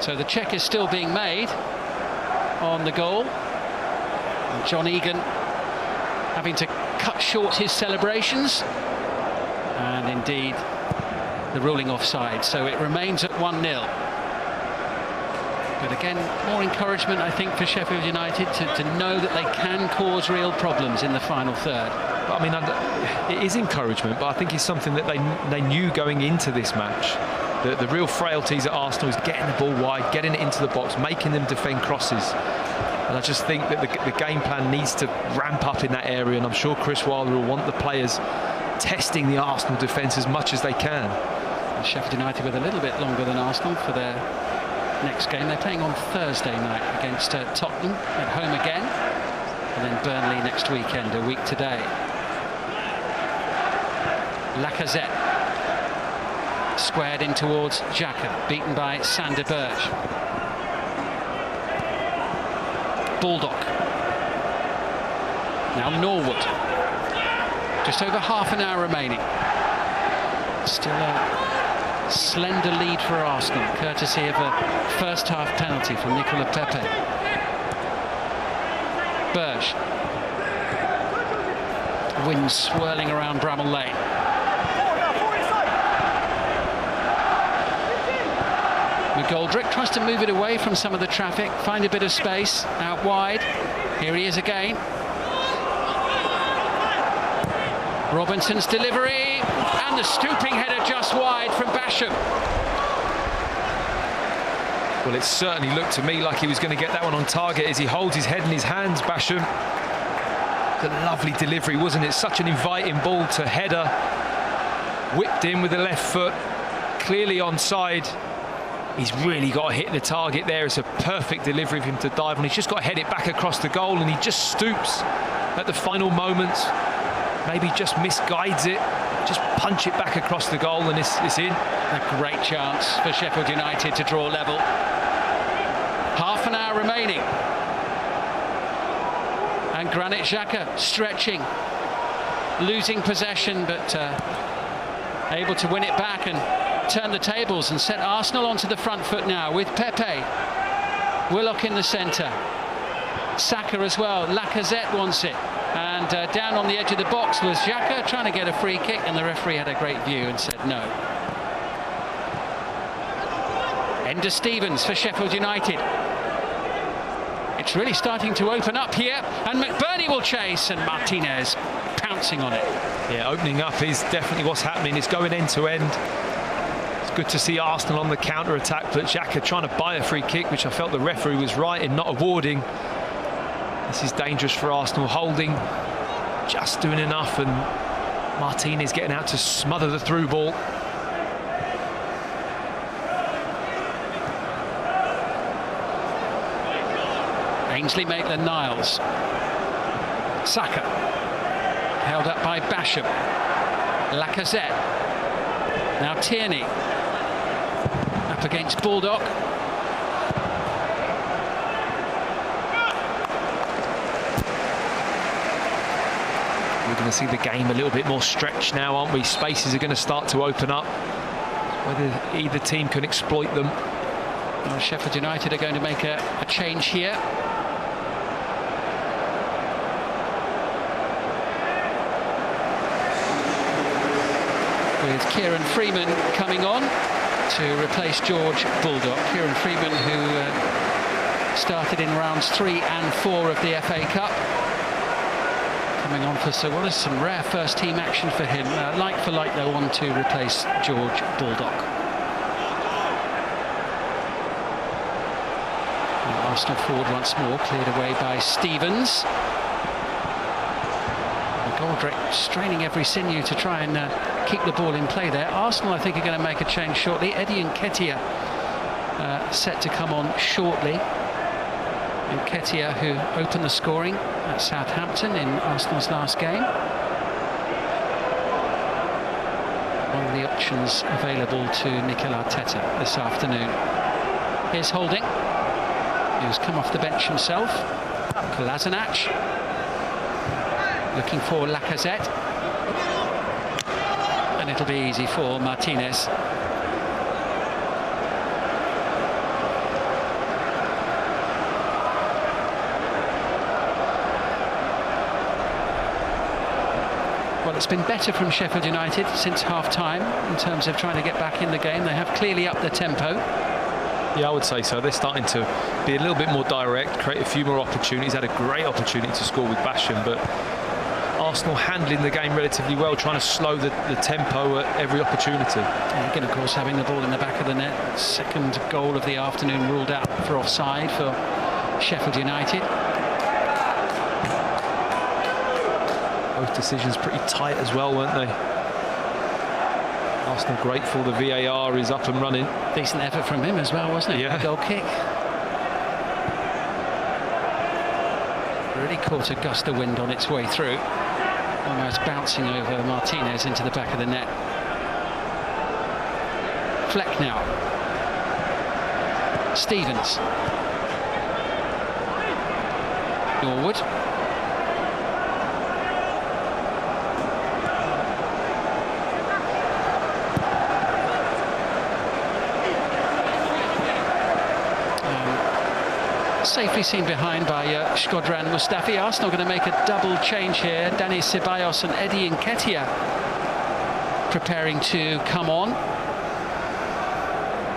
So the check is still being made on the goal. And John Egan having to cut short his celebrations, and indeed the ruling offside, so it remains at 1-0. But again, more encouragement I think for Sheffield United to know that they can cause real problems in the final third. But I mean, it is encouragement, but I think it's something that they knew going into this match. The real frailties at Arsenal is getting the ball wide, getting it into the box, making them defend crosses. And I just think that the game plan needs to ramp up in that area, and I'm sure Chris Wilder will want the players testing the Arsenal defence as much as they can. And Sheffield United with a little bit longer than Arsenal for their next game. They're playing on Thursday night against Tottenham at home again, and then Burnley next weekend, a week today. Lacazette squared in towards Xhaka, beaten by Sander Berge. Baldock. Now Norwood. Just over half an hour remaining. Still a slender lead for Arsenal, courtesy of a first half penalty from Nicola Pepe. Berge. Wind swirling around Bramall Lane. McGoldrick tries to move it away from some of the traffic, find a bit of space out wide. Here he is again. Robinson's delivery, and the stooping header just wide from Basham. Well, it certainly looked to me like he was going to get that one on target as he holds his head in his hands, Basham. A lovely delivery, wasn't it? Such an inviting ball to header. Whipped in with the left foot, clearly onside. He's really got to hit the target there. It's a perfect delivery of him to dive on. He's just got to head it back across the goal, and he just stoops at the final moments. Maybe just misguides it. Just punch it back across the goal, and it's in. A great chance for Sheffield United to draw level. Half an hour remaining. And Granit Xhaka stretching, losing possession, but able to win it back and turn the tables and set Arsenal onto the front foot now with Pepe. Willock in the centre. Saka as well. Lacazette wants it. And down on the edge of the box was Xhaka trying to get a free kick, and the referee had a great view and said no. Ender Stevens for Sheffield United. It's really starting to open up here, and McBurney will chase, and Martinez pouncing on it. Yeah, opening up is definitely what's happening. It's going end to end. It's good to see Arsenal on the counter-attack, but Xhaka trying to buy a free kick, which I felt the referee was right in not awarding. This is dangerous for Arsenal. Holding, just doing enough, and Martinez getting out to smother the through ball. Ainsley Maitland-Niles. Saka. Held up by Basham. Lacazette. Now Tierney. Up against Baldock. We're going to see the game a little bit more stretched now, aren't we? Spaces are going to start to open up. Whether either team can exploit them. Well, Sheffield United are going to make a change here. With Kieran Freeman coming on to replace George Baldock. Kieran Freeman, who started in rounds 3 and 4 of the FA Cup. Coming on for Sir Wallace, some rare first team action for him. Like for like, they'll want to replace George Baldock. And Arsenal forward once more, cleared away by Stevens. McGoldrick straining every sinew to try and keep the ball in play there. Arsenal, I think, are going to make a change shortly. Eddie Nketiah set to come on shortly. Nketiah, who opened the scoring at Southampton in Arsenal's last game. One of the options available to Mikel Arteta this afternoon. Here's Holding, who's come off the bench himself. Kolasinac looking for Lacazette, and it'll be easy for Martinez. Well, it's been better from Sheffield United since half-time in terms of trying to get back in the game. They have clearly upped the tempo. Yeah, I would say so. They're starting to be a little bit more direct, create a few more opportunities. Had a great opportunity to score with Basham, but Arsenal handling the game relatively well, trying to slow the tempo at every opportunity. Again, of course, having the ball in the back of the net. Second goal of the afternoon ruled out for offside for Sheffield United. Both decisions pretty tight as well, weren't they? Arsenal grateful the VAR is up and running. Decent effort from him as well, wasn't it? Yeah. Goal kick. Really caught a gust of wind on its way through. Almost bouncing over Martinez into the back of the net. Fleck now. Stevens. Norwood. Safely seen behind by Shkodran Mustafi. Arsenal going to make a double change here. Dani Ceballos and Eddie Nketiah preparing to come on.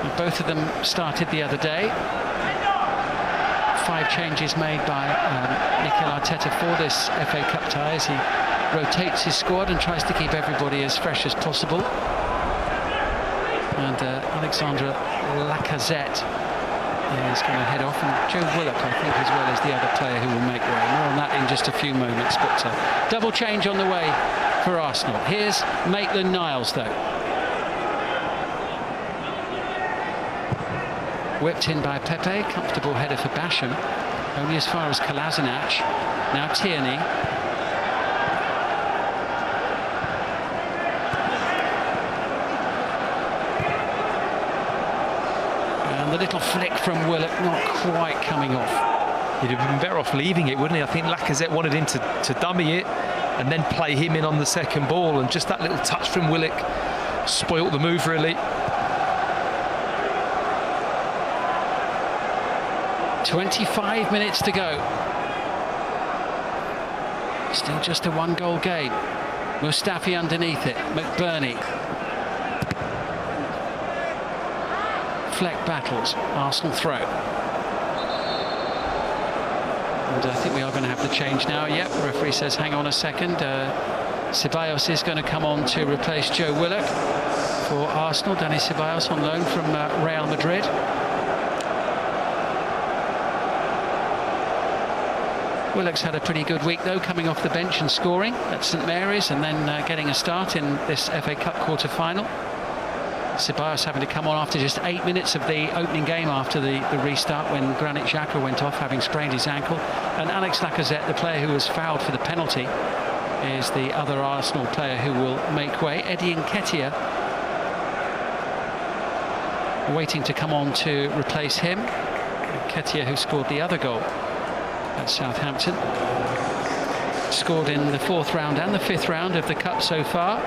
And both of them started the other day. 5 changes made by Mikel Arteta for this FA Cup tie as he rotates his squad and tries to keep everybody as fresh as possible. And Alexandre Lacazette is going to head off, and Joe Willock, I think, as well as the other player who will make way. More on that in just a few moments, but double change on the way for Arsenal. Here's Maitland-Niles, though. Whipped in by Pepe, comfortable header for Basham, only as far as Kolasinac. Now Tierney. The little flick from Willock not quite coming off. He'd have been better off leaving it, wouldn't he? I think Lacazette wanted him to dummy it and then play him in on the second ball, and just that little touch from Willock spoilt the move, really. 25 minutes to go. Still just a 1-goal game. Mustafi underneath it. McBurney. Fleck battles, Arsenal throw. And I think we are going to have the change now. Yep, the referee says hang on a second. Ceballos is going to come on to replace Joe Willock for Arsenal. Dani Ceballos on loan from Real Madrid. Willock's had a pretty good week though, coming off the bench and scoring at St Mary's, and then getting a start in this FA Cup quarter-final. Ceballos having to come on after just 8 minutes of the opening game after the restart, when Granit Xhaka went off having sprained his ankle. And Alex Lacazette, the player who was fouled for the penalty, is the other Arsenal player who will make way. Eddie Nketiah waiting to come on to replace him. Nketiah, who scored the other goal at Southampton. Scored in the 4th round and the 5th round of the Cup so far.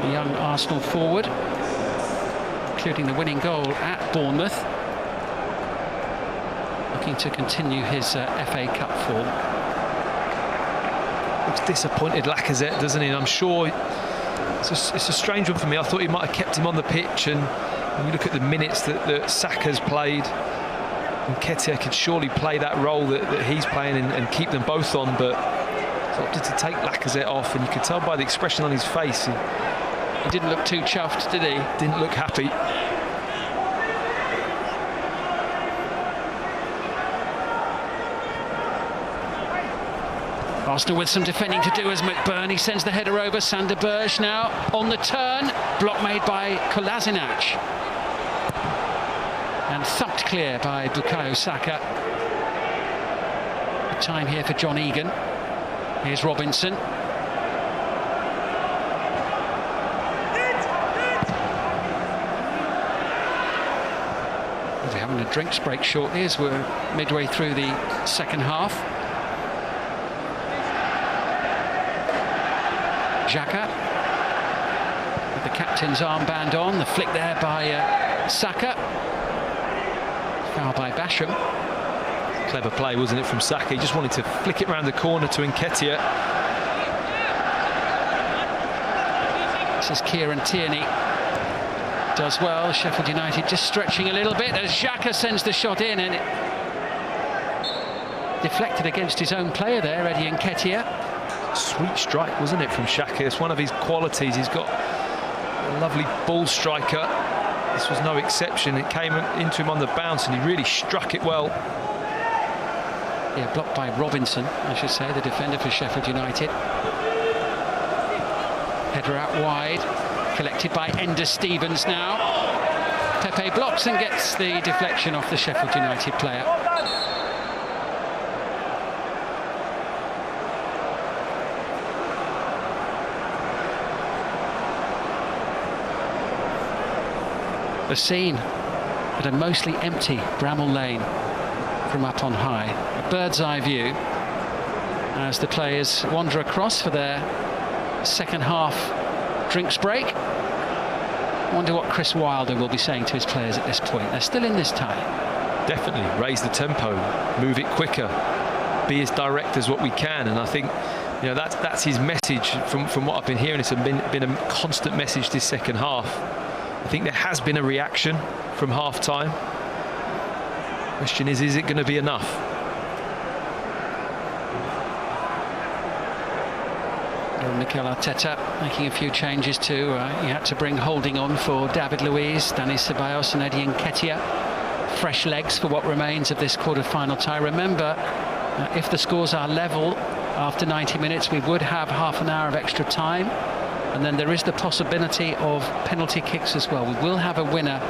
The young Arsenal forward, including the winning goal at Bournemouth. Looking to continue his FA Cup form. Looks disappointed, Lacazette, doesn't he? And I'm sure it's a strange one for me. I thought he might have kept him on the pitch, and when you look at the minutes that Saka's played, Nketiah could surely play that role that he's playing and keep them both on, but he's opted to take Lacazette off, and you could tell by the expression on his face. He didn't look too chuffed, did he? Didn't look happy. Arsenal with some defending to do as McBurney sends the header over. Sander Berge now on the turn. Block made by Kolasinac. And thumped clear by Bukayo Saka. Time here for John Egan. Here's Robinson. We're having a drinks break shortly as we're midway through the second half. Xhaka with the captain's armband on. The flick there by Saka. Foul by Basham. Clever play, wasn't it, from Saka? He just wanted to flick it round the corner to Nketiah. This is Kieran Tierney. Does well. Sheffield United just stretching a little bit as Xhaka sends the shot in, and it deflected against his own player there, Eddie Nketiah. Sweet strike, wasn't it, from Xhaka? It's one of his qualities. He's got a lovely ball striker. This was no exception. It came into him on the bounce and he really struck it well. Yeah, blocked by Robinson, I should say, the defender for Sheffield United. Header out wide, collected by Ender Stevens now. Pepe blocks and gets the deflection off the Sheffield United player. The scene at a mostly empty Bramall Lane from up on high. A bird's eye view as the players wander across for their second half drinks break. I wonder what Chris Wilder will be saying to his players at this point. They're still in this tie. Definitely raise the tempo, move it quicker, be as direct as what we can. And I think, you know, that's his message from what I've been hearing. It's been a constant message this second half. I think there has been a reaction from half-time. Question is it going to be enough? Mikel Arteta making a few changes too. He had to bring Holding on for David Luiz, Dani Ceballos and Eddie Nketiah. Fresh legs for what remains of this quarter-final tie. Remember, if the scores are level after 90 minutes, we would have half an hour of extra time. And then there is the possibility of penalty kicks as well. We will have a winner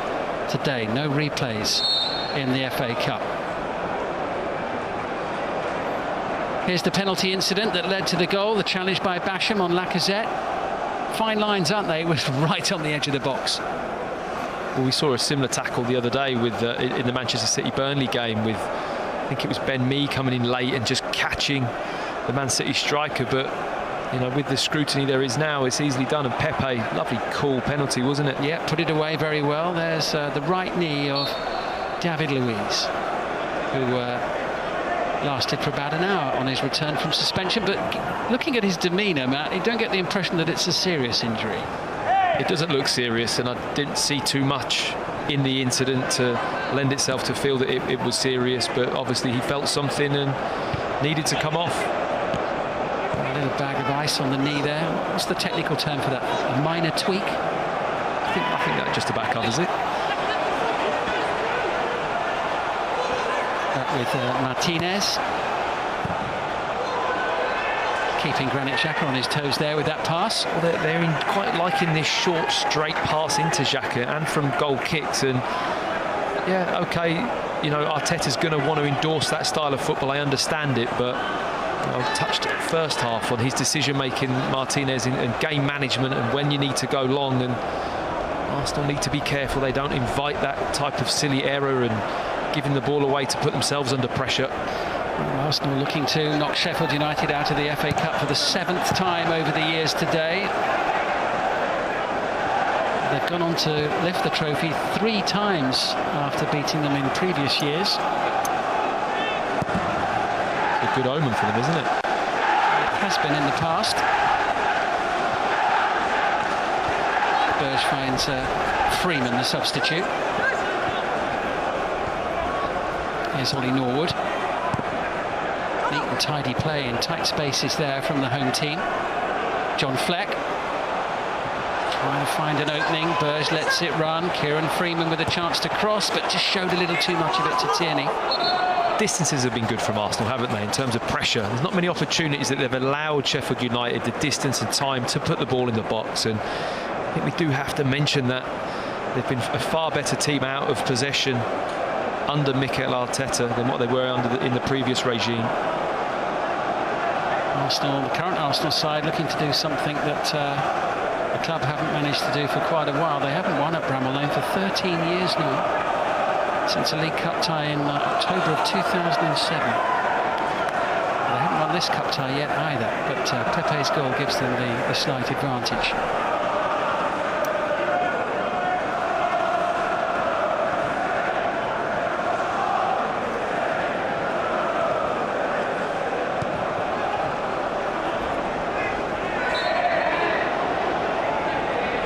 today. No replays in the FA Cup. Here's the penalty incident that led to the goal. The challenge by Basham on Lacazette. Fine lines, aren't they? It was right on the edge of the box. Well, we saw a similar tackle the other day with in the Manchester City-Burnley game with, I think it was Ben Mee coming in late and just catching the Man City striker. But, you know, with the scrutiny there is now, it's easily done. And Pepe, lovely cool penalty, wasn't it? Yeah, put it away very well. There's the right knee of David Luiz, who lasted for about an hour on his return from suspension. But looking at his demeanour, Matt, you don't get the impression that it's a serious injury. It doesn't look serious, and I didn't see too much in the incident to lend itself to feel that it was serious. But obviously he felt something and needed to come off. A little bag of ice on the knee there. What's the technical term for that? A minor tweak? I think that just about covers it. With Martinez keeping Granit Xhaka on his toes there with that pass. Well, they're quite liking this short, straight pass into Xhaka and from goal kicks. And yeah, okay, you know, Arteta's going to want to endorse that style of football. I understand it, but I've touched first half on his decision-making, Martinez, and game management, and when you need to go long. And Arsenal need to be careful they don't invite that type of silly error and giving the ball away to put themselves under pressure. Arsenal looking to knock Sheffield United out of the FA Cup for the 7th time over the years today. They've gone on to lift the trophy 3 times after beating them in previous years. It's a good omen for them, isn't it? It has been in the past. Burge finds Freeman, the substitute. Here's Ollie Norwood. Neat and tidy play in tight spaces there from the home team. John Fleck trying to find an opening. Burge lets it run. Kieran Freeman with a chance to cross, but just showed a little too much of it to Tierney. Distances have been good from Arsenal, haven't they, in terms of pressure? There's not many opportunities that they've allowed Sheffield United the distance and time to put the ball in the box. And I think we do have to mention that they've been a far better team out of possession under Mikel Arteta than what they were in the previous regime. Arsenal, the current Arsenal side, looking to do something that the club haven't managed to do for quite a while. They haven't won at Bramall Lane for 13 years now, since a League Cup tie in October of 2007. They haven't won this cup tie yet either, but Pepe's goal gives them the slight advantage.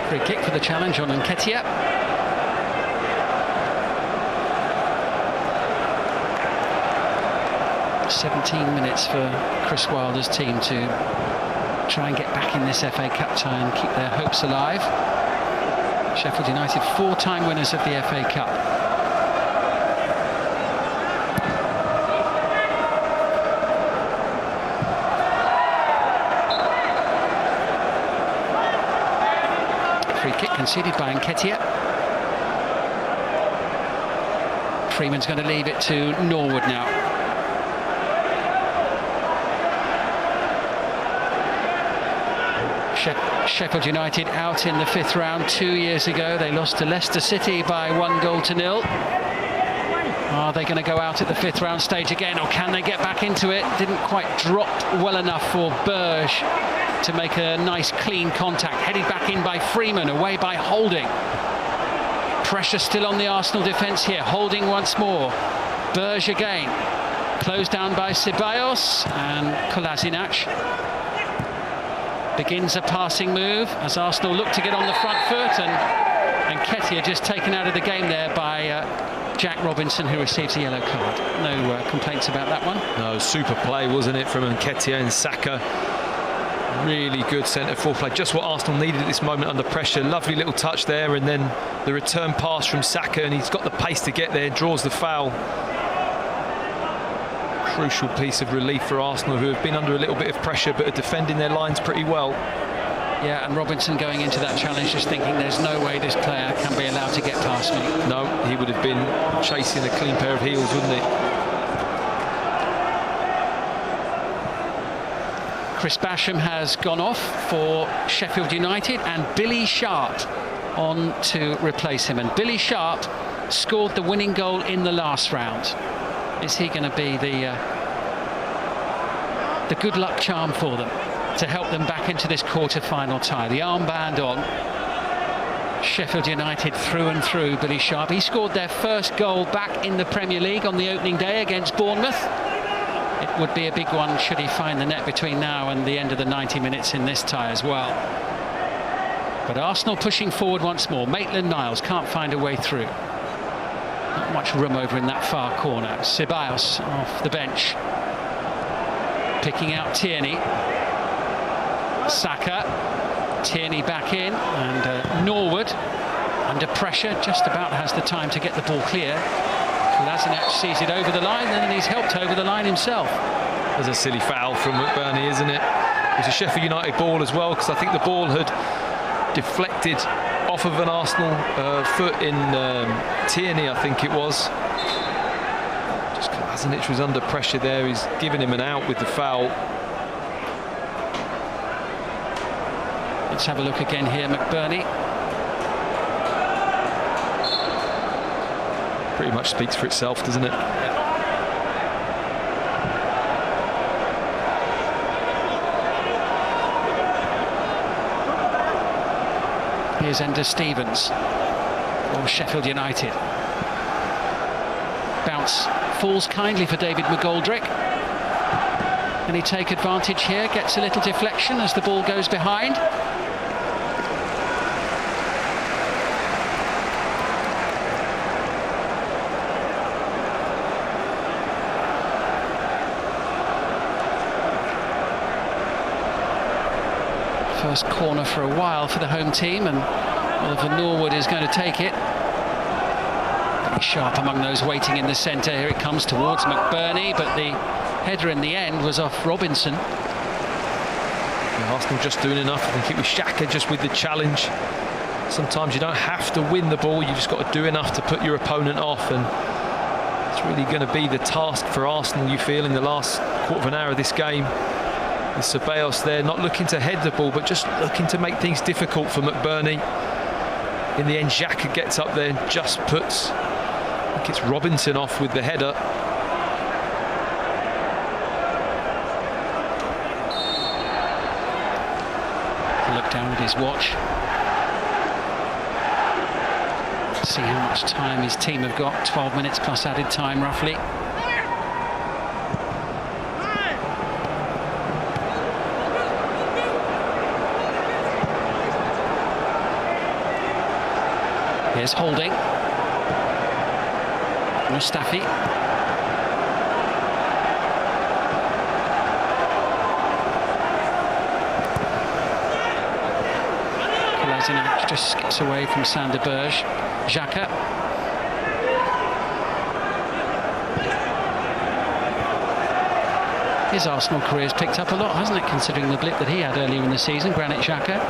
Free kick for the challenge on Nketiah. 17 minutes for Chris Wilder's team to try and get back in this FA Cup tie and keep their hopes alive. Sheffield United, 4-time winners of the FA Cup. Free kick conceded by Nketiah. Freeman's going to leave it to Norwood now. Sheffield United out in the 5th round 2 years ago. They lost to Leicester City by 1-0. Are they going to go out at the 5th round stage again, or can they get back into it? Didn't quite drop well enough for Berge to make a nice clean contact. Headed back in by Freeman, away by Holding. Pressure still on the Arsenal defence here. Holding once more. Berge again. Closed down by Ceballos, and Kolasinac begins a passing move as Arsenal look to get on the front foot, and Nketiah just taken out of the game there by Jack Robinson, who receives a yellow card. No complaints about that one. No, super play, wasn't it, from Nketiah and Saka. Really good centre-forward play, just what Arsenal needed at this moment under pressure. Lovely little touch there, and then the return pass from Saka, and he's got the pace to get there, draws the foul. Crucial piece of relief for Arsenal, who have been under a little bit of pressure but are defending their lines pretty well. Yeah, and Robinson going into that challenge just thinking there's no way this player can be allowed to get past me. No, he would have been chasing a clean pair of heels, wouldn't he? Chris Basham has gone off for Sheffield United, and Billy Sharp on to replace him. And Billy Sharp scored the winning goal in the last round. Is he going to be the good luck charm for them to help them back into this quarter-final tie? The armband on. Sheffield United through and through, Billy Sharp. He scored their first goal back in the Premier League on the opening day against Bournemouth. It would be a big one should he find the net between now and the end of the 90 minutes in this tie as well. But Arsenal pushing forward once more. Maitland-Niles can't find a way through. Not much room over in that far corner. Ceballos off the bench. Picking out Tierney. Saka. Tierney back in, and Norwood under pressure just about has the time to get the ball clear. Kolasinac sees it over the line, and then he's helped over the line himself. There's a silly foul from McBurney, isn't it? It was a Sheffield United ball as well, because I think the ball had deflected off of an Arsenal foot in Tierney, I think it was. Just Kolasinac was under pressure there. He's given him an out with the foul. Let's have a look again here, McBurney. Pretty much speaks for itself, doesn't it? Here's Ender Stevens for Sheffield United. Bounce falls kindly for David McGoldrick. Can he take advantage here? Gets a little deflection as the ball goes behind. First corner for a while for the home team, and Oliver Norwood is going to take it. Pretty sharp among those waiting in the centre. Here it comes towards McBurney, but the header in the end was off Robinson. Yeah, Arsenal just doing enough. I think it was Xhaka just with the challenge. Sometimes you don't have to win the ball, you just got to do enough to put your opponent off, and it's really going to be the task for Arsenal, you feel, in the last quarter of an hour of this game. With Ceballos there, not looking to head the ball, but just looking to make things difficult for McBurney. In the end, Xhaka gets up there and just puts, I think it's Robinson off with the header. Look down at his watch. See how much time his team have got. 12 minutes plus added time, roughly. Here's Holding. Mustafi. Kolasinac just skips away from Sander Berge. Xhaka. His Arsenal career's picked up a lot, hasn't it, considering the blip that he had earlier in the season, Granit Xhaka?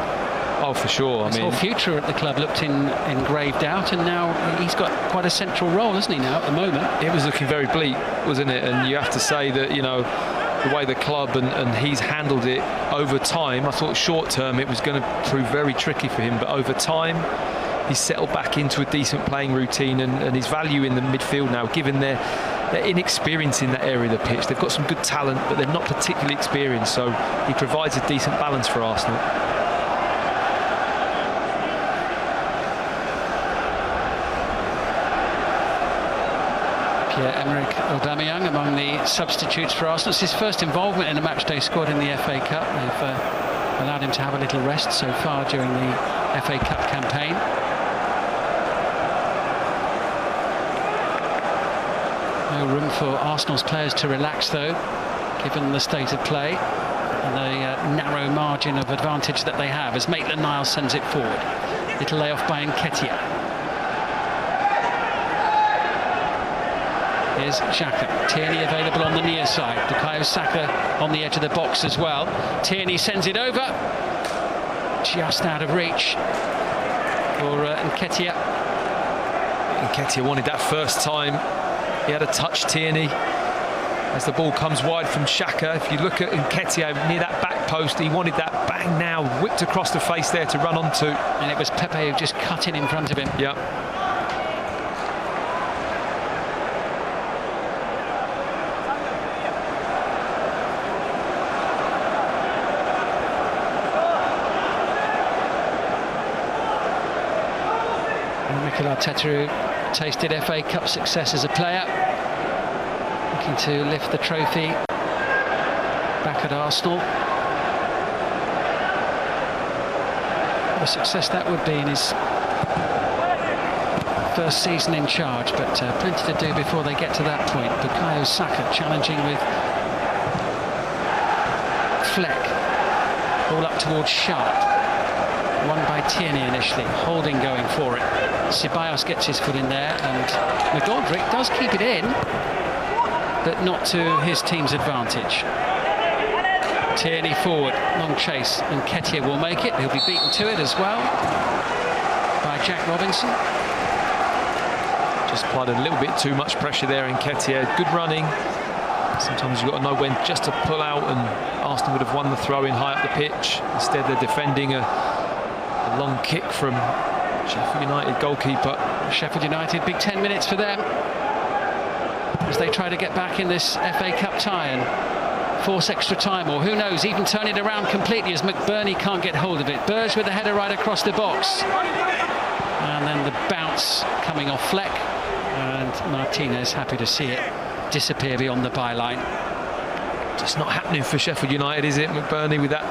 Oh, for sure. His whole future at the club looked in grave doubt, and now he's got quite a central role, hasn't he, now, at the moment? It was looking very bleak, wasn't it? And you have to say that, you know, the way the club and he's handled it over time, I thought short term it was going to prove very tricky for him, but over time he's settled back into a decent playing routine, and his value in the midfield now, given their inexperience in that area of the pitch. They've got some good talent, but they're not particularly experienced, so he provides a decent balance for Arsenal. Pierre-Emerick Aubameyang among the substitutes for Arsenal. It's his first involvement in a matchday squad in the FA Cup. They've allowed him to have a little rest so far during the FA Cup campaign. No room for Arsenal's players to relax, though, given the state of play and the narrow margin of advantage that they have as Maitland-Niles sends it forward. Little layoff by Nketiah. Here's Xhaka. Tierney available on the near side. Bukayo Saka on the edge of the box as well. Tierney sends it over. Just out of reach for Nketiah. Nketiah wanted that first time. He had a touch Tierney as the ball comes wide from Xhaka. If you look at Nketiah near that back post, he wanted that bang now, whipped across the face there to run onto. And it was Pepe who just cut in front of him. Yeah. Mikel Arteta tasted FA Cup success as a player, looking to lift the trophy back at Arsenal. What a success that would be in his first season in charge, but plenty to do before they get to that point. Bukayo Saka challenging with Fleck, all up towards Sharp. Won by Tierney initially, Holding going for it. Ceballos gets his foot in there, and McGoldrick does keep it in, but not to his team's advantage. Tierney forward, long chase, and Nketiah will make it. He'll be beaten to it as well by Jack Robinson. Just applied a little bit too much pressure there in Nketiah. Good running. Sometimes you've got to know when just to pull out, and Arsenal would have won the throw-in high up the pitch. Instead, they're defending a long kick from Sheffield United goalkeeper. Sheffield United, big 10 minutes for them as they try to get back in this FA Cup tie and force extra time, or who knows, even turn it around completely as McBurney can't get hold of it. Berge with the header right across the box, and then the bounce coming off Fleck, and Martinez happy to see it disappear beyond the byline. Just not happening for Sheffield United, is it? McBurney with that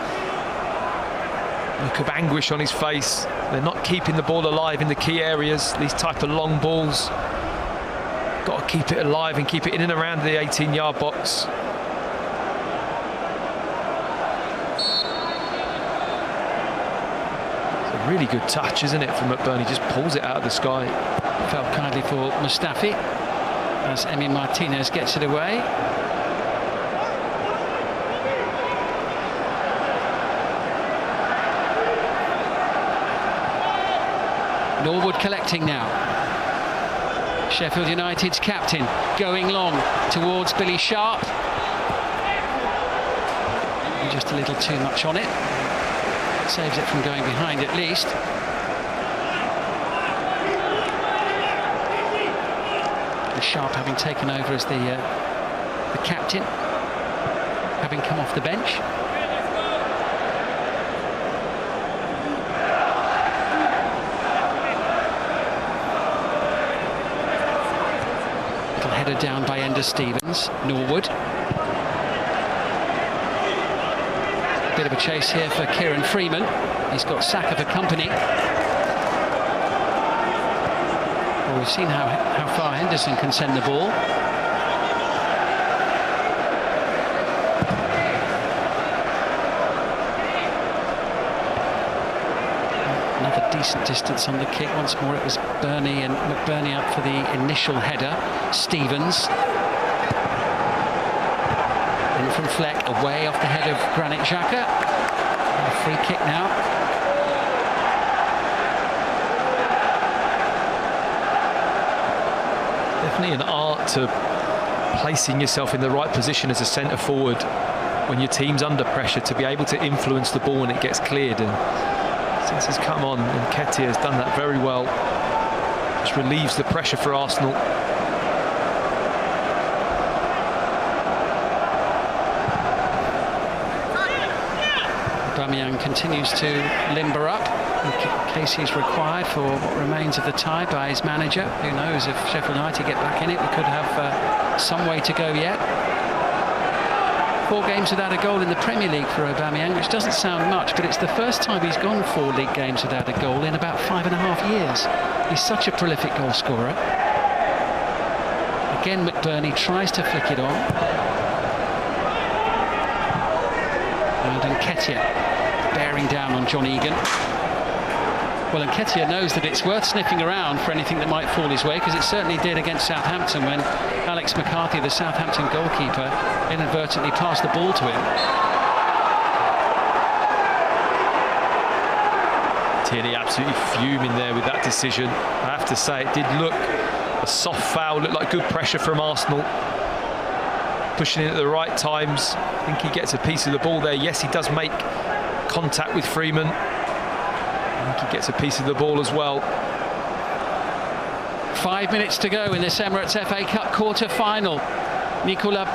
look of anguish on his face. They're not keeping the ball alive in the key areas. These type of long balls, got to keep it alive and keep it in and around the 18-yard box. It's a really good touch, isn't it, from McBurney? Just pulls it out of the sky. Felt kindly for Mustafi as Emi Martinez gets it away. Norwood collecting now. Sheffield United's captain going long towards Billy Sharp. Just a little too much on it. Saves it from going behind at least. And Sharp having taken over as the captain, having come off the bench. Header down by Ender Stevens. Norwood. Bit of a chase here for Kieran Freeman. He's got Saka for company. Well, we've seen how far Henderson can send the ball. a decent distance on the kick. Once more it was Burney and McBurney up for the initial header. Stevens. In from Fleck, away off the head of Granit Xhaka. A free kick now. Definitely an art to placing yourself in the right position as a centre forward when your team's under pressure, to be able to influence the ball when it gets cleared. And since he's come on, and Nketiah has done that very well, just relieves the pressure for Arsenal. Aubameyang continues to limber up in case he's required for what remains of the tie by his manager. Who knows, if Sheffield United get back in it, we could have some way to go yet. 4 games without a goal in the Premier League for Aubameyang, which doesn't sound much, but it's the first time he's gone 4 league games without a goal in about 5.5 years. He's such a prolific goal scorer. Again, McBurney tries to flick it on. And Nketiah bearing down on John Egan. Well, Nketiah knows that it's worth sniffing around for anything that might fall his way, because it certainly did against Southampton when Alex McCarthy, the Southampton goalkeeper, inadvertently passed the ball to him. Tierney absolutely fuming there with that decision. I have to say, it did look a soft foul, looked like good pressure from Arsenal. Pushing in at the right times. I think he gets a piece of the ball there. Yes, he does make contact with Freeman. I think he gets a piece of the ball as well. 5 minutes to go in this Emirates FA Cup quarter-final. Nicola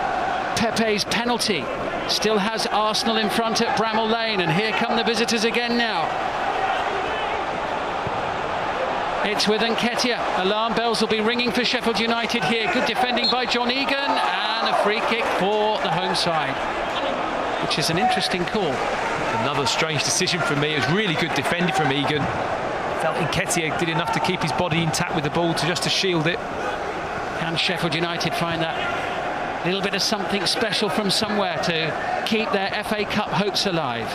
Pepe's penalty still has Arsenal in front at Bramall Lane, and here come the visitors again now. It's with Nketiah. Alarm bells will be ringing for Sheffield United here. Good defending by John Egan, and a free kick for the home side, which is an interesting call. Another strange decision from me. It was really good defending from Egan. Felt Nketiah did enough to keep his body intact with the ball to shield it. Can Sheffield United find that little bit of something special from somewhere to keep their FA Cup hopes alive?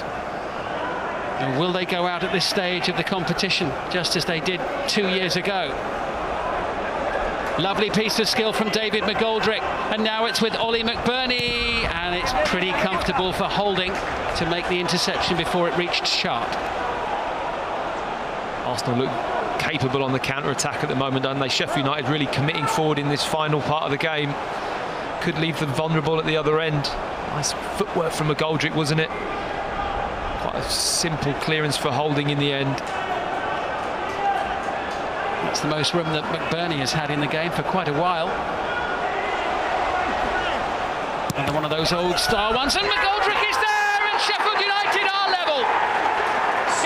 And will they go out at this stage of the competition just as they did 2 years ago? Lovely piece of skill from David McGoldrick, and now it's with Ollie McBurney, and it's pretty comfortable for Holding to make the interception before it reached Sharp. Arsenal look capable on the counter-attack at the moment, don't they? Sheffield United really committing forward in this final part of the game. Could leave them vulnerable at the other end. Nice footwork from McGoldrick, wasn't it? Quite a simple clearance for Holding in the end. That's the most room that McBurney has had in the game for quite a while. Another one of those old style ones, and McGoldrick is there, and Sheffield United are level.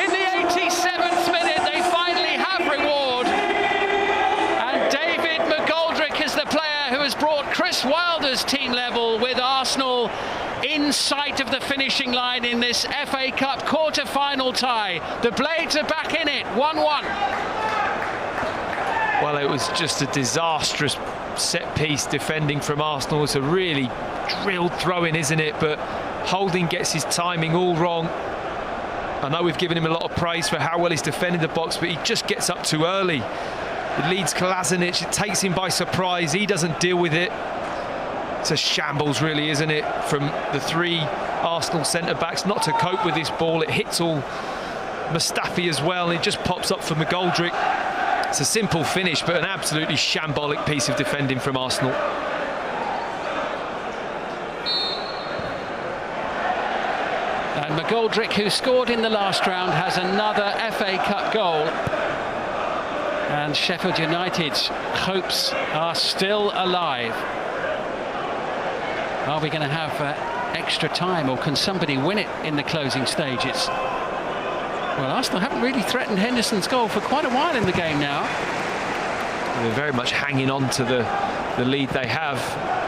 In the 87th minute, they finally have reward. And David McGoldrick is the player who has brought Chris Wilder's team level with Arsenal in sight of the finishing line in this FA Cup quarter-final tie. The Blades are back in it, 1-1. Well, it was just a disastrous set-piece defending from Arsenal. It's a really drilled throw-in, isn't it? But Holding gets his timing all wrong. I know we've given him a lot of praise for how well he's defended the box, but he just gets up too early. It leads Kolasinac, it takes him by surprise. He doesn't deal with it. It's a shambles, really, isn't it, from the 3 Arsenal centre-backs not to cope with this ball. It hits all Mustafi as well, and it just pops up for McGoldrick. It's a simple finish, but an absolutely shambolic piece of defending from Arsenal. And McGoldrick, who scored in the last round, has another FA Cup goal. And Sheffield United's hopes are still alive. Are we going to have extra time, or can somebody win it in the closing stages? Well, Arsenal haven't really threatened Henderson's goal for quite a while in the game now. They're very much hanging on to the lead they have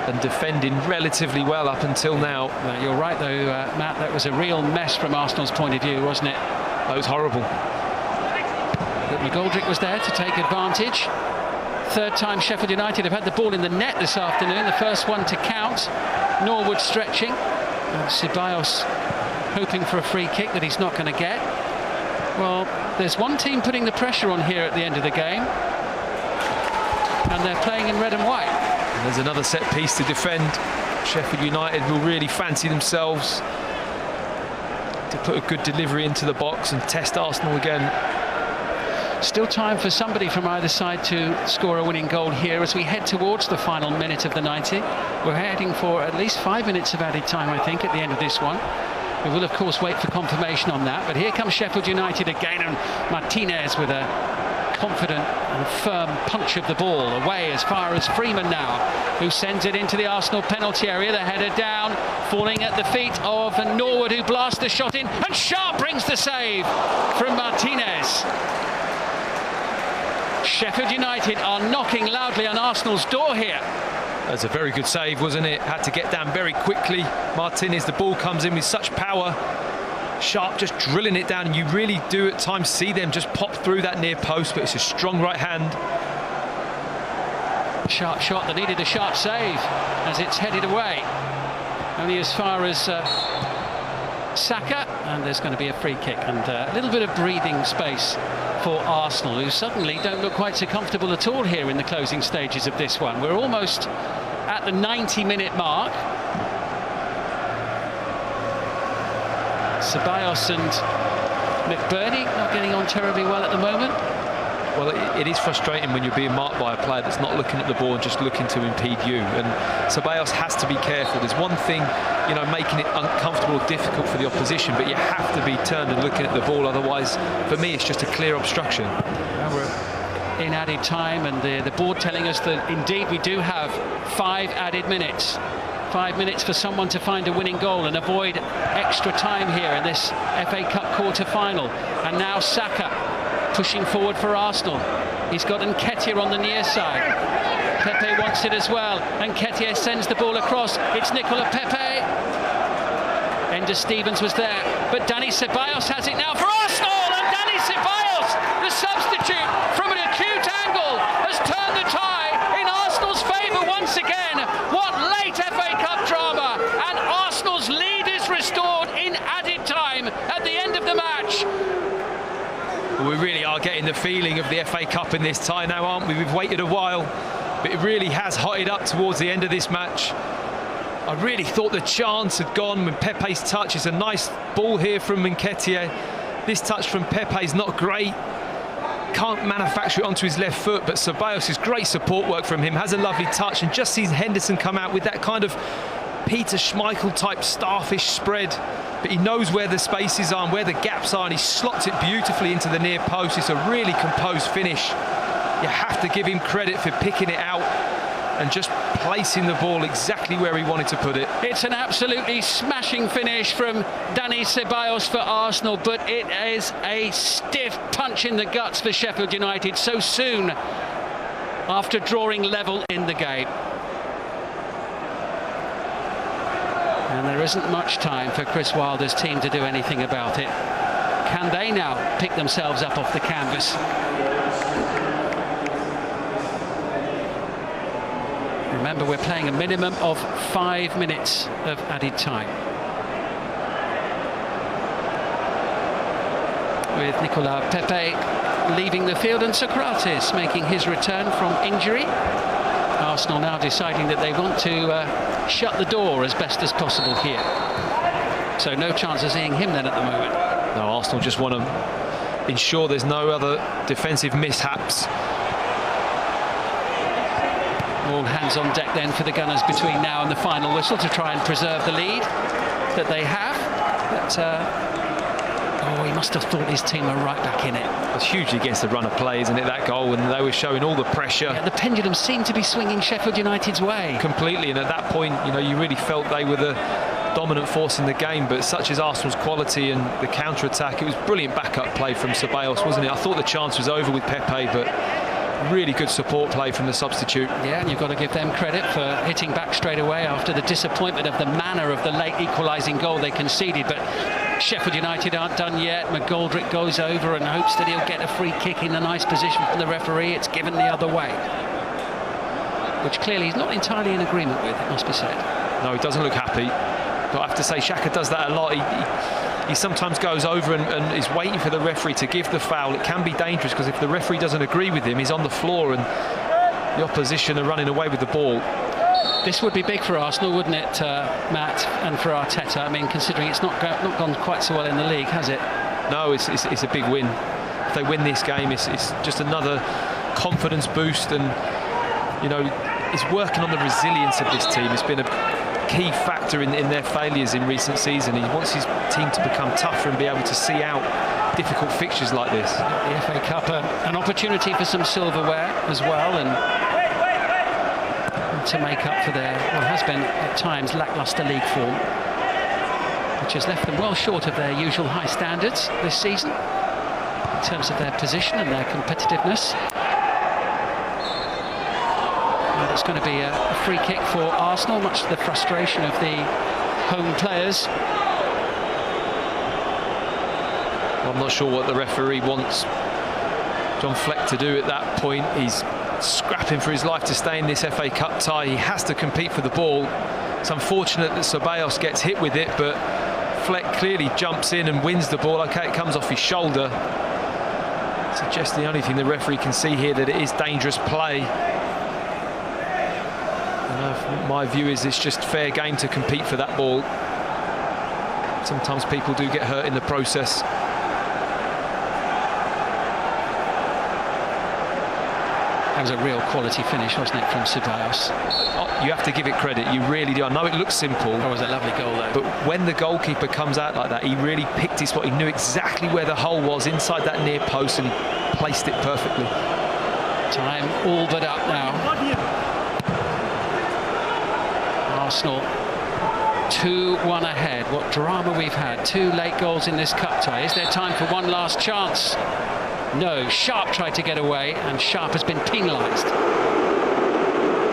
and defending relatively well up until now. Well, you're right, though, Matt, that was a real mess from Arsenal's point of view, wasn't it? That was horrible. But McGoldrick was there to take advantage. Third time Sheffield United have had the ball in the net this afternoon, the first one to count. Norwood stretching. Ceballos hoping for a free kick that he's not going to get. Well, there's one team putting the pressure on here at the end of the game, and they're playing in red and white. And there's another set piece to defend. Sheffield United will really fancy themselves to put a good delivery into the box and test Arsenal again. Still time for somebody from either side to score a winning goal here as we head towards the final minute of the 90. We're heading for at least 5 minutes of added time, I think, at the end of this one. We will, of course, wait for confirmation on that. But here comes Sheffield United again, and Martinez with a confident and firm punch of the ball away as far as Freeman now, who sends it into the Arsenal penalty area. The header down, falling at the feet of Norwood, who blasts the shot in, and Sharp brings the save from Martinez. Sheffield United are knocking loudly on Arsenal's door here. That's a very good save, wasn't it? Had to get down very quickly. Martinez, the ball comes in with such power. Sharp just drilling it down, and you really do at times see them just pop through that near post, but it's a strong right hand. Sharp shot that needed a sharp save as it's headed away. Only as far as Saka, and there's going to be a free kick and a little bit of breathing space for Arsenal, who suddenly don't look quite so comfortable at all here in the closing stages of this one. We're almost at the 90-minute mark. Ceballos and McBurney not getting on terribly well at the moment. Well, it is frustrating when you're being marked by a player that's not looking at the ball and just looking to impede you. And Ceballos has to be careful. There's one thing, you know, making it uncomfortable or difficult for the opposition, but you have to be turned and looking at the ball. Otherwise, for me, it's just a clear obstruction. Now we're in added time, and the board telling us that indeed we do have 5 added minutes. 5 minutes for someone to find a winning goal and avoid extra time here in this FA Cup quarter-final. And now Saka pushing forward for Arsenal. He's got Nketiah on the near side. Pepe wants it as well. Nketiah sends the ball across. It's Nicola Pepe. Ender Stevens was there, but Dani Ceballos has it now for Arsenal, and Dani Ceballos, the substitute from an acute angle, has turned the tie in Arsenal's favour once again. What late FA Cup drama, and Arsenal's lead is restored in added time at the end of the match. We really are getting the feeling of the FA Cup in this tie now, aren't we? We've waited a while, but it really has hotted up towards the end of this match. I really thought the chance had gone when Pepe's touch. It's a nice ball here from Nketiah. This touch from Pepe is not great. Can't manufacture it onto his left foot, but Ceballos is great support work from him. Has a lovely touch and just sees Henderson come out with that kind of Peter Schmeichel type starfish spread. But he knows where the spaces are and where the gaps are, and he slots it beautifully into the near post. It's a really composed finish. You have to give him credit for picking it out and just placing the ball exactly where he wanted to put it. It's an absolutely smashing finish from Dani Ceballos for Arsenal, but it is a stiff punch in the guts for Sheffield United so soon after drawing level in the game. And there isn't much time for Chris Wilder's team to do anything about it. Can they now pick themselves up off the canvas? Remember, we're playing a minimum of 5 minutes of added time. With Nicola Pepe leaving the field and Socrates making his return from injury. Arsenal now deciding that they want to shut the door as best as possible here. So no chance of seeing him then at the moment. No, Arsenal just want to ensure there's no other defensive mishaps. All hands on deck then for the Gunners between now and the final whistle to try and preserve the lead that they have. But he must have thought his team were right back in it. It's hugely against the run of play, isn't it, that goal? And they were showing all the pressure. Yeah, the pendulum seemed to be swinging Sheffield United's way. Completely, and at that point, you know, you really felt they were the dominant force in the game, but such as Arsenal's quality and the counter-attack, it was brilliant backup play from Ceballos, wasn't it? I thought the chance was over with Pepe, but really good support play from the substitute. Yeah, and you've got to give them credit for hitting back straight away after the disappointment of the manner of the late equalising goal they conceded. But Sheffield United aren't done yet. McGoldrick goes over and hopes that he'll get a free kick in a nice position from the referee. It's given the other way, which clearly he's not entirely in agreement with, it must be said. No, he doesn't look happy. But I have to say, Xhaka does that a lot. he sometimes goes over and is waiting for the referee to give the foul. It can be dangerous because if the referee doesn't agree with him, he's on the floor and the opposition are running away with the ball. This would be big for Arsenal, wouldn't it, Matt, and for Arteta? I mean, considering it's not gone quite so well in the league, has it? No, it's a big win. If they win this game, it's just another confidence boost, and you know, it's working on the resilience of this team. It's been a key factor in their failures in recent season. He wants his team to become tougher and be able to see out difficult fixtures like this. The FA Cup, an opportunity for some silverware as well, and to make up for their, what has been at times lacklustre league form, which has left them well short of their usual high standards this season in terms of their position and their competitiveness. And it's going to be a free kick for Arsenal, much to the frustration of the home players. I'm not sure what the referee wants John Fleck to do at that point. He's scrapping for his life to stay in this FA Cup tie. He has to compete for the ball. It's unfortunate that Ceballos gets hit with it, but Fleck clearly jumps in and wins the ball. Okay, it comes off his shoulder. Suggests the only thing the referee can see here that it is dangerous play. And my view is it's just fair game to compete for that ball. Sometimes people do get hurt in the process. That was a real quality finish, wasn't it, from Ceballos? Oh, you have to give it credit, you really do. I know it looks simple. That was a lovely goal, though. But when the goalkeeper comes out like that, he really picked his spot. He knew exactly where the hole was inside that near post, and he placed it perfectly. Time all but up now. Arsenal 2-1 ahead. What drama we've had. 2 late goals in this cup tie. Is there time for one last chance? No, Sharp tried to get away, and Sharp has been penalised.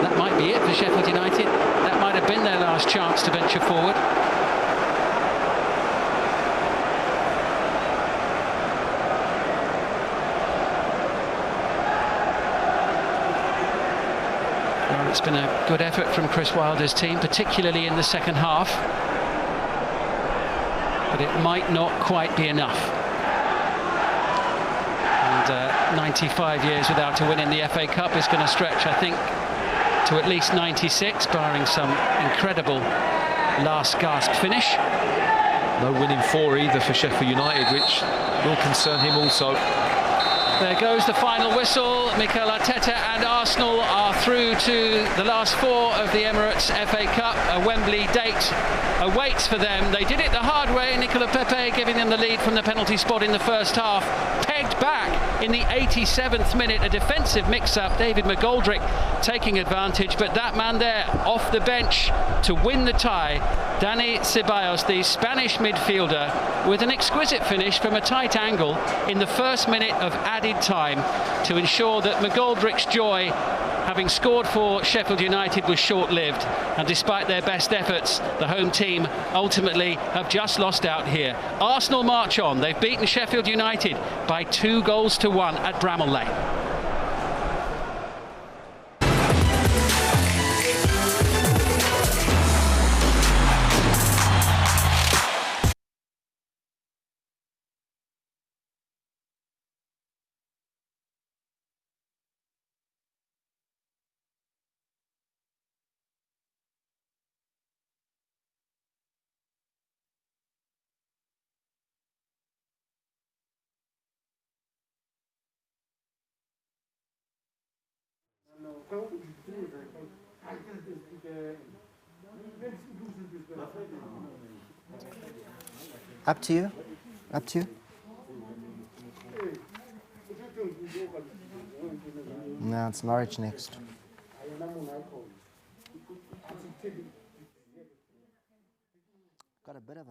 That might be it for Sheffield United. That might have been their last chance to venture forward. Well, it's been a good effort from Chris Wilder's team, particularly in the second half. But it might not quite be enough. 95 years without a win in the FA Cup is going to stretch, I think, to at least 96, barring some incredible last gasp finish. No winning 4 either for Sheffield United, which will concern him also. There goes the final whistle. Mikel Arteta and Arsenal are through to the last 4 of the Emirates FA Cup. A Wembley date awaits for them. They did it the hard way. Nicola Pepe giving them the lead from the penalty spot in the first half. Pegged back in the 87th minute. A defensive mix-up. David McGoldrick taking advantage. But that man there off the bench to win the tie, Dani Ceballos, the Spanish midfielder, with an exquisite finish from a tight angle in the first minute of added time to ensure that McGoldrick's joy, having scored for Sheffield United, was short-lived. And despite their best efforts, the home team ultimately have just lost out here. Arsenal march on. They've beaten Sheffield United by 2-1 at Bramall Lane. Up to you. Up to you. No, it's Norwich next. Got a bit of a...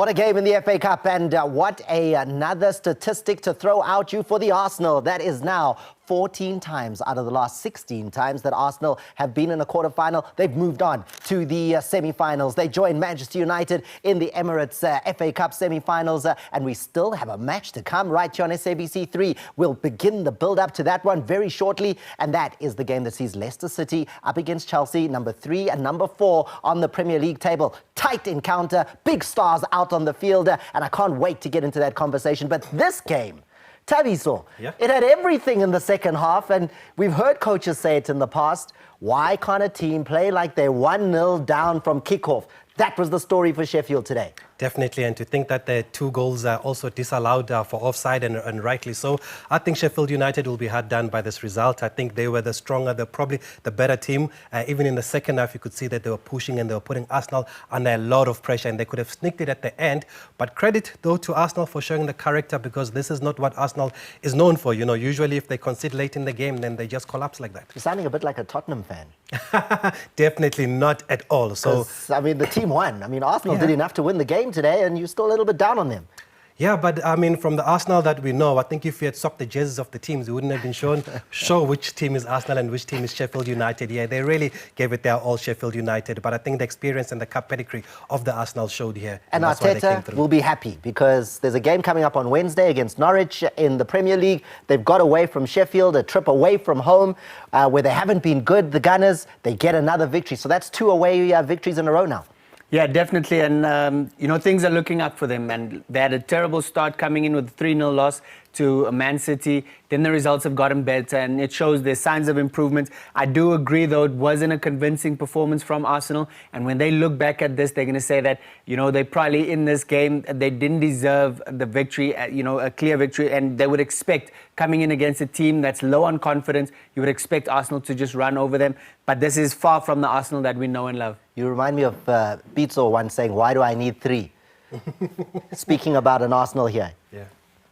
What a game in the FA Cup, and what another statistic to throw out you for the Arsenal. That is now 14 times out of the last 16 times that Arsenal have been in a quarter-final. They've moved on to the semi-finals. They joined Manchester United in the Emirates FA Cup semi-finals, and we still have a match to come right here on SABC 3. We'll begin the build-up to that one very shortly, and that is the game that sees Leicester City up against Chelsea, number 3 and number 4 on the Premier League table. Tight encounter, big stars out on the field, and I can't wait to get into that conversation. But this game, Tabiso, it had everything in the second half, and we've heard coaches say it in the past. Why can't a team play like they're 1-0 down from kickoff? That was the story for Sheffield today. Definitely, and to think that the 2 goals are also disallowed for offside, and rightly so. I think Sheffield United will be hard done by this result. I think they were the stronger, probably the better team. Even in the second half, you could see that they were pushing and they were putting Arsenal under a lot of pressure, and they could have sneaked it at the end. But credit, though, to Arsenal for showing the character, because this is not what Arsenal is known for. You know, usually if they concede late in the game, then they just collapse like that. You're sounding a bit like a Tottenham fan. Definitely not at all. So, I mean, the team won. I mean, Arsenal did enough to win the game today, and you're still a little bit down on them. Yeah, but I mean, from the Arsenal that we know, I think if you had swapped the jerseys of the teams, you wouldn't have been sure which team is Arsenal and which team is Sheffield United. Yeah, they really gave it their all, Sheffield United. But I think the experience and the cup pedigree of the Arsenal showed here. And Arteta will be happy because there's a game coming up on Wednesday against Norwich in the Premier League. They've got away from Sheffield, a trip away from home where they haven't been good, the Gunners. They get another victory. So that's 2 away victories in a row now. Yeah, definitely. And, you know, things are looking up for them. And they had a terrible start coming in with a 3-0 loss to Man City. Then the results have gotten better, and it shows there's signs of improvement. I do agree, though, it wasn't a convincing performance from Arsenal. And when they look back at this, they're going to say that, you know, they probably in this game, they didn't deserve the victory, you know, a clear victory. And they would expect, coming in against a team that's low on confidence, you would expect Arsenal to just run over them. But this is far from the Arsenal that we know and love. You remind me of Pizzo once saying, "Why do I need 3?" Speaking about an Arsenal here. Yeah.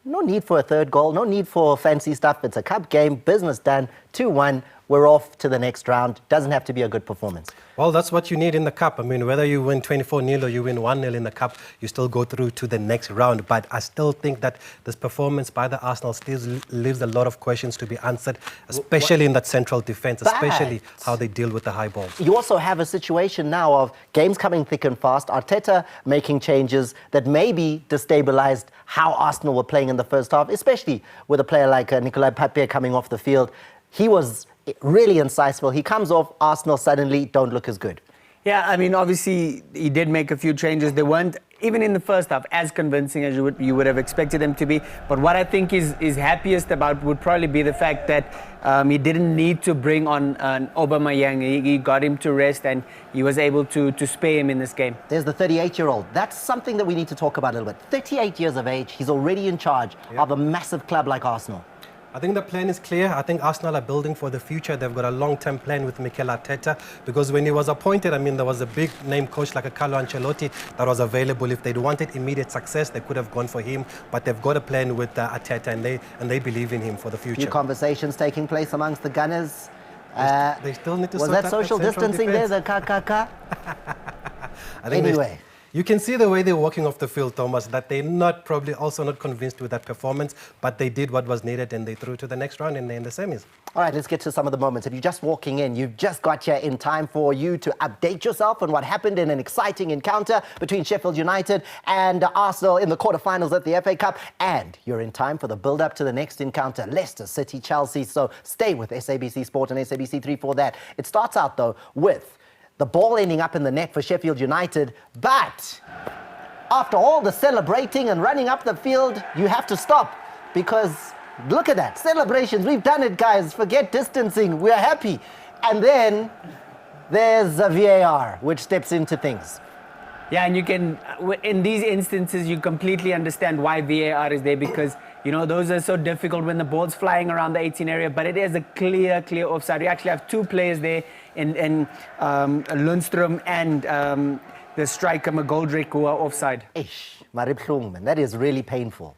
No need for a third goal, no need for fancy stuff. It's a cup game, business done, 2-1. We're off to the next round. Doesn't have to be a good performance. Well, that's what you need in the cup. I mean, whether you win 24-0 or you win 1-0 in the cup, you still go through to the next round. But I still think that this performance by the Arsenal still leaves a lot of questions to be answered, especially in that central defence, especially how they deal with the high balls. You also have a situation now of games coming thick and fast, Arteta making changes that maybe destabilised how Arsenal were playing in the first half, especially with a player like Nicolas Pepe coming off the field. He was really incisive. He comes off, Arsenal suddenly don't look as good. Yeah, I mean, obviously, he did make a few changes. They weren't, even in the first half, as convincing as you would have expected them to be. But what I think is happiest about would probably be the fact that he didn't need to bring on Aubameyang. He got him to rest, and he was able to spare him in this game. There's the 38-year-old. That's something that we need to talk about a little bit. 38 years of age, he's already in charge of a massive club like Arsenal. I think the plan is clear. I think Arsenal are building for the future. They've got a long-term plan with Mikel Arteta, because when he was appointed, I mean, there was a big-name coach like a Carlo Ancelotti that was available. If they'd wanted immediate success, they could have gone for him. But they've got a plan with Arteta, and they believe in him for the future. Few conversations taking place amongst the Gunners. They still need to was that social distancing there, the ka? Anyway. You can see the way they're walking off the field, Thomas, that they're probably also not convinced with that performance, but they did what was needed and they threw to the next round in the semis. All right, let's get to some of the moments. If you're just walking in, you've just got here in time for you to update yourself on what happened in an exciting encounter between Sheffield United and Arsenal in the quarterfinals at the FA Cup. And you're in time for the build-up to the next encounter, Leicester City, Chelsea. So stay with SABC Sport and SABC 3 for that. It starts out, though, with the ball ending up in the net for Sheffield United. But after all the celebrating and running up the field, you have to stop, because look at that. Celebrations. We've done it, guys. Forget distancing. We're happy. And then there's a VAR, which steps into things. Yeah, and you can, in these instances, you completely understand why VAR is there, because, you know, those are so difficult when the ball's flying around the 18 area, but it is a clear offside. You actually have 2 players there in Lundstrom and the striker McGoldrick, who are offside. Man, that is really painful.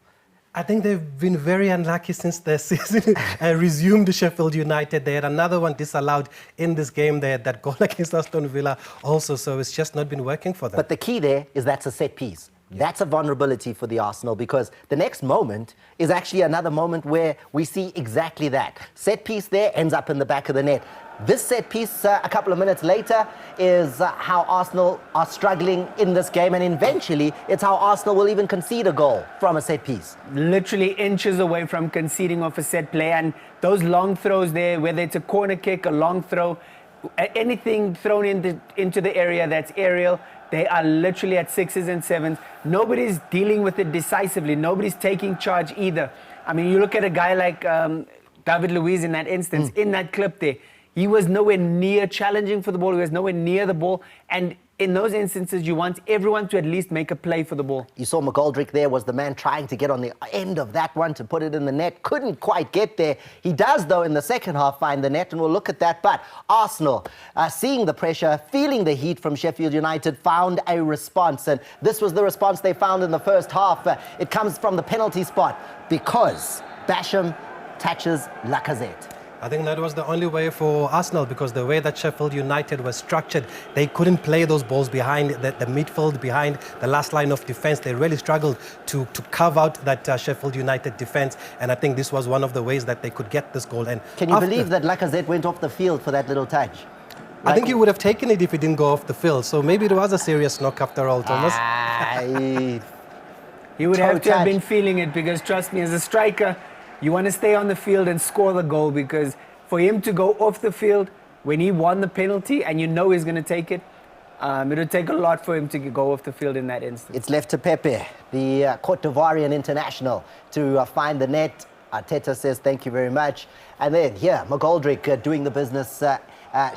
I think they've been very unlucky since the season resumed Sheffield United. They had another one disallowed in this game. They had that goal against Aston Villa also, so it's just not been working for them. But the key there is that's a set piece. That's a vulnerability for the Arsenal, because the next moment is actually another moment where we see exactly that. Set piece there ends up in the back of the net. This set piece a couple of minutes later is how Arsenal are struggling in this game, and eventually it's how Arsenal will even concede a goal from a set piece. Literally inches away from conceding off a set play, and those long throws there, whether it's a corner kick, a long throw, anything thrown into the area that's aerial, they are literally at 6s and 7s. Nobody's dealing with it decisively. Nobody's taking charge either. I mean, you look at a guy like David Luiz in that instance, in that clip there, he was nowhere near challenging for the ball. He was nowhere near the ball. And in those instances, you want everyone to at least make a play for the ball. You saw McGoldrick there was the man trying to get on the end of that one to put it in the net. Couldn't quite get there. He does, though, in the second half find the net, and we'll look at that. But Arsenal, seeing the pressure, feeling the heat from Sheffield United, found a response. And this was the response they found in the first half. It comes from the penalty spot because Basham touches Lacazette. I think that was the only way for Arsenal, because the way that Sheffield United was structured, they couldn't play those balls behind the midfield, behind the last line of defence. They really struggled to carve out that Sheffield United defence, and I think this was one of the ways that they could get this goal. And can you believe that Lacazette went off the field for that little touch? I think he would have taken it if he didn't go off the field. So maybe it was a serious knock after all, Thomas. He would have to have been feeling it, because trust me, as a striker, you want to stay on the field and score the goal, because for him to go off the field when he won the penalty and you know he's going to take it, it'll take a lot for him to go off the field in that instance. It's left to Pepe, the Cote d'Ivoirian international, to find the net. Arteta says thank you very much. And then here, McGoldrick doing the business,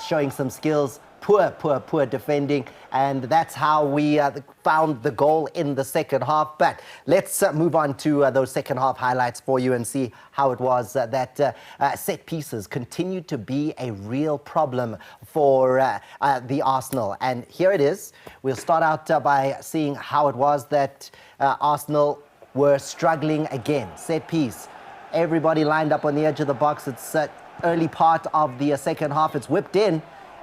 showing some skills. Poor defending, and that's how we found the goal in the second half. But let's move on to those second half highlights for you and see how it was that set pieces continued to be a real problem for the Arsenal. And here it is. We'll start out by seeing how it was that Arsenal were struggling again. Set piece. Everybody lined up on the edge of the box. It's early part of the second half. It's whipped in,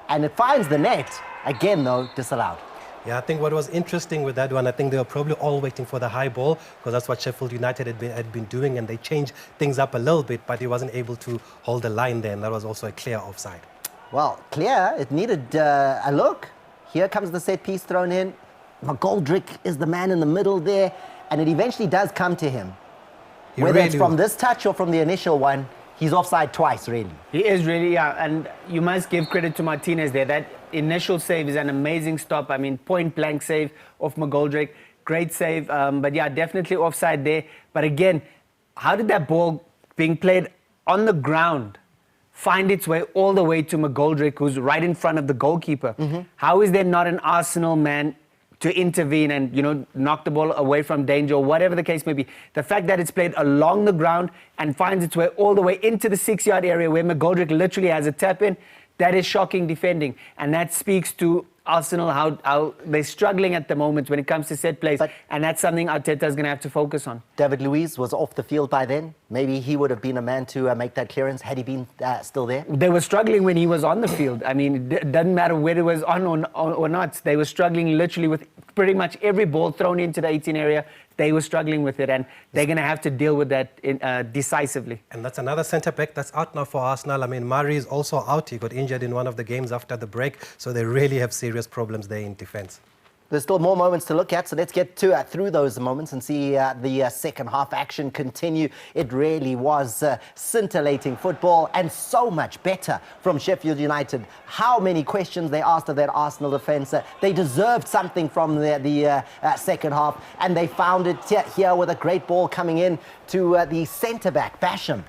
and it finds the net. Again, though, disallowed. Yeah, I think what was interesting with that one, I think they were probably all waiting for the high ball, because that's what Sheffield United had been doing, and they changed things up a little bit, but he wasn't able to hold the line there, and that was also a clear offside. Well, clear. It needed a look. Here comes the set piece thrown in. McGoldrick is the man in the middle there, and it eventually does come to him. Whether it's from this touch or from the initial one, he's offside twice, really. He is really, yeah. And you must give credit to Martinez there. That initial save is an amazing stop. I mean, point-blank save off McGoldrick. Great save. But yeah, definitely offside there. But again, how did that ball being played on the ground find its way all the way to McGoldrick, who's right in front of the goalkeeper? How is there not an Arsenal man to intervene and, you know, knock the ball away from danger, or whatever the case may be? The fact that it's played along the ground and finds its way all the way into the 6-yard area where McGoldrick literally has a tap in, that is shocking defending. And that speaks to Arsenal, how they're struggling at the moment when it comes to set plays. And that's something Arteta is going to have to focus on. David Luiz was off the field by then. Maybe he would have been a man to make that clearance had he been still there. They were struggling when he was on the field. I mean, it doesn't matter whether it was on or not. They were struggling literally with pretty much every ball thrown into the 18 area. They were struggling with it, and they're going to have to deal with that decisively. And that's another centre-back that's out now for Arsenal. I mean, Murray is also out. He got injured in one of the games after the break, so they really have serious problems there in defence. There's still more moments to look at, so let's get to through those moments and see the second half action continue. It really was scintillating football, and so much better from Sheffield United. How many questions they asked of that Arsenal defence. They deserved something from the second half, and they found it here with a great ball coming in to the centre-back, Basham.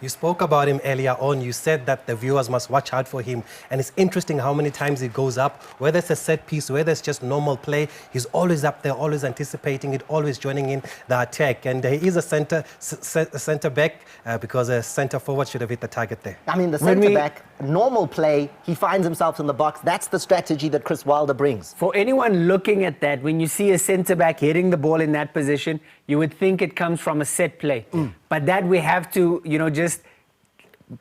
You spoke about him earlier on. You said that the viewers must watch out for him. And it's interesting how many times he goes up, whether it's a set piece, whether it's just normal play. He's always up there, always anticipating it, always joining in the attack. And he is a centre back because a centre forward should have hit the target there. I mean, the centre back, normal play, he finds himself in the box. That's the strategy that Chris Wilder brings. For anyone looking at that, when you see a centre back hitting the ball in that position, you would think it comes from a set play. But that we have to, you know, just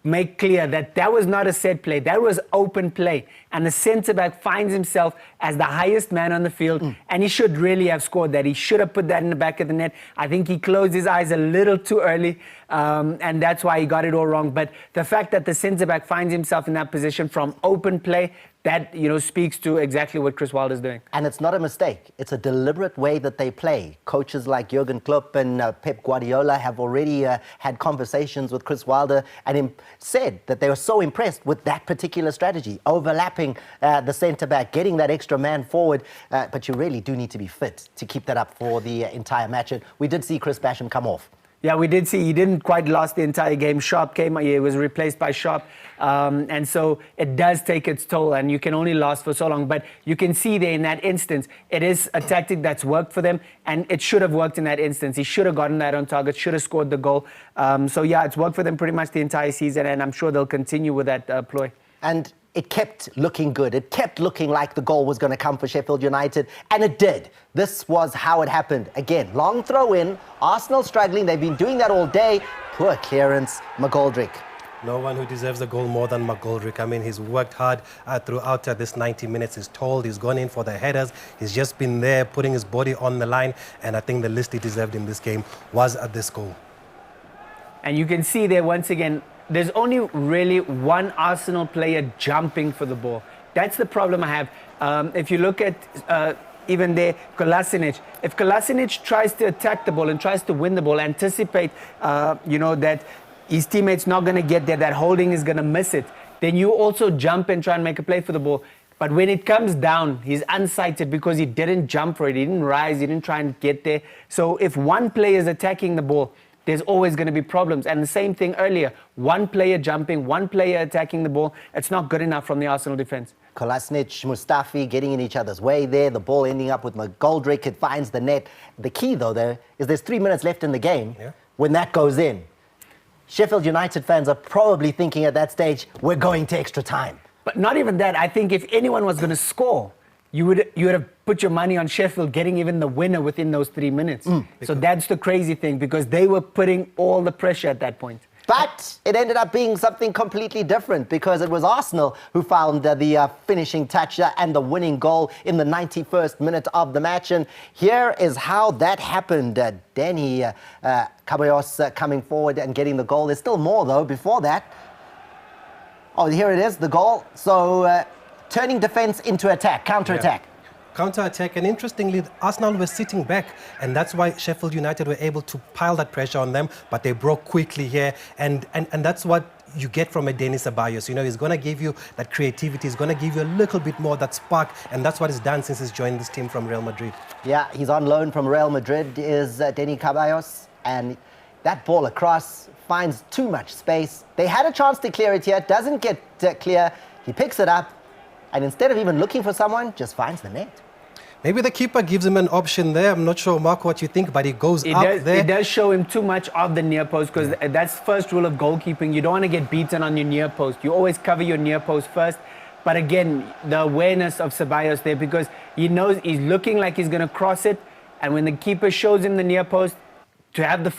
make clear that that was not a set play, that was open play. And the centre-back finds himself as the highest man on the field, and he should really have scored that. He should have put that in the back of the net. I think he closed his eyes a little too early, and that's why he got it all wrong. But the fact that the centre-back finds himself in that position from open play, that, speaks to exactly what Chris Wilder's doing. And it's not a mistake. It's a deliberate way that they play. Coaches like Jurgen Klopp and Pep Guardiola have already had conversations with Chris Wilder and said that they were so impressed with that particular strategy, overlapping the centre-back, getting that extra man forward. But you really do need to be fit to keep that up for the entire match. And we did see Chris Basham come off. Yeah, we did see he didn't quite last the entire game. Sharp came, he was replaced by Sharp. And so it does take its toll, and you can only last for so long. But you can see there in that instance, it is a tactic that's worked for them, and it should have worked in that instance. He should have gotten that on target, should have scored the goal. So yeah, it's worked for them pretty much the entire season, and I'm sure they'll continue with that ploy. And it kept looking good. It kept looking like the goal was going to come for Sheffield United, and it did. This was how it happened. Again, long throw in, Arsenal struggling. They've been doing that all day. Poor clearance, McGoldrick. No one who deserves the goal more than McGoldrick. I mean, he's worked hard throughout this 90 minutes. He's told, he's gone in for the headers. He's just been there, putting his body on the line, and I think the least he deserved in this game was at this goal. And you can see there once again, there's only really one Arsenal player jumping for the ball. That's the problem I have. If you look at even there, Kolasinac. If Kolasinac tries to attack the ball and tries to win the ball, anticipate, that his teammate's not going to get there, that holding is going to miss it, then you also jump and try and make a play for the ball. But when it comes down, he's unsighted because he didn't jump for it. He didn't rise. He didn't try and get there. So if one player is attacking the ball, there's always going to be problems. And the same thing earlier. One player jumping, one player attacking the ball. It's not good enough from the Arsenal defence. Kolasinac, Mustafi getting in each other's way there. The ball ending up with McGoldrick. It finds the net. The key, though, there is there's 3 minutes left in the game. Yeah. When that goes in, Sheffield United fans are probably thinking at that stage, we're going to extra time. But not even that. I think if anyone was going to score, you would have put your money on Sheffield getting even the winner within those 3 minutes. So that's the crazy thing, because they were putting all the pressure at that point. But it ended up being something completely different, because it was Arsenal who found the finishing touch and the winning goal in the 91st minute of the match. And here is how that happened. Danny Caballos coming forward and getting the goal. There's still more, though, before that. Oh, here it is, the goal. So turning defence into attack, counter-attack. Counter-attack, and interestingly, Arsenal were sitting back, and that's why Sheffield United were able to pile that pressure on them, but they broke quickly here, and that's what you get from a Denis Ceballos. He's going to give you that creativity, he's going to give you a little bit more that spark, and that's what he's done since he's joined this team from Real Madrid. Yeah, he's on loan from Real Madrid, is Denis Ceballos, and that ball across finds too much space. They had a chance to clear it here, doesn't get clear, he picks it up, and instead of even looking for someone, just finds the net. Maybe the keeper gives him an option there. I'm not sure, Mark, what you think, but he goes up there. It does show him too much of the near post, because that's first rule of goalkeeping. You don't want to get beaten on your near post. You always cover your near post first. But again, the awareness of Ceballos there, because he knows he's looking like he's going to cross it, and when the keeper shows him the near post, to have the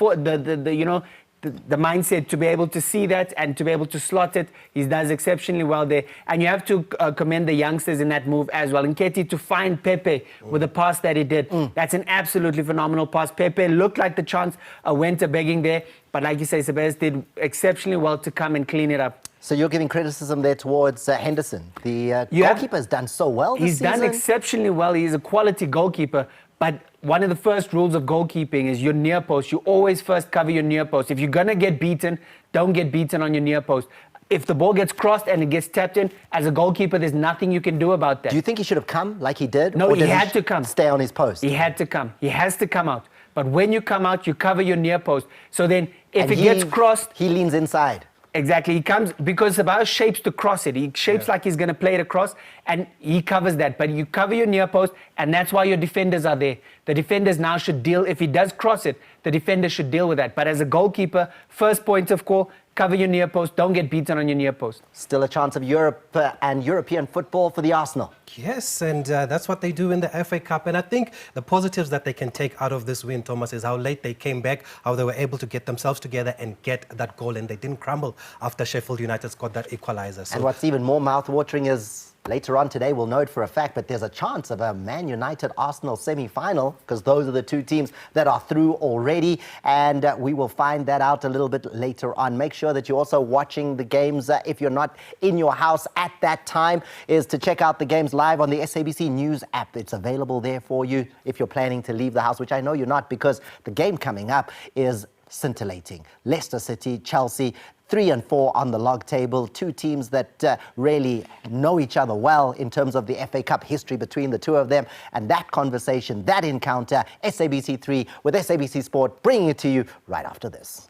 mindset to be able to see that and to be able to slot it, he does exceptionally well there. And you have to commend the youngsters in that move as well. Nketiah to find Pepe with the pass that he did. That's an absolutely phenomenal pass. Pepe looked like the chance went begging there, but like you say, Ceballos did exceptionally well to come and clean it up. So you're giving criticism there towards Henderson. The goalkeeper has done so well this season. He's done exceptionally well. He's a quality goalkeeper. But one of the first rules of goalkeeping is your near post. You always first cover your near post. If you're going to get beaten, don't get beaten on your near post. If the ball gets crossed and it gets tapped in, as a goalkeeper, there's nothing you can do about that. Do you think he should have come like he did? No, he had to come. Stay on his post? He had to come. He has to come out. But when you come out, you cover your near post. So then if it gets crossed... He leans inside. Exactly. He comes because Ceballos shapes to cross it. He shapes like he's going to play it across, and he covers that. But you cover your near post, and that's why your defenders are there. The defenders now should deal, if he does cross it, the defender should deal with that. But as a goalkeeper, first point of call, cover your near post, don't get beaten on your near post. Still a chance of Europe and European football for the Arsenal. Yes, and that's what they do in the FA Cup. And I think the positives that they can take out of this win, Thomas, is how late they came back, how they were able to get themselves together and get that goal, and they didn't crumble after Sheffield United scored that equaliser. So and what's even more mouth-watering is later on today, we'll know it for a fact, but there's a chance of a Man United-Arsenal semi-final because those are the two teams that are through already, and we will find that out a little bit later on. Make sure that you're also watching the games if you're not in your house at that time, is to check out the games live on the SABC News app. It's available there for you if you're planning to leave the house, which I know you're not, because the game coming up is scintillating. Leicester City, Chelsea, 3 and 4 on the log table. Two teams that really know each other well in terms of the FA Cup history between the two of them. And that conversation, that encounter, SABC 3 with SABC Sport, bringing it to you right after this.